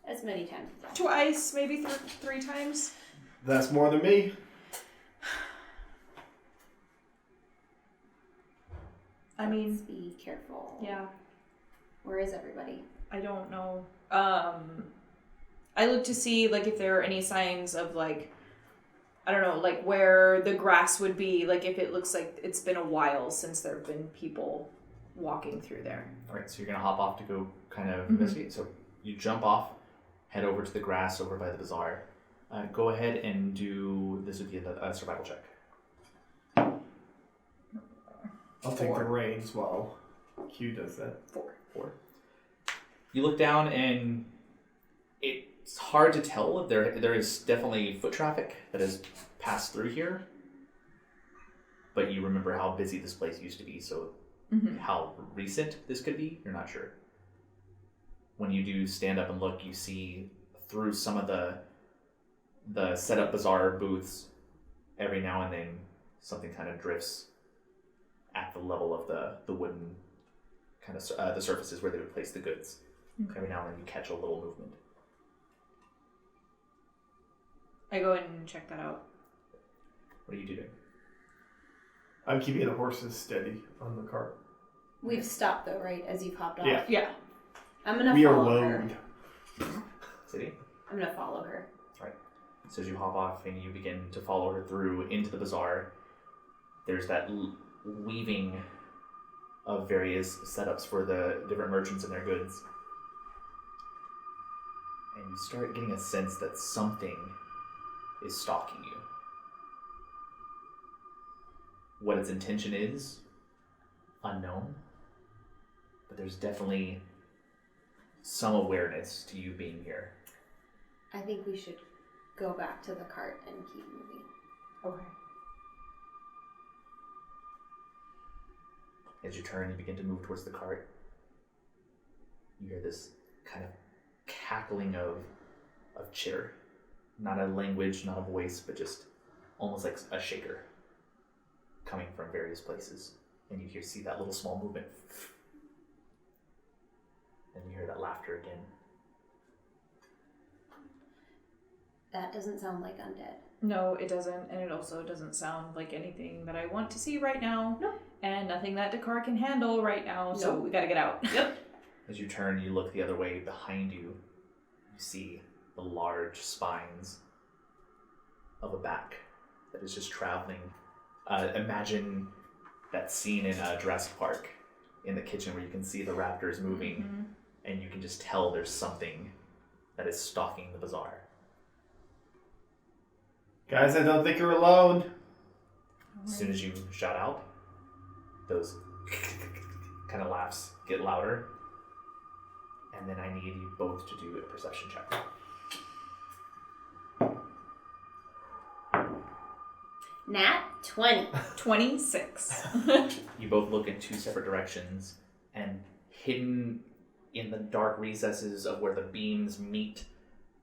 As many times as I twice, maybe three times. That's more than me. I mean, Let's be careful. yeah. Where is everybody? I don't know. I look to see if there are any signs of I don't know, where the grass would be, if it looks like it's been a while since there have been people walking through there. All right, so you're gonna hop off to go kind of investigate. So you jump off, head over to the grass over by the bazaar. Go ahead and do this would be a survival check. I'll take the reins while Q does that. 4. You look down and it's hard to tell. There is definitely foot traffic that has passed through here, but you remember how busy this place used to be, so how recent this could be, you're not sure. When you do stand up and look, you see through some of the set up bazaar booths, every now and then something kind of drifts at the level of the wooden kind of the surfaces where they would place the goods. Every now and then you catch a little movement. I go and check that out. What are you doing? I'm keeping the horses steady on the cart. We've stopped though, right? As you've hopped off. Yeah. Yeah. I'm gonna We are follow her. woed. City? I'm gonna follow her. So as you hop off and you begin to follow her through into the bazaar, there's that weaving of various setups for the different merchants and their goods. And you start getting a sense that something is stalking you. What its intention is, unknown. But there's definitely some awareness to you being here. I think we should go back to the cart and keep moving. Okay. As you turn, you begin to move towards the cart. You hear this kind of cackling of chitter. Not a language, not a voice, but just almost like a shaker coming from various places. And you see that little small movement. And you hear that laughter again. That doesn't sound like undead. No, it doesn't, and it also doesn't sound like anything that I want to see right now. No. And nothing that Dakar can handle right now, so Nope. we gotta get out. Yep. As you turn, you look the other way. Behind you, you see the large spines of a back that is just traveling. Imagine that scene in Jurassic Park in the kitchen where you can see the raptors moving, and you can just tell there's something that is stalking the bazaar. Guys, I don't think you're alone. As soon as you shout out, those kind of laughs get louder. And then I need you both to do a perception check. Nat 20. 26. You both look in two separate directions, and hidden in the dark recesses of where the beams meet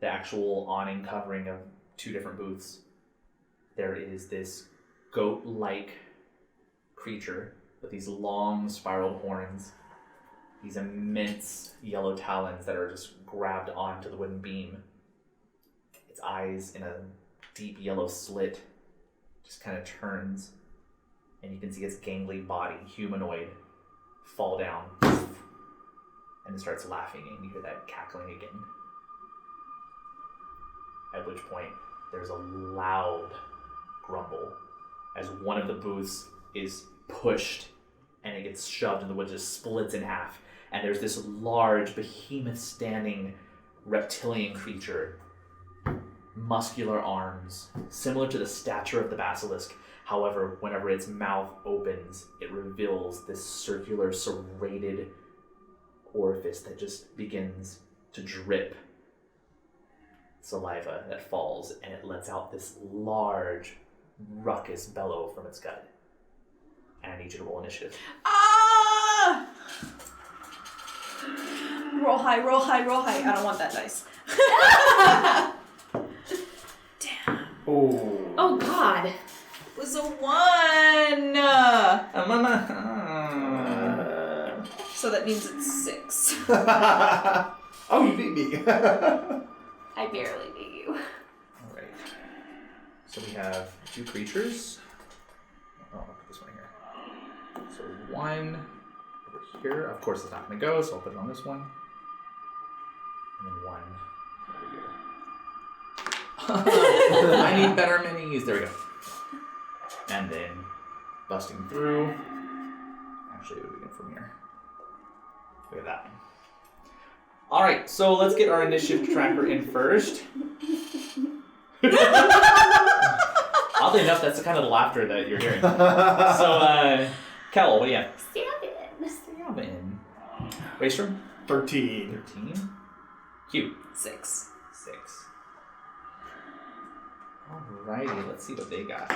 the actual awning covering of two different booths, there is this goat-like creature with these long spiraled horns, these immense yellow talons that are just grabbed onto the wooden beam. Its eyes in a deep yellow slit just kind of turns, and you can see its gangly body, humanoid, fall down, and it starts laughing, and you hear that cackling again. At which point, there's a loud grumble as one of the booths is pushed and it gets shoved and the wood just splits in half, and there's this large behemoth standing reptilian creature, muscular arms similar to the stature of the basilisk. However, whenever its mouth opens, it reveals this circular serrated orifice that just begins to drip saliva that falls, and it lets out this large ruckus bellow from its gut. And I need you to roll initiative. Ah! Roll high, roll high, roll high. I don't want that dice. Damn. Oh. Oh God. It was a 1. So that means it's 6. Oh, you beat me. I barely beat you. Alright. So we have two creatures. Oh, I'll put this one here. So one over here. Of course it's not going to go, so I'll put it on this one. And then one over here. I need better minis. There we go. And then busting through. Actually, it would begin from here. Look at that one. Alright, so let's get our initiative tracker in first. Oddly enough, that's the kind of the laughter that you're hearing. So, Kel, what do you have? 7. Reistrom? 13. 13. Q? 6. 6. Alrighty, let's see what they got.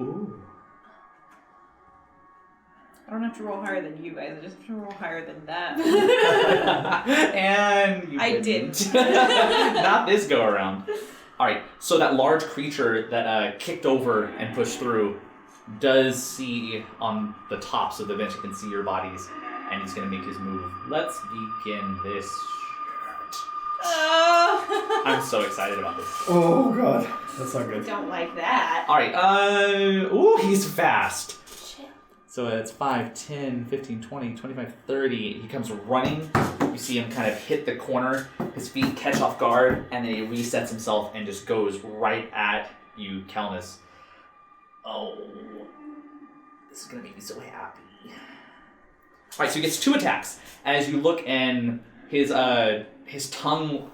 Ooh. I don't have to roll higher than you guys. I just have to roll higher than that. And you I didn't. Not this go around. Alright, so that large creature that kicked over and pushed through does see on the tops of the bench, you can see your bodies, and he's going to make his move. Let's begin this. I'm so excited about this. Oh, God. That's not good. Don't like that. Alright, ooh, he's fast. Shit. So it's 5, 10, 15, 20, 25, 30. He comes running. You see him kind of hit the corner. His feet catch off guard, and then he resets himself and just goes right at you, Kelnys. Oh, this is going to make me so happy. All right, so he gets 2 attacks. As you look, and his tongue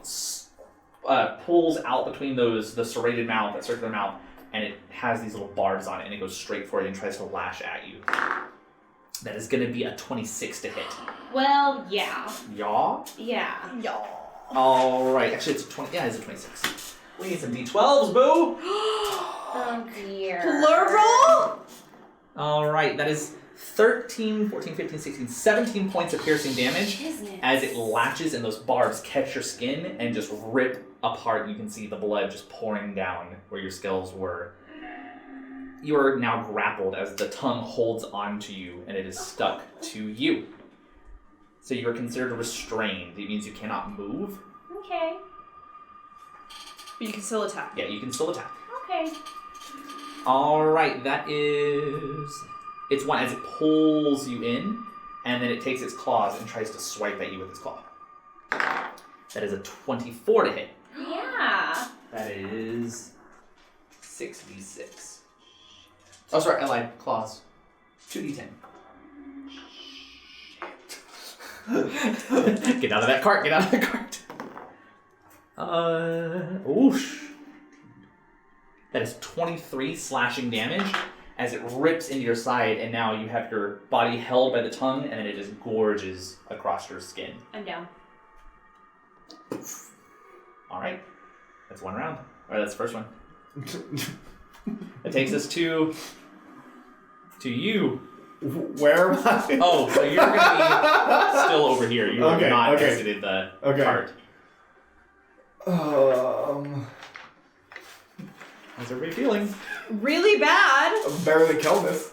pulls out between the serrated mouth, that circular mouth, and it has these little barbs on it, and it goes straight for you and tries to lash at you. That is going to be a 26 to hit. Well, yeah. Yaw? Yeah. All right. Actually, it's a 20. Yeah, it's a 26. We need some D12s, boo! Oh, dear. Plural? All right. That is 13, 14, 15, 16, 17 points of piercing damage Business. as it latches and those barbs catch your skin and just rip apart. You can see the blood just pouring down where your scales were. You are now grappled as the tongue holds onto you and it is stuck to you. So you are considered restrained. It means you cannot move. Okay. But you can still attack. Yeah, you can still attack. Okay. All right, that is... It's one as it pulls you in, and then it takes its claws and tries to swipe at you with its claw. That is a 24 to hit. Yeah. That is 6d6. Oh, sorry, I lied. Claws. 2d10. Get out of that cart, get out of the cart. Oosh. That is 23 slashing damage as it rips into your side, and now you have your body held by the tongue, and then it just gorges across your skin. I'm down. All right. That's one round. Or that's the first one. That takes us to you. Where am I? Oh, so you're going to be still over here. You have not okay. exited the cart. How's everybody feeling? Really bad. Better than Kelnys.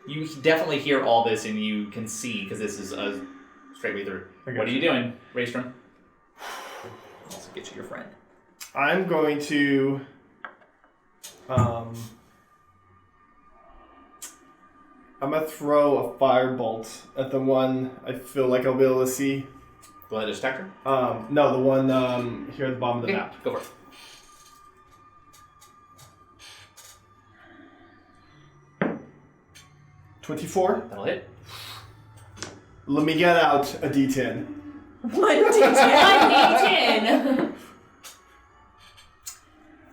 You definitely hear all this, and you can see, because this is a straight way through. What are you doing, Reistrom? Let's get you your friend. I'm going to... I'm going to throw a firebolt at the one I feel like I'll be able to see. The ledge detector? No, the one here at the bottom of the map. Go for it. 24. That'll hit. Let me get out a D10. 1d10.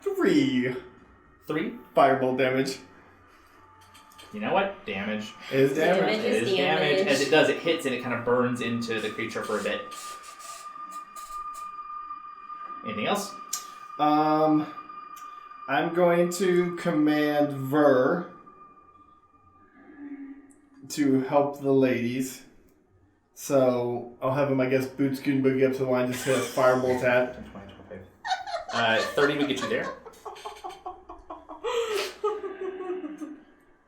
3 firebolt damage. You know what? Damage. Is damage. It is damage. As it does, it hits and it kind of burns into the creature for a bit. Anything else? I'm going to command Ver to help the ladies. So I'll have him, I guess, boot scoot and boogie up to the line, just hit a firebolt at. 10, 20, 25. 30 would get you there.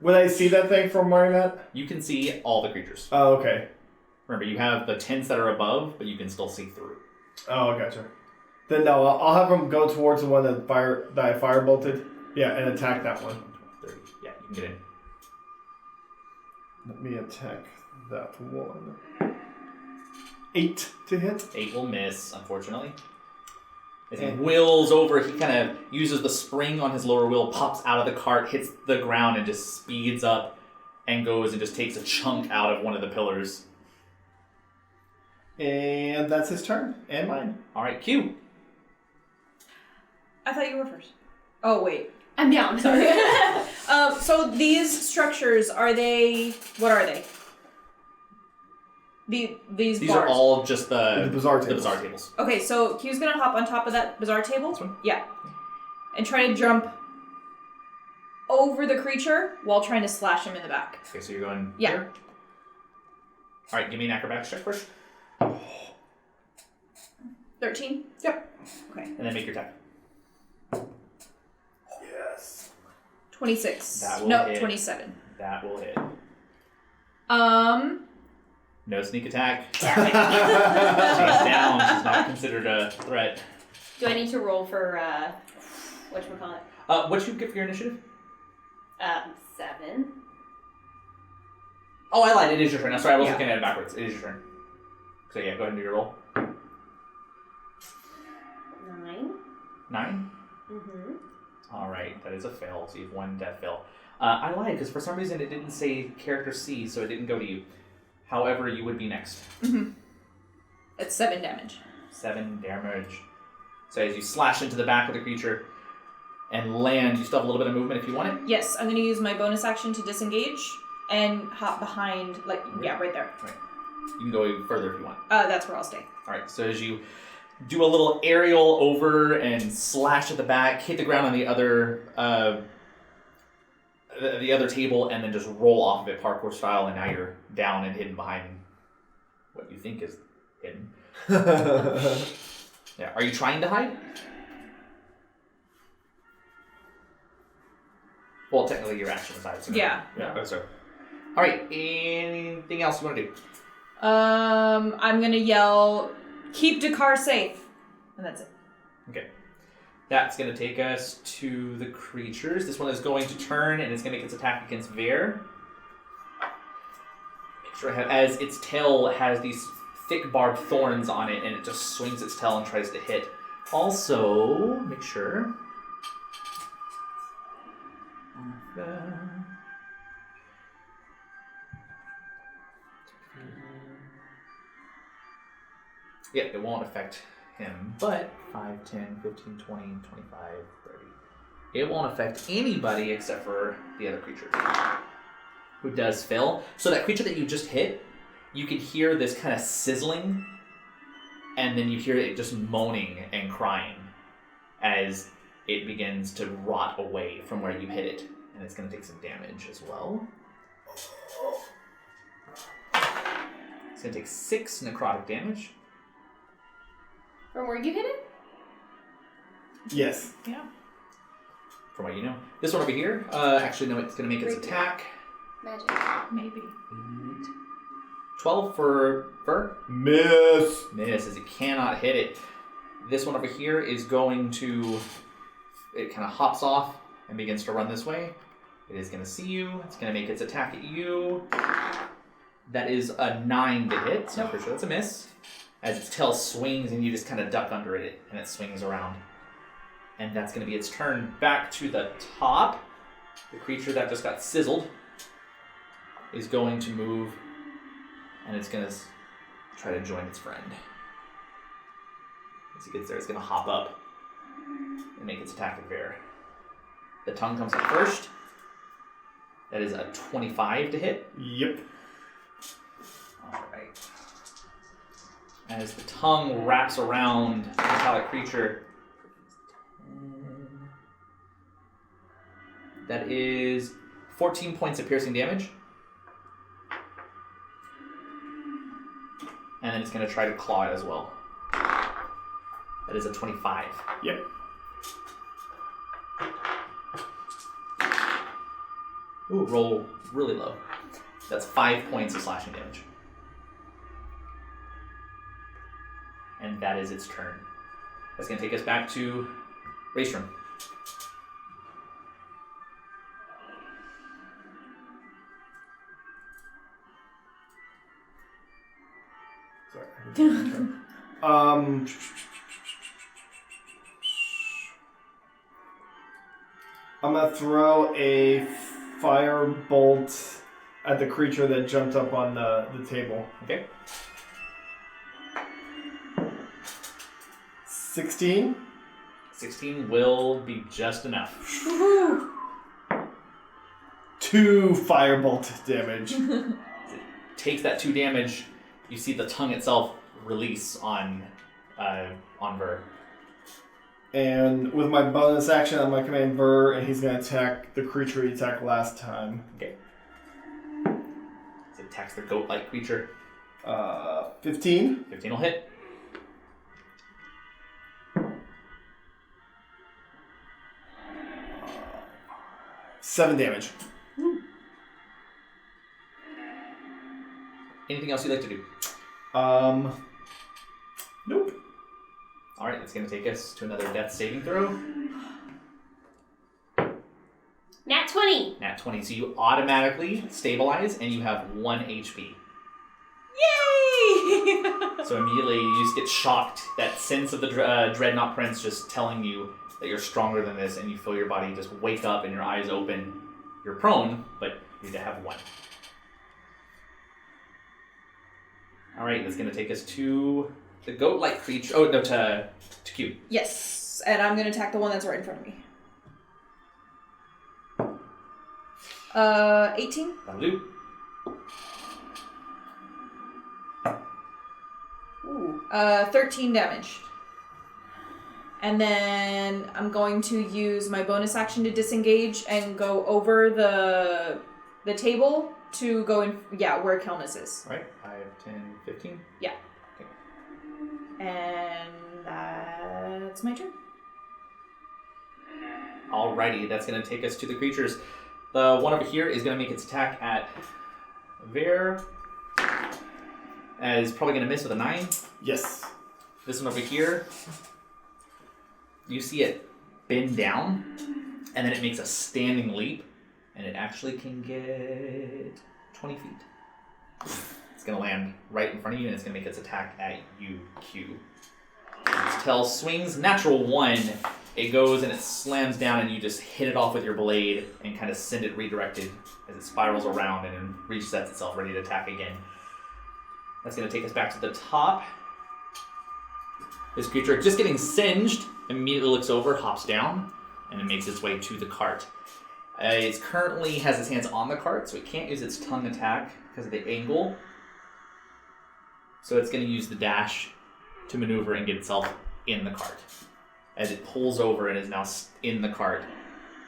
Would I see that thing from where I'm at? You can see all the creatures. Oh, okay. Remember, you have the tents that are above, but you can still see through. Oh, gotcha. Then no, I'll have him go towards the one that I firebolted. Yeah, and attack that one. 30. Yeah, you can get in. Let me attack that one. 8 to hit. 8 will miss, unfortunately. As he wheels over, he kind of uses the spring on his lower wheel, pops out of the cart, hits the ground, and just speeds up and goes and just takes a chunk out of one of the pillars. And that's his turn. And mine. All right, Q. I thought you were first. Oh, wait. I'm down. Sorry. So these structures, what are they? These These bars. are all just the bazaar tables. The bazaar tables. Okay, so Q's gonna hop on top of that bazaar table. This one? Yeah. And try to jump over the creature while trying to slash him in the back. Okay, so you're going Yeah. here? All right, give me an acrobatics check first. 13? Yep. Okay. And then make your attack. Yes. 26. That will no, hit. 27. That will hit. No sneak attack. She's Damn it. down. She's not considered a threat. Do I need to roll for, whatchamacallit? What'd you get for your initiative? 7. Oh, I lied. It is your turn. I'm sorry, I was Yeah. looking at it backwards. It is your turn. So yeah, go ahead and do your roll. 9. 9? Mm-hmm. Alright, that is a fail. So you have 1 death fail. I lied, because for some reason it didn't say character C, so it didn't go to you. However, you would be next. Mm-hmm. It's 7 damage. 7 damage. So as you slash into the back of the creature and land, you still have a little bit of movement if you want it. Yes, I'm going to use my bonus action to disengage and hop behind, like, yeah, right there. Right. You can go even further if you want. That's where I'll stay. Alright, so as you do a little aerial over and slash at the back, hit the ground on the other table, and then just roll off of it parkour style, and now you're down and hidden behind what you think is hidden. Yeah. Are you trying to hide? Well, technically your action is hide. So Yeah. Okay, so. Alright, anything else you want to do? I'm going to yell, keep Dakar safe. And that's it. Okay. That's going to take us to the creatures. This one is going to turn, and it's going to make its attack against Vare. Make sure I have, as its tail has these thick barbed thorns on it, and it just swings its tail and tries to hit. Also, make sure. Yeah, it won't affect him, but 5, 10, 15, 20, 25, 30. It won't affect anybody except for the other creature who does fail. So that creature that you just hit, you can hear this kind of sizzling, and then you hear it just moaning and crying as it begins to rot away from where you hit it. And it's going to take some damage as well. It's going to take 6 necrotic damage. From where you hit it? Yes. Yeah. From what you know. This one over here, actually, no, it's going to make its attack. Magic. Maybe. 12 for Fur. Miss. Misses. It cannot hit it. This one over here is going to... It kind of hops off and begins to run this way. It is going to see you. It's going to make its attack at you. That is a 9 to hit, so I'm pretty sure that's a miss. As its tail swings and you just kind of duck under it, and it swings around. And that's going to be its turn. Back to the top. The creature that just got sizzled is going to move, and it's going to try to join its friend. As it gets there, it's going to hop up and make its attack at Vare. The tongue comes up first. That is a 25 to hit. Yep. Alright. As the tongue wraps around the metallic creature, that is 14 points of piercing damage. And then it's going to try to claw it as well. That is a 25. Yep. Ooh, roll really low. That's 5 points of slashing damage. And that is its turn. That's going to take us back to Reistrom. Sorry. I'm gonna throw a fire bolt at the creature that jumped up on the table. Okay. 16. 16 will be just enough. 2 firebolt damage. Takes that 2 damage. You see the tongue itself release on Ver. And with my bonus action, I'm going to command Ver, and he's going to attack the creature he attacked last time. Okay. It attacks the goat-like creature. 15. 15 will hit. Seven damage. Anything else you'd like to do? Nope. All right, it's going to take us to another death saving throw. Nat 20. Nat 20. So you automatically stabilize, and you have 1 HP. Yay! So immediately you just get shocked. That sense of the Dreadnought Prince just telling you that you're stronger than this, and you feel your body just wake up and your eyes open. You're prone, but you need to have 1. All right, that's going to take us to the goat-like creature. Oh, no, to Q. Yes, and I'm gonna attack the one that's right in front of me. 18. That'll do. Ooh. 13 damage. And then I'm going to use my bonus action to disengage and go over the table to go in, where Kelnys is. All right, 5, 10, 15. Yeah. Okay. And that's my turn. Alrighty, that's going to take us to the creatures. The one over here is going to make its attack at Ver. And is probably going to miss with a 9. Yes. This one over here, you see it bend down, and then it makes a standing leap, and it actually can get 20 feet. It's going to land right in front of you, and it's going to make its attack at you, Q. Its tail swings, natural 1. It goes and it slams down, and you just hit it off with your blade and kind of send it redirected as it spirals around and then resets itself, ready to attack again. That's going to take us back to the top. This creature, just getting singed, immediately looks over, hops down, and it makes its way to the cart. It currently has its hands on the cart, so it can't use its tongue attack because of the angle. So it's going to use the dash to maneuver and get itself in the cart. As it pulls over and is now in the cart,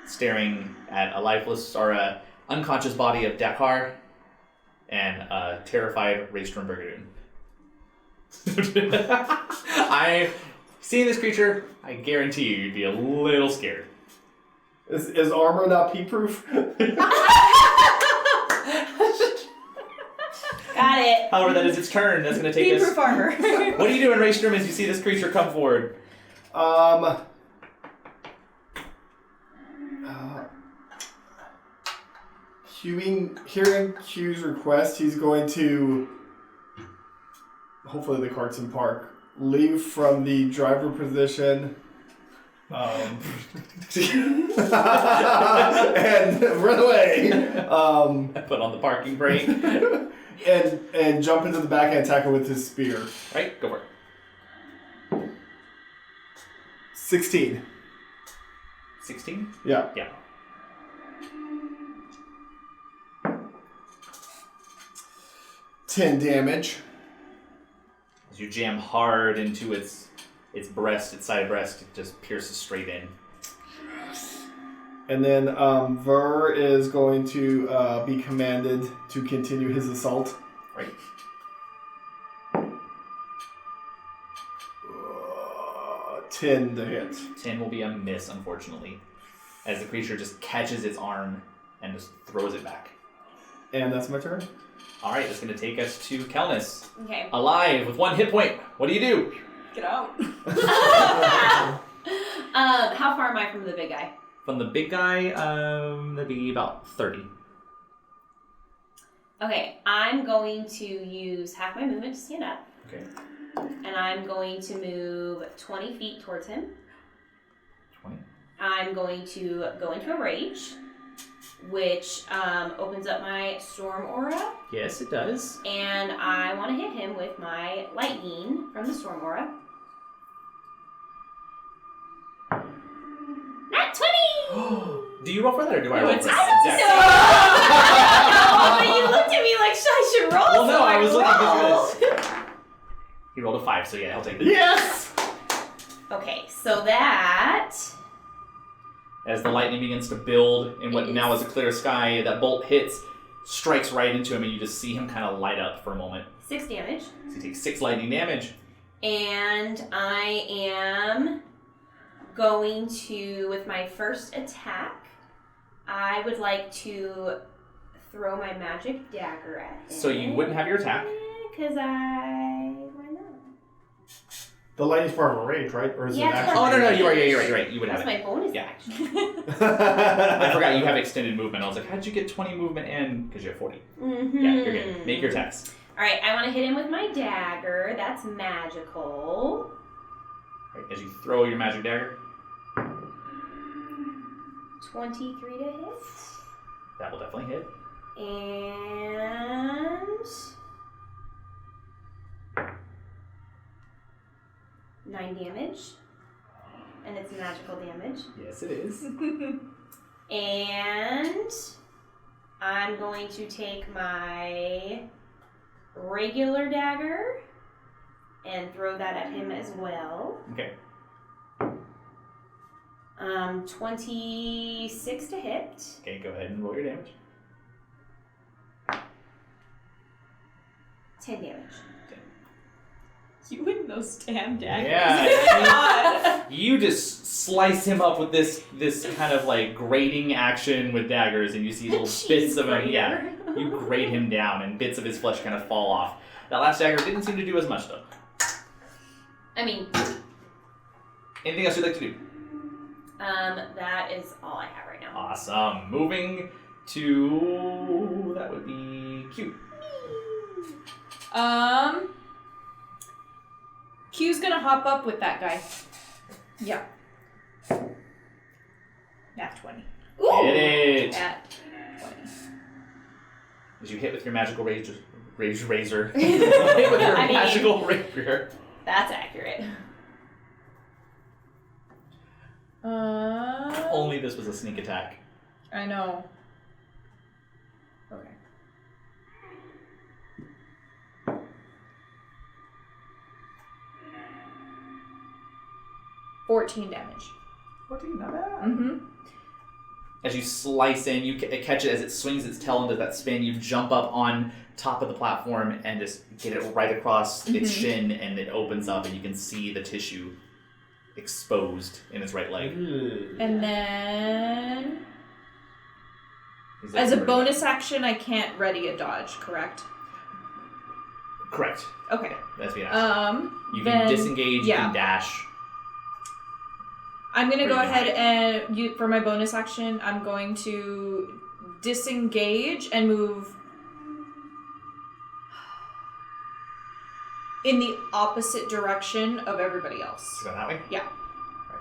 staring at a lifeless or a unconscious body of Dakar and a terrified Reistrom Brigadoon. Seeing this creature, I guarantee you'd be a little scared. Is armor not peep-proof? Got it. However, that is its turn. That's going to take us... Proof armor. What are you doing, Reistrom, as you see this creature come forward? Hearing Q's request, he's going to, hopefully the cart's in park, leave from the driver position and run away. Put on the parking brake. and jump into the back and attack her with his spear. Right, go for it. 16. 16? Yeah. Yeah. Ten damage. As you jam hard into its breast, its side breast, it just pierces straight in. And then Ver is going to be commanded to continue his assault. Right. 10 to hit. 10 will be a miss, unfortunately, as the creature just catches its arm and just throws it back. And that's my turn. All right, that's going to take us to Kelnys. Okay. Alive with 1 hit point. What do you do? Get out. How far am I from the big guy? From the big guy, that'd be about 30. Okay, I'm going to use half my movement to stand up. Okay. And I'm going to move 20 feet towards him. 20. I'm going to go into a rage, which opens up my storm aura. Yes, it does. And I want to hit him with my lightning from the storm aura. Nat 20! Do you roll for that, or do I roll for I that? don't know! But you looked at me like, I should roll. Well, no, so I was looking rolled. at this. He rolled a 5, so yeah, I'll take it. Yes! Okay, so that... As the lightning begins to build in what now is a clear sky, that bolt hits, strikes right into him, and you just see him kind of light up for a moment. 6 damage. So he takes 6 lightning damage. And I am going to, with my first attack, I would like to throw my magic dagger at him. So you wouldn't have your attack. Because why not? The lightning's part of a range, right? Or is Yeah, it an it's action? part Oh, of no, my you're right. You would have That's it. my bonus Yeah. action. I forgot you have extended movement. I was like, how'd you get 20 movement in? Because you have 40. Mm-hmm. Yeah, you're good. Make your attacks. Alright, I want to hit him with my dagger. That's magical. Right, as you throw your magic dagger, 23 to hit. that will definitely hit. And 9 damage. And it's magical damage. Yes, it is. And I'm going to take my regular dagger and throw that at him as well. Okay. 26 to hit. Okay, go ahead and roll your damage. 10 damage. You and those damn daggers. Yeah. God. You just slice him up with this kind of like grating action with daggers, and you see little bits of him. Yeah, you grate him down, and bits of his flesh kind of fall off. That last dagger didn't seem to do as much though. I mean, Anything else you'd like to do? that is all I have right now. Awesome. Moving to that would be Q. Q's gonna hop up with that guy. Yeah. Nat 20. Ooh! Hit it. At 20. As you hit with your magical razor. Hit with your I mean- magical rapier. That's accurate. Only this was a sneak attack. I know. Okay. $14 damage. 14, not bad. Mm-hmm. As you slice in, you catch it as it swings its tail into that spin. You jump up on top of the platform and just get it right across its shin, and it opens up, and you can see the tissue exposed in its right leg. And then, He's as a like, bonus action, I can't ready a dodge, correct? Correct. Okay. That's the action. You can then, disengage. You can dash. I'm gonna Or go you can ahead and for my bonus action, I'm going to disengage and move in the opposite direction of everybody else. Go that way. Yeah. Right.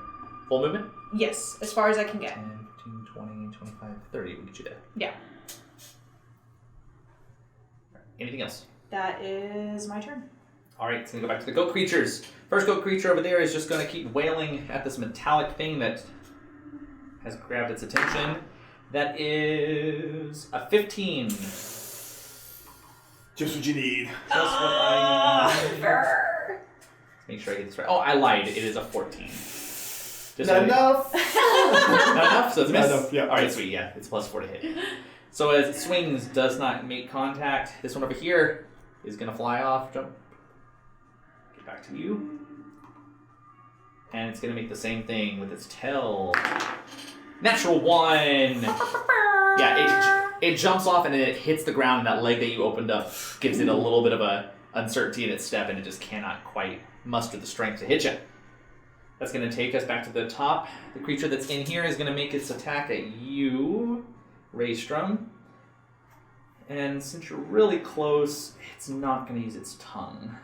Full movement. Yes, as far as I can get. 10, 15, 20, 25, 30. We'll get you there. Yeah. Right. Anything else? That is my turn. Alright, so we go back to the goat creatures. First goat creature over there is just going to keep wailing at this metallic thing that has grabbed its attention. That is a 15. Just Just what you need. what I need. Make sure I get this right. Oh, I lied. It is a 14. Just Not enough. Not enough? So it's a miss? Not enough, yeah. Alright, sweet. Yeah, it's plus 4 to hit. So as it swings, does not make contact. This one over here is going to fly off, jump. Get back to you. And it's going to make the same thing with its tail. Natural 1! Yeah, it jumps off and then it hits the ground, and that leg that you opened up gives it a little bit of a uncertainty in its step, and it just cannot quite muster the strength to hit you. That's going to take us back to the top. The creature that's in here is going to make its attack at you, Reistrom. And since you're really close, it's not going to use its tongue.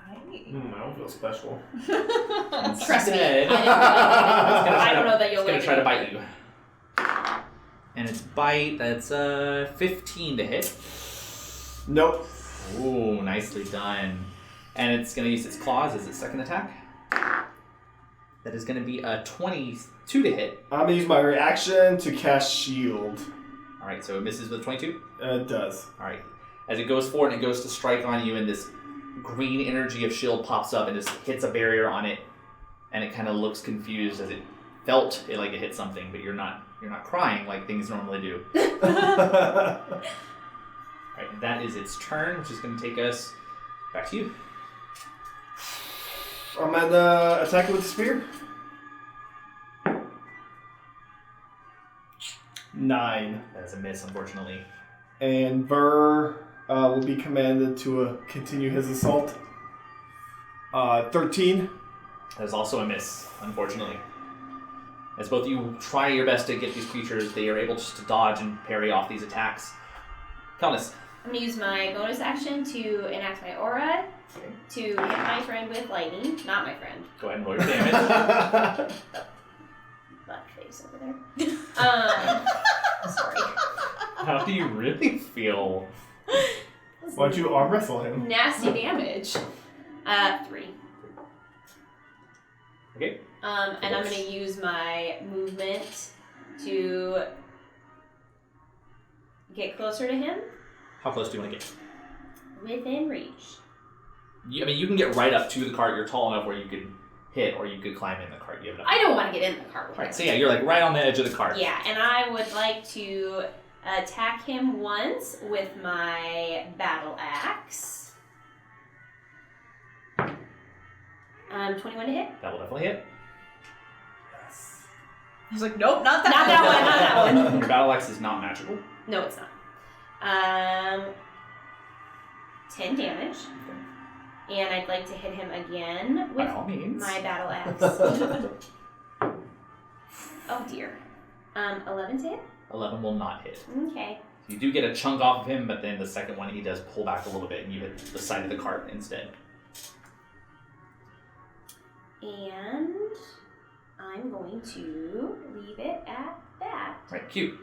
I don't feel special. Trust me. Instead, I don't know that you'll it's going like to try to it. bite you. And its bite, that's 15 to hit. Nope. Ooh, nicely done. And it's going to use its claws as its second attack. That is going to be a 22 to hit. I'm gonna use my reaction to cast shield. Alright, so it misses with 22. It does. Alright. As it goes forward and it goes to strike on you, and this green energy of shield pops up and just hits a barrier on it, and it kind of looks confused as it felt it like it hit something, but you're not crying like things normally do. Alright, that is its turn, which is going to take us back to you. I'm gonna attack it with the spear. 9. That's a miss, unfortunately. And Ver will be commanded to continue his assault. 13. That is also a miss, unfortunately. As both of you try your best to get these creatures, they are able just to dodge and parry off these attacks. Kelnys. I'm going to use my bonus action to enact my aura to hit my friend with lightning. Not my friend. Go ahead and roll your damage. Butt face over there. Sorry. How do you really feel? Why don't you arm wrestle him? Nasty damage. 3. Okay. And I'm going to use my movement to get closer to him. How close do you want to get? Within reach. You can get right up to the cart. You're tall enough where you could hit, or you could climb in the cart. You have enough. I don't want to get in the cart with Right, him. so yeah, you're like right on the edge of the cart. Yeah, and I would like to attack him once with my battle axe. 21 to hit. That will definitely hit. I was like, nope, not that Not that one, not that one. Your battle axe is not magical. No, it's not. 10 damage. And I'd like to hit him again By with all means. my battle axe. Oh dear. 11 to hit? 11 will not hit. Okay. You do get a chunk off of him, but then the second one he does pull back a little bit and you hit the side of the cart instead. And I'm going to leave it at that. Right, Q.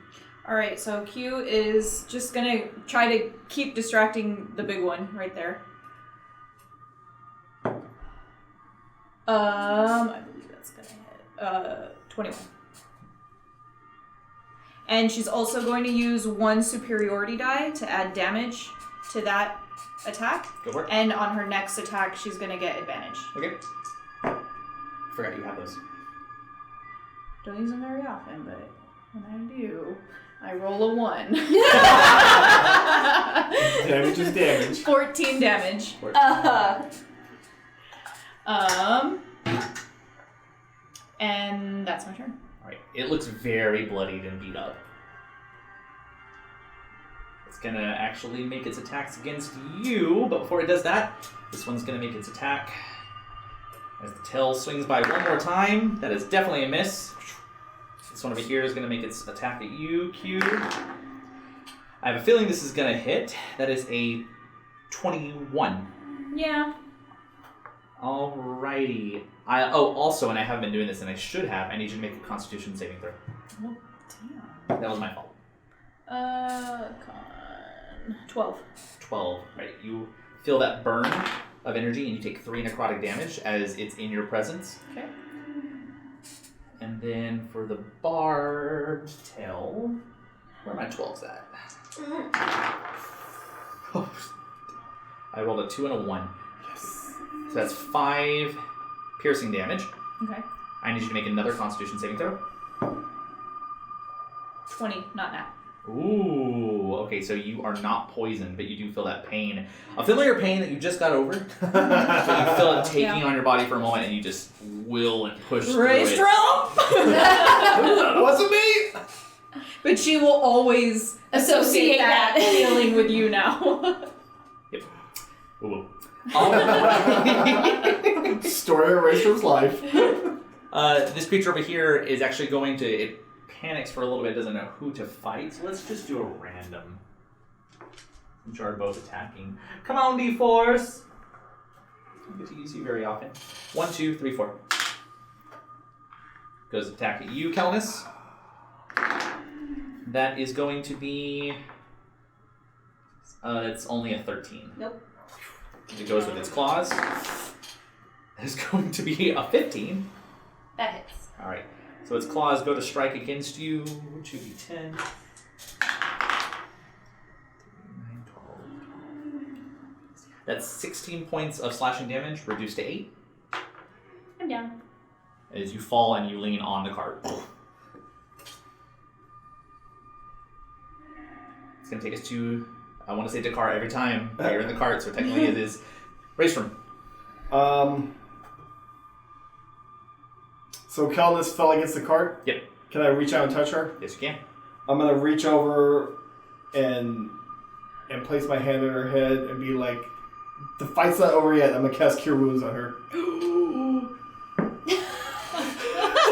Alright, so Q is just gonna try to keep distracting the big one right there. I believe that's gonna hit. 21. And she's also going to use 1 superiority die to add damage to that attack. Go for it. And on her next attack, she's gonna get advantage. Okay. Forgot you have those. Don't use them very often, but when I do, I roll a 1. Damage is damage. 14 damage. And that's my turn. Alright, it looks very bloodied and beat up. It's gonna actually make its attacks against you, but before it does that, this one's gonna make its attack. As the tail swings by one more time, that is definitely a miss. This one over here is gonna make its attack at you, Q. I have a feeling this is gonna hit. That is a 21. Yeah. Alrighty. Also, and I haven't been doing this, and I should have, I need you to make a Constitution saving throw. Well, damn. That was my fault. Con 12. 12. Right. You feel that burn of energy, and you take 3 necrotic damage as it's in your presence. Okay. And then for the barbed tail, where are my 12s at? I rolled a 2 and a 1. So that's 5 piercing damage. Okay. I need you to make another Constitution saving throw. 20, not now. Ooh, okay, so you are not poisoned, but you do feel that pain. A familiar pain that you just got over. So you feel it taking on your body for a moment, and you just will and push through it. Reistrom! Wasn't me! But she will always associate that feeling with you now. Yep. Ooh. Story of Reistrom's life. This creature over here is actually going to... It panics for a little bit, doesn't know who to fight. So let's just do a random. Which are both attacking. Come on, D-Force! I don't get to use you very often. 1, 2, 3, 4. Goes attack at you, Kelnys. That is going to be... it's only a 13. Nope. It goes with its claws. It's going to be a 15. That hits. Alright. So its claws go to strike against you. 2d10. 9, 12. That's 16 points of slashing damage, reduced to 8. I'm down. As you fall and you lean on the cart. It's going to take us to... I want to say Dakar every time, but you're in the cart, so technically it is Reistrom. So Kelnys fell against the cart? Yep. Can I reach out and touch her? Yes, you can. I'm gonna reach over and place my hand on her head and be like, the fight's not over yet. I'm gonna cast Cure Wounds on her.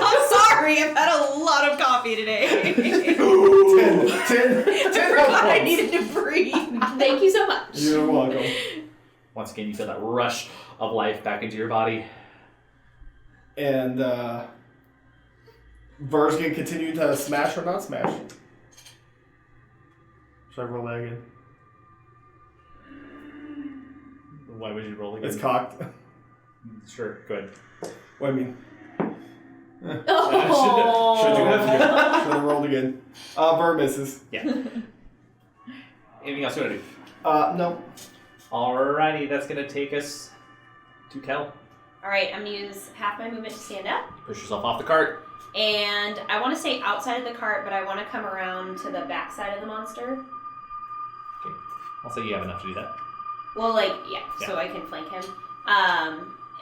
I'm sorry, I've had a lot of coffee today. 10 I health forgot I points. needed to breathe. Thank you so much. You're welcome. Once again, you feel that rush of life back into your body. And Ver's gonna continue to smash or not smash. Should I roll that again? Why would you roll again? It's cocked. Sure, go ahead. What I mean, Oh. Should you have? should have rolled again. Ver misses. Yeah. Anything else you want to do? No. Alrighty, that's going to take us to Kel. Alright, I'm going to use half my movement to stand up. Push yourself off the cart. And I want to stay outside of the cart, but I want to come around to the back side of the monster. Okay. I'll say you have enough to do that. Well, so I can flank him.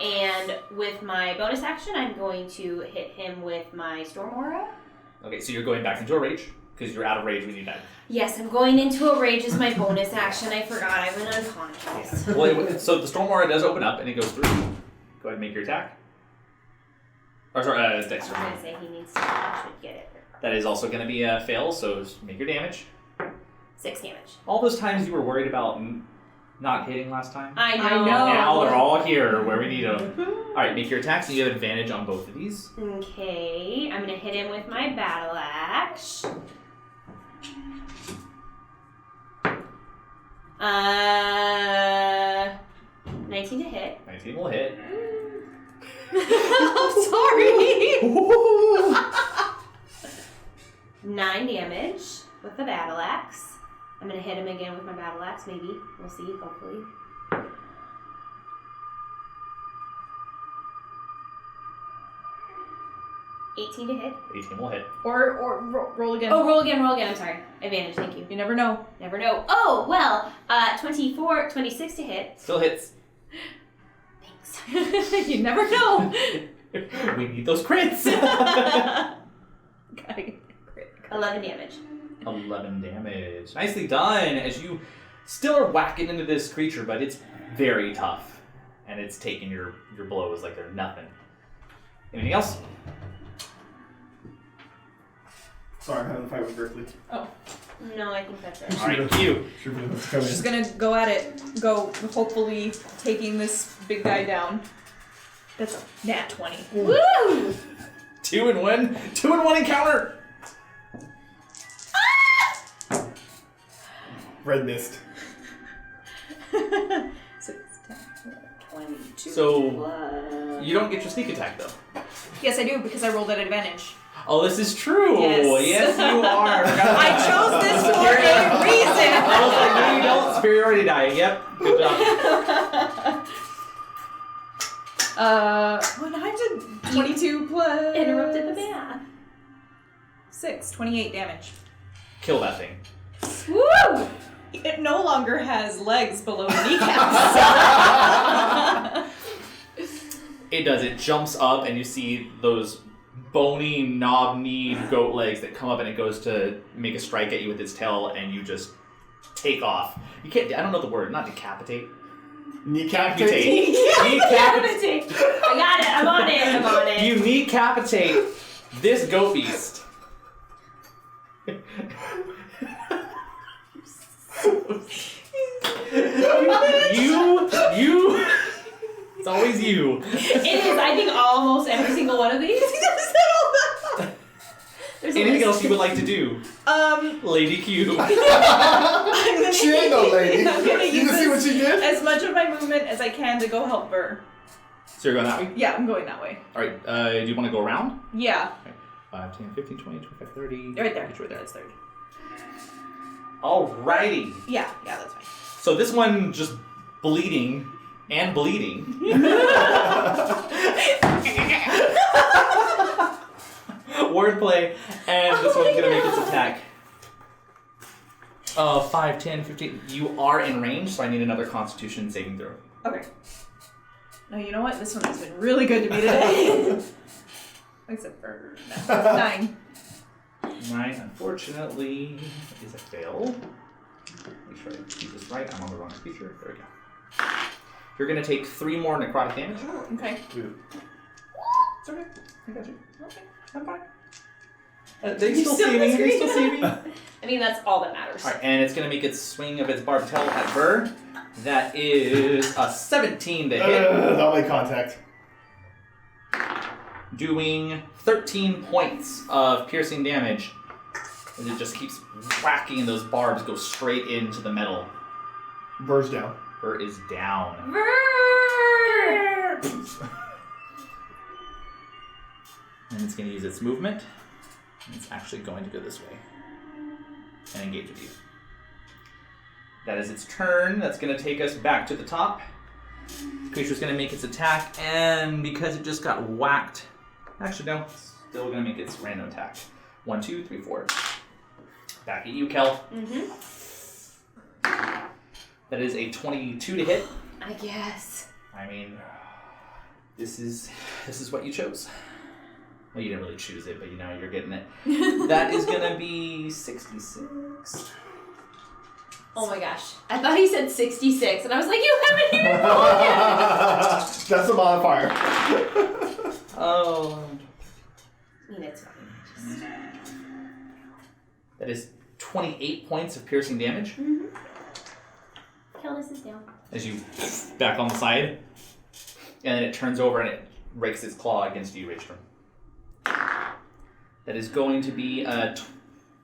And with my bonus action, I'm going to hit him with my Storm Aura. Okay, so you're going back into a rage, because you're out of rage when you died. Yes, I'm going into a rage as my bonus action. I forgot I went unconscious. Well, so the Storm Aura does open up, and it goes through. Go ahead and make your attack. Or sorry, Dexter. I'm going to say he needs to I should get it. That is also going to be a fail, so make your damage. 6 damage. All those times you were worried about not hitting last time. I know. I know. Now they're all here where we need them. Alright, make your attacks, and you have advantage on both of these. Okay, I'm going to hit him with my battle axe. 19 to hit. 19 will hit. I'm sorry. 9 damage with the battle axe. I'm going to hit him again with my battle axe, maybe. We'll see, hopefully. $18 to hit. 18 will hit. Or roll again. Oh, roll again, I'm sorry. Advantage, thank you. You never know. Never know. Oh, well, 26 to hit. Still hits. Thanks. You never know. We need those crits. Gotta get crit. 11 damage. 11 damage. Nicely done, as you still are whacking into this creature, but it's very tough. And it's taking your blows like they're nothing. Anything else? Sorry, I'm having a fight with Berkeley. No, I think that's it. Alright, Q. She's gonna go at it. Go, hopefully, taking this big guy down. That's a nat 20. Woo! 2 and 1. 2 and 1 encounter. Red mist. 6, 10, 22. So, you don't get your sneak attack, though. Yes, I do, because I rolled at advantage. Oh, this is true. Yes. You are. I chose this for a reason. I was like, no, you don't. Superiority die. Yep. Good job. Well, now I did 22 plus... Interrupted the math. 6, 28 damage. Kill that thing. Woo! It no longer has legs below the kneecaps. It does. It jumps up, and you see those bony, knob-kneed goat legs that come up, and it goes to make a strike at you with its tail, and you just take off. You can't. I don't know the word. Not decapitate. Kneecapitate. Kneecapitate. I got it. I'm on it. You kneecapitate this goat beast. you. It's always you. It is, I think, almost every single one of these. There's a Anything list. else you would like to do, Lady Q? I'm gonna She ain't no lady. I'm gonna You use see what she did? as much of my movement as I can to go help Burr. So you're going that way? Yeah, I'm going that way. Alright, do you want to go around? Yeah. 5, 10, 15, 20, 25, 30. Right there. It's right there. That's 30. Alrighty. Yeah, that's fine. So this one just bleeding and bleeding. Wordplay. And this one's going to make its attack. 5, 10, 15. You are in range, so I need another Constitution saving throw. Okay. No, you know what? This one has been really good to me today. Except for 9. 9, unfortunately, is a fail. Make sure I do this right. I'm on the wrong feature. There we go. You're going to take 3 more necrotic damage. Okay. It's okay. I got you. Okay. I'm fine. They You still still see me. They scream? still see me. I mean, that's all that matters. Alright, and it's going to make its swing of its barbed tail at Burr. That is a 17 to hit. That'll make contact. Doing 13 points of piercing damage. As it just keeps whacking and those barbs go straight into the metal. Burst down. Burr is down. And it's going to use its movement. And it's actually going to go this way. And engage with you. That is its turn. That's going to take us back to the top. The creature's going to make its attack, and because it just got whacked... Actually, no. It's still going to make its random attack. 1, 2, 3, 4. Back at you, Kel. Mm-hmm. That is a 22 to hit. I guess. I mean, this is what you chose. Well, you didn't really choose it, but you know you're getting it. That is going to be 66. Oh my gosh. I thought he said 66, and I was like, you haven't even rolled yet. That's a modifier. Oh. I mean, it's fine. That is 28 points of piercing damage. Mm-hmm. Kelnys is down. As you back on the side. And then it turns over and it rakes its claw against you, Reistrom. That is going to be a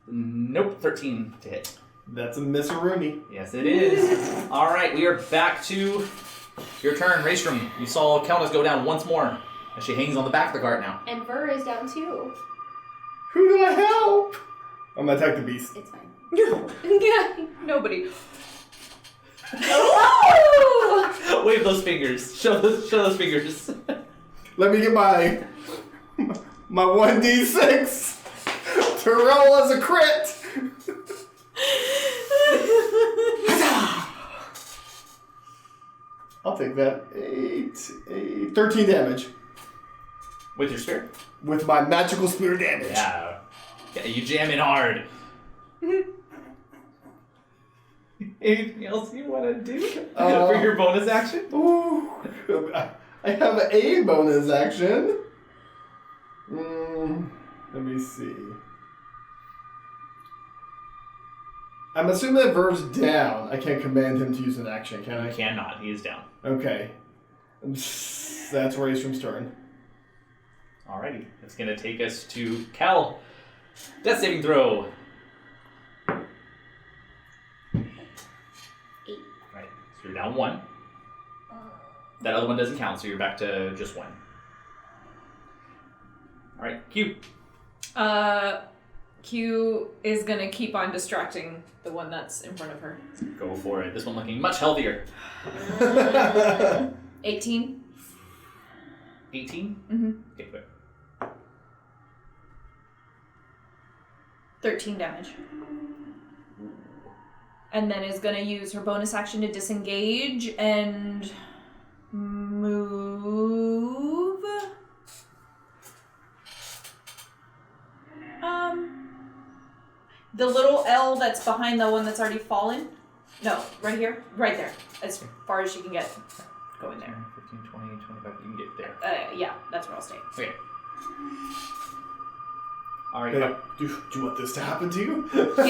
13 to hit. That's a miss-a-rooney. Yes, it is. All right, we are back to your turn, Reistrom. You saw Kelnys go down once more as she hangs on the back of the cart now. And Burr is down too. Who do I help? I'm gonna attack the beast. It's fine. Nobody. Oh! Wave those fingers. Show those fingers. Let me get my 1d6 to roll as a crit. I'll take that. 13 damage. With your spear? With my magical spear damage. Yeah, you jam in hard. Anything else you want to do for your bonus action? Ooh, I have a bonus action. Let me see. I'm assuming that Verve's down. I can't command him to use an action, can I? You cannot. He is down. Okay. That's Reistrom's turn. Alrighty. It's going to take us to Cal. Death saving throw. 8. Right. So you're down 1. That other one doesn't count, so you're back to just 1. Alright, Q. Q is gonna keep on distracting the one that's in front of her. Go for it. This one looking much healthier. 18. 18? Mm-hmm. Okay, quick. 13 damage. And then is gonna use her bonus action to disengage and move. The little L that's behind the one that's already fallen. No, right here. Right there. As far as she can get. Go in there. 15, 20, 25. You can get there. Yeah, that's where I'll stay. Okay. Alright. Hey, do you want this to happen to you? Yeah. Are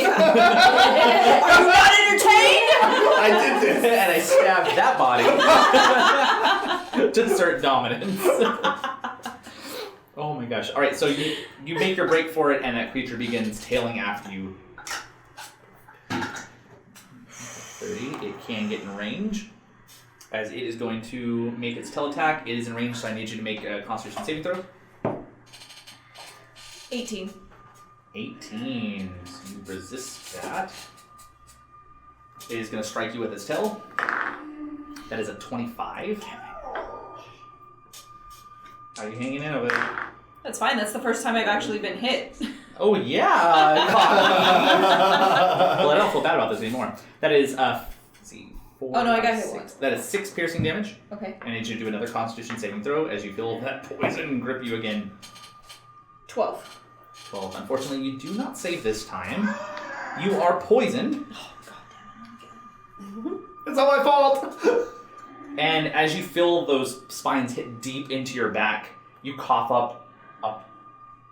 you not entertained? I did this. And I stabbed that body to assert dominance. Oh my gosh. Alright, so you make your break for it, and that creature begins tailing after you. 30. It can get in range. As it is going to make its tail attack. It is in range, so I need you to make a Constitution saving throw. 18. 18. So you resist that. It is going to strike you with its tail. That is a 25. How are you hanging in over there? That's fine. That's the first time I've actually been hit. Oh, yeah! Well, I don't feel bad about this anymore. That is, let's see, 4. Oh, no, I got 5, hit 6. once. That is 6 piercing damage. Okay. I need you to do another Constitution saving throw as you feel that poison grip you again. 12. 12. Unfortunately, you do not save this time. You are poisoned. Oh, God damn it, It's not my fault! And as you feel those spines hit deep into your back, you cough up a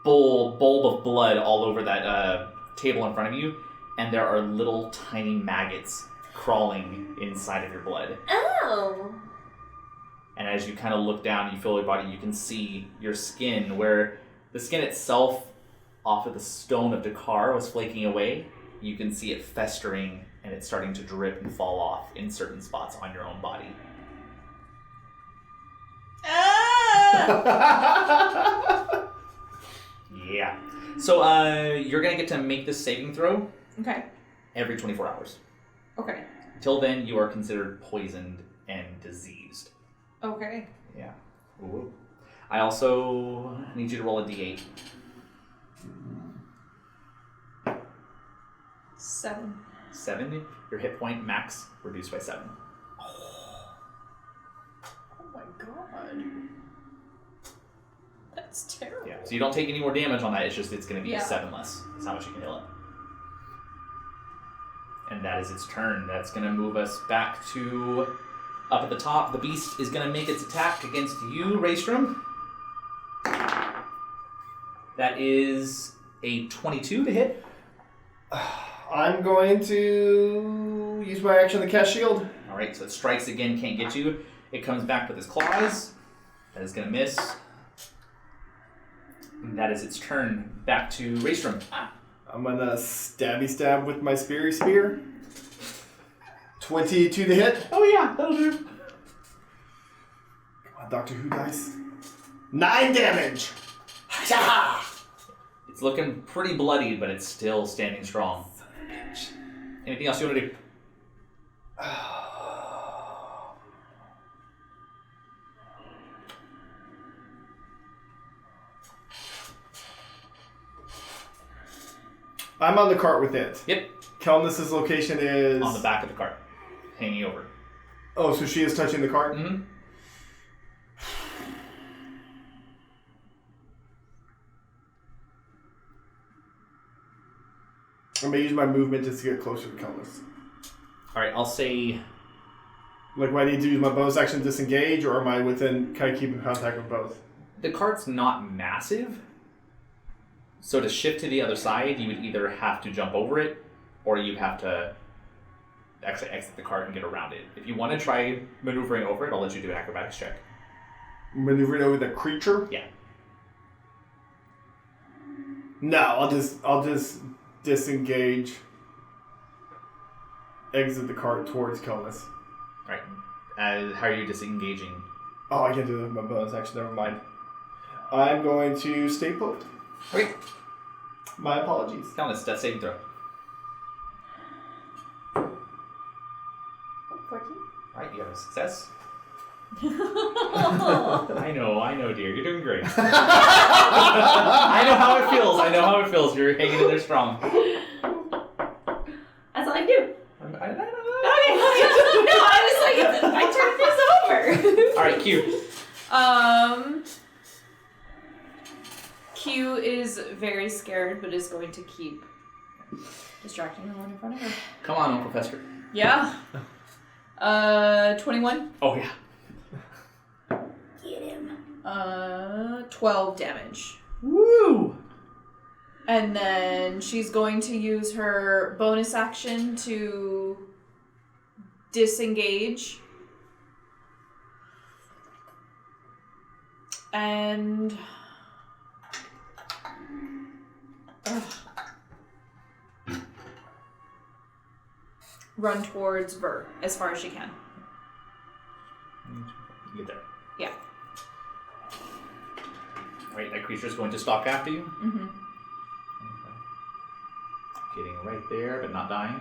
bowl of blood all over that table in front of you, and there are little tiny maggots crawling inside of your blood. Oh. And as you kind of look down, you feel your body, you can see your skin, where the skin itself off of the stone of Dakar was flaking away. You can see it festering, and it's starting to drip and fall off in certain spots on your own body. Yeah. So you're going to get to make this saving throw Okay. every 24 hours. Okay. Until then, you are considered poisoned and diseased. Okay. Yeah. Ooh. I also need you to roll a d8. 7. 7. Your hit point max reduced by 7. Oh my god. That's terrible. Yeah. So you don't take any more damage on that. It's just it's going to be Yeah. 7 less. That's how much you can heal it. And that is its turn. That's going to move us back to up at the top. The beast is going to make its attack against you, Reistrom. That is a 22 to hit. I'm going to use my action to cast shield. All right, so it strikes again, can't get you. It comes back with its claws. That is going to miss. And that is its turn. Back to Reistrom. I'm gonna stabby stab with my speary spear. 22 to hit. Oh yeah, that'll do. Come on, Doctor Who dice. 9 damage. It's looking pretty bloody, but it's still standing strong. Anything else you want to do? I'm on the cart with it. Yep, Kelnys' location is on the back of the cart, hanging over. Oh, so she is touching the cart? Mm-hmm. I'm gonna use my movement just to get closer to Kelnys. All right, I'll say Like, do I need to use my bonus action to disengage, or am I within? Can I keep in contact with both? the cart's not massive, so to shift to the other side, you would either have to jump over it, or you'd have to actually exit the cart and get around it. If you want to try maneuvering over it, I'll let you do an acrobatics check. Maneuvering over the creature? Yeah. No, I'll just disengage. Exit the cart towards Kelnys. All right. How are you disengaging? Oh, I can't do that with my bonus action. Never mind. I'm going to stay put. Okay. My apologies. Kelnys, death saving throw. 14? All right, you have a success. I know, dear. You're doing great. I know how it feels. You're hanging in there strong. That's all I do. I know. No, I was like, my turn is over. All right, Q. Q is very scared, but is going to keep distracting the one in front of her. Come on, Uncle Fester. Yeah. 21. Oh, yeah. Get him. 12 damage. Woo! And then she's going to use her bonus action to disengage. And run towards Ver as far as she can. Get there. Yeah. Alright, that creature's going to stalk after you. Mm-hmm. Getting right there, but not dying.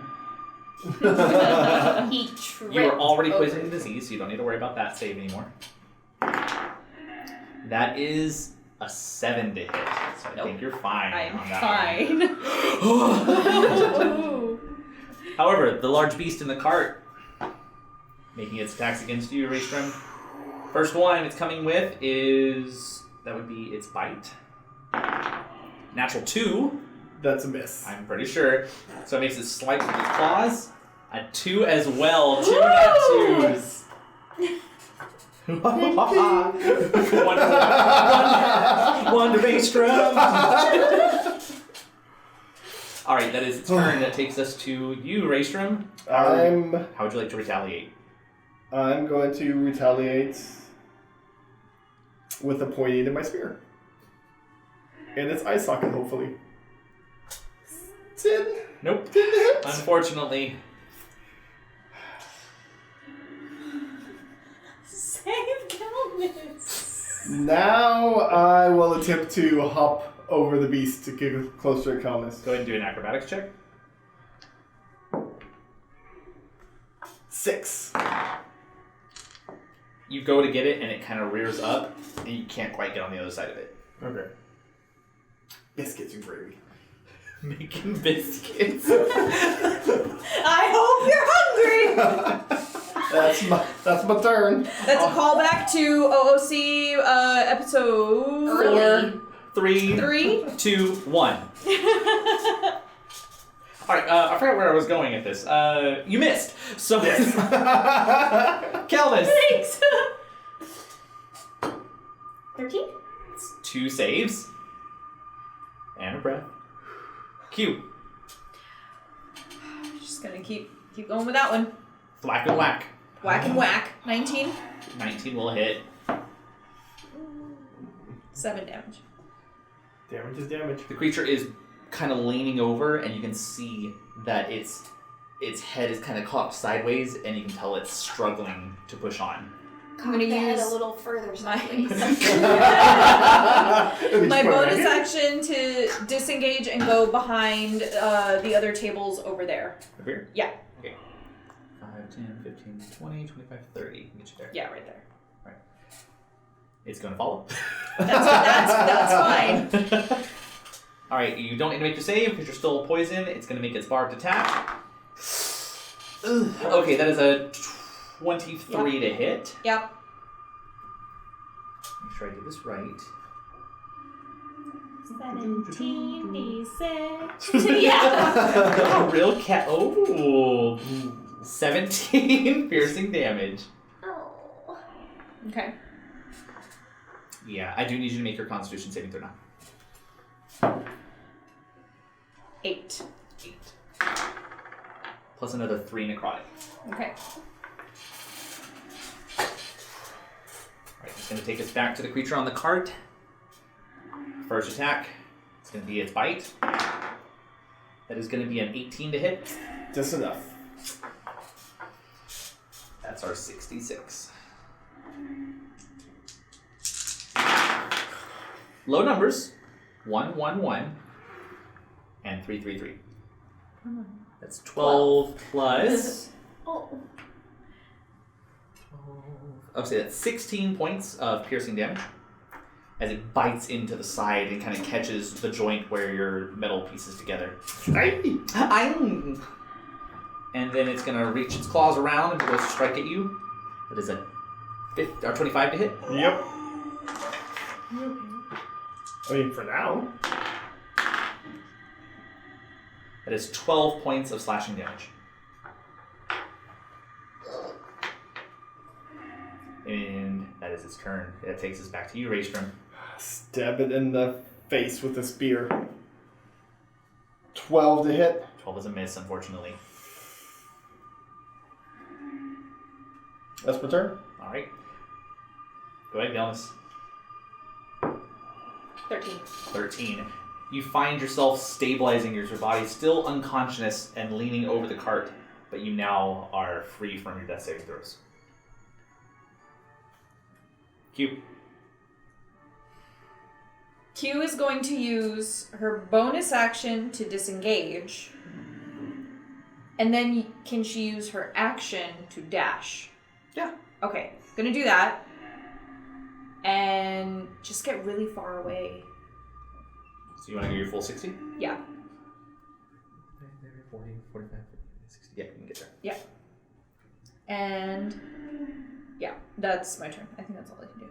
He tripped. You are already over. poisoned and diseased, so you don't need to worry about that save anymore. That is a 7 to hit, so I think you're fine I'm on that fine. one. However, the large beast in the cart, making its attacks against you, Reistrom. First one it's coming with is, that would be its bite. Natural 2. That's a miss. I'm pretty sure. So it makes it slight with its claws. A 2 as well. 2 nat 2s. one to Reistrom. All right, that is its turn. That takes us to you, Reistrom. How would you like to retaliate? I'm going to retaliate with a pointy to my spear. And its eye socket, hopefully. 10. Nope. 10 hits. Unfortunately. Save Kelnys. Now I will attempt to hop over the beast to get closer to Kelnys. Go ahead and do an acrobatics check. 6. You go to get it, and it kind of rears up, and you can't quite get on the other side of it. Okay. Biscuits and gravy. Making biscuits. I hope you're hungry. That's my turn. That's a callback to OOC episode Early. 3, 2, 1. Alright, I forgot where I was going at this. You missed. So, Kelnys. Thanks. 13? 2 saves. And a breath. Q. Just gonna keep going with that one. Thwack and whack. Whack and whack. 19. 19 will hit. 7 damage. Damage is damage. The creature is kind of leaning over, and you can see that its head is kind of cocked sideways, and you can tell it's struggling to push on. I'm gonna use a little further sideways. my bonus action to disengage and go behind the other tables over there. Over here? Yeah. Okay. 5, 10, 15, 20, 25, 30. Get you there. Yeah, right there. It's going to follow. That's fine. All right, you don't need to make your save because you're still poisoned. It's going to make its barbed attack. Ugh. Okay, that is a 23 to hit. Yep. Make sure I do this right. 17d6. Yeah. A real cat. Oh. 17 piercing damage. Oh. Okay. Yeah, I do need you to make your Constitution saving throw now. 8. 8. Plus another 3 necrotic. Okay. Alright, it's going to take us back to the creature on the cart. First attack. It's going to be its bite. That is going to be an 18 to hit. Just enough. That's our 66. Low numbers. 1, 1, 1. And 3, 3, 3. That's 12 plus... Oh. 12. Okay, that's 16 points of piercing damage. As it bites into the side and kind of catches the joint where your metal pieces together. And then it's going to reach its claws around and go strike at you. That is a 25 to hit. Yep. I mean, for now. That is 12 points of slashing damage. And that is its turn. That takes us back to you, Reistrom. Stab it in the face with a spear. 12 to hit. 12 is a miss, unfortunately. That's my turn. Alright. Go ahead, Kelnys. 13. 13. You find yourself stabilizing your body, still unconscious and leaning over the cart, but you now are free from your death saving throws. Q. Q is going to use her bonus action to disengage. And then can she use her action to dash? Yeah. Okay, gonna do that. And just get really far away. So you want to go your full 60? Yeah. 40, 45, 60. Yeah, you can get there. Yeah. And yeah, that's my turn. I think that's all I can do.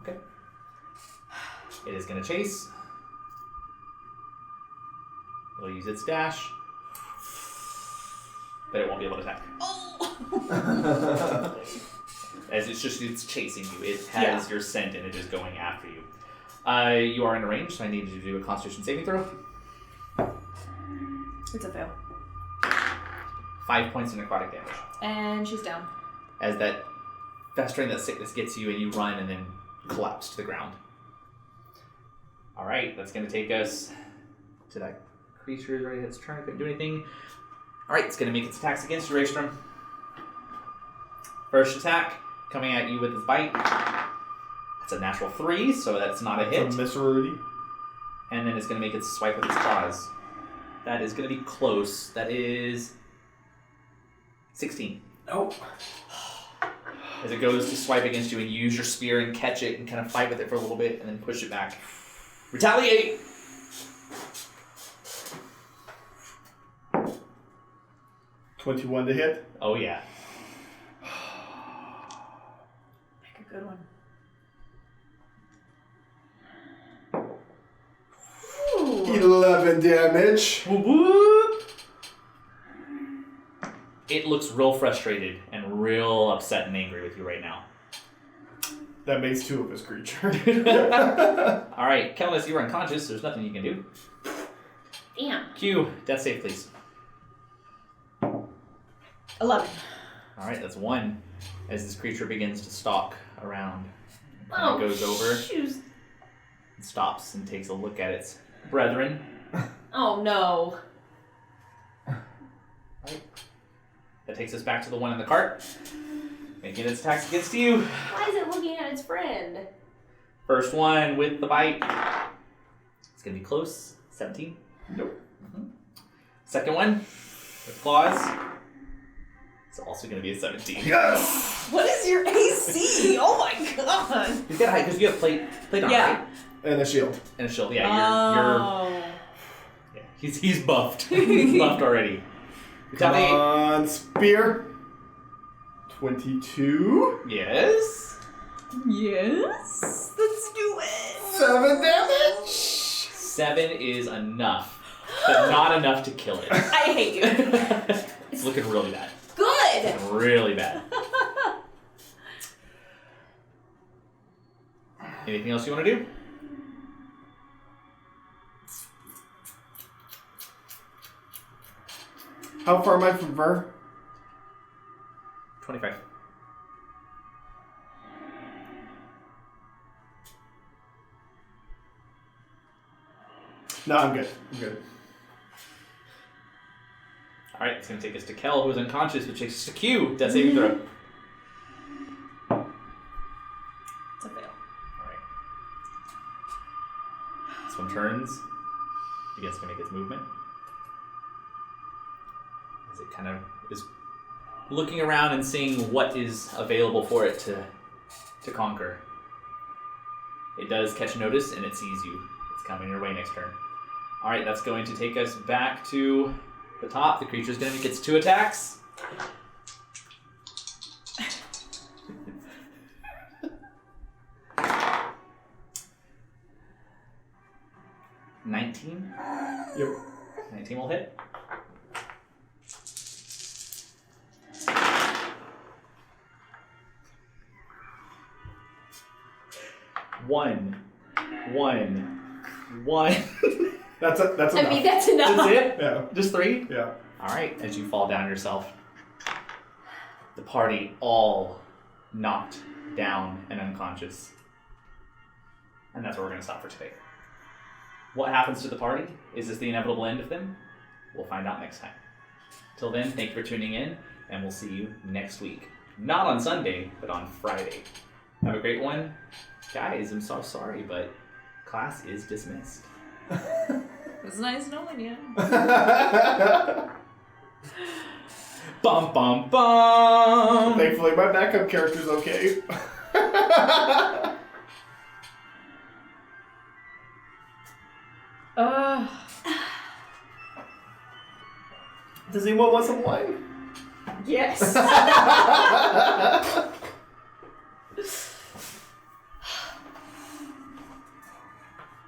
Okay. It is going to chase. It'll use its dash, but it won't be able to attack. As it's chasing you. It has your scent and it is going after you. You are in range, so I need you to do a Constitution saving throw. It's a fail. 5 points of necrotic damage. And she's down. As that festering, that sickness gets you, and you run and then collapse to the ground. All right, that's going to take us to that creature. Already had its turn. Couldn't do anything. All right, it's going to make its attacks against you, Reistrom. First attack, coming at you with its bite. That's a natural 3, so that's not a hit. From Miss Rudy. And then it's going to make its swipe with its claws. That is going to be close. That is 16. Nope. As it goes to swipe against you, and you use your spear and catch it and kind of fight with it for a little bit and then push it back. Retaliate! $21 to hit. Oh, yeah. Pick a good one. Ooh. 11 damage. Whoop, whoop. It looks real frustrated and real upset and angry with you right now. That makes 2 of his creature. All right, Kelnys, you're unconscious. There's nothing you can do. Damn. Q, death save, please. 11. All right, that's 1. As this creature begins to stalk around, kind Oh, of goes over, shoes. and stops and takes a look at its brethren. Oh, no. That takes us back to the one in the cart, making its attacks against you. Why is it looking at its friend? First one with the bite. It's going to be close. 17. Nope. Second one with claws. It's also going to be a 17. Yes! What is your AC? Oh my god. He's got high because you have plate armor, Yeah. right? And a shield. And a shield. Yeah, yeah. He's buffed. He's buffed already. Come Retaliate. on, spear. 22. Yes. Yes. Let's do it. 7 damage. 7 is enough, but not enough to kill it. I hate you. It's looking really bad. Good! Really bad. Anything else you want to do? How far am I from Ver? 25. No, I'm good. I'm good. All right, it's going to take us to Kel, who's unconscious, which takes us to Q. Death saving throw. It's a fail. All right. This one turns. Begins to make its movement. As it kind of is looking around and seeing what is available for it to conquer. It does catch notice and it sees you. It's coming your way next turn. All right, that's going to take us back to the top. The creature's going to make its 2 attacks. $19. Yep. 19 will hit. One. That's enough. I mean, that's enough. That's it? Yeah. Just 3? Yeah. Alright, as you fall down yourself, the party all knocked down and unconscious. And that's where we're going to stop for today. What happens to the party? Is this the inevitable end of them? We'll find out next time. Till then, thank you for tuning in, and we'll see you next week. Not on Sunday, but on Friday. Have a great one. Guys, I'm so sorry, but class is dismissed. It was nice knowing you. Bum bum bum! Thankfully, my backup character's okay. Does anyone want some wine? Yes.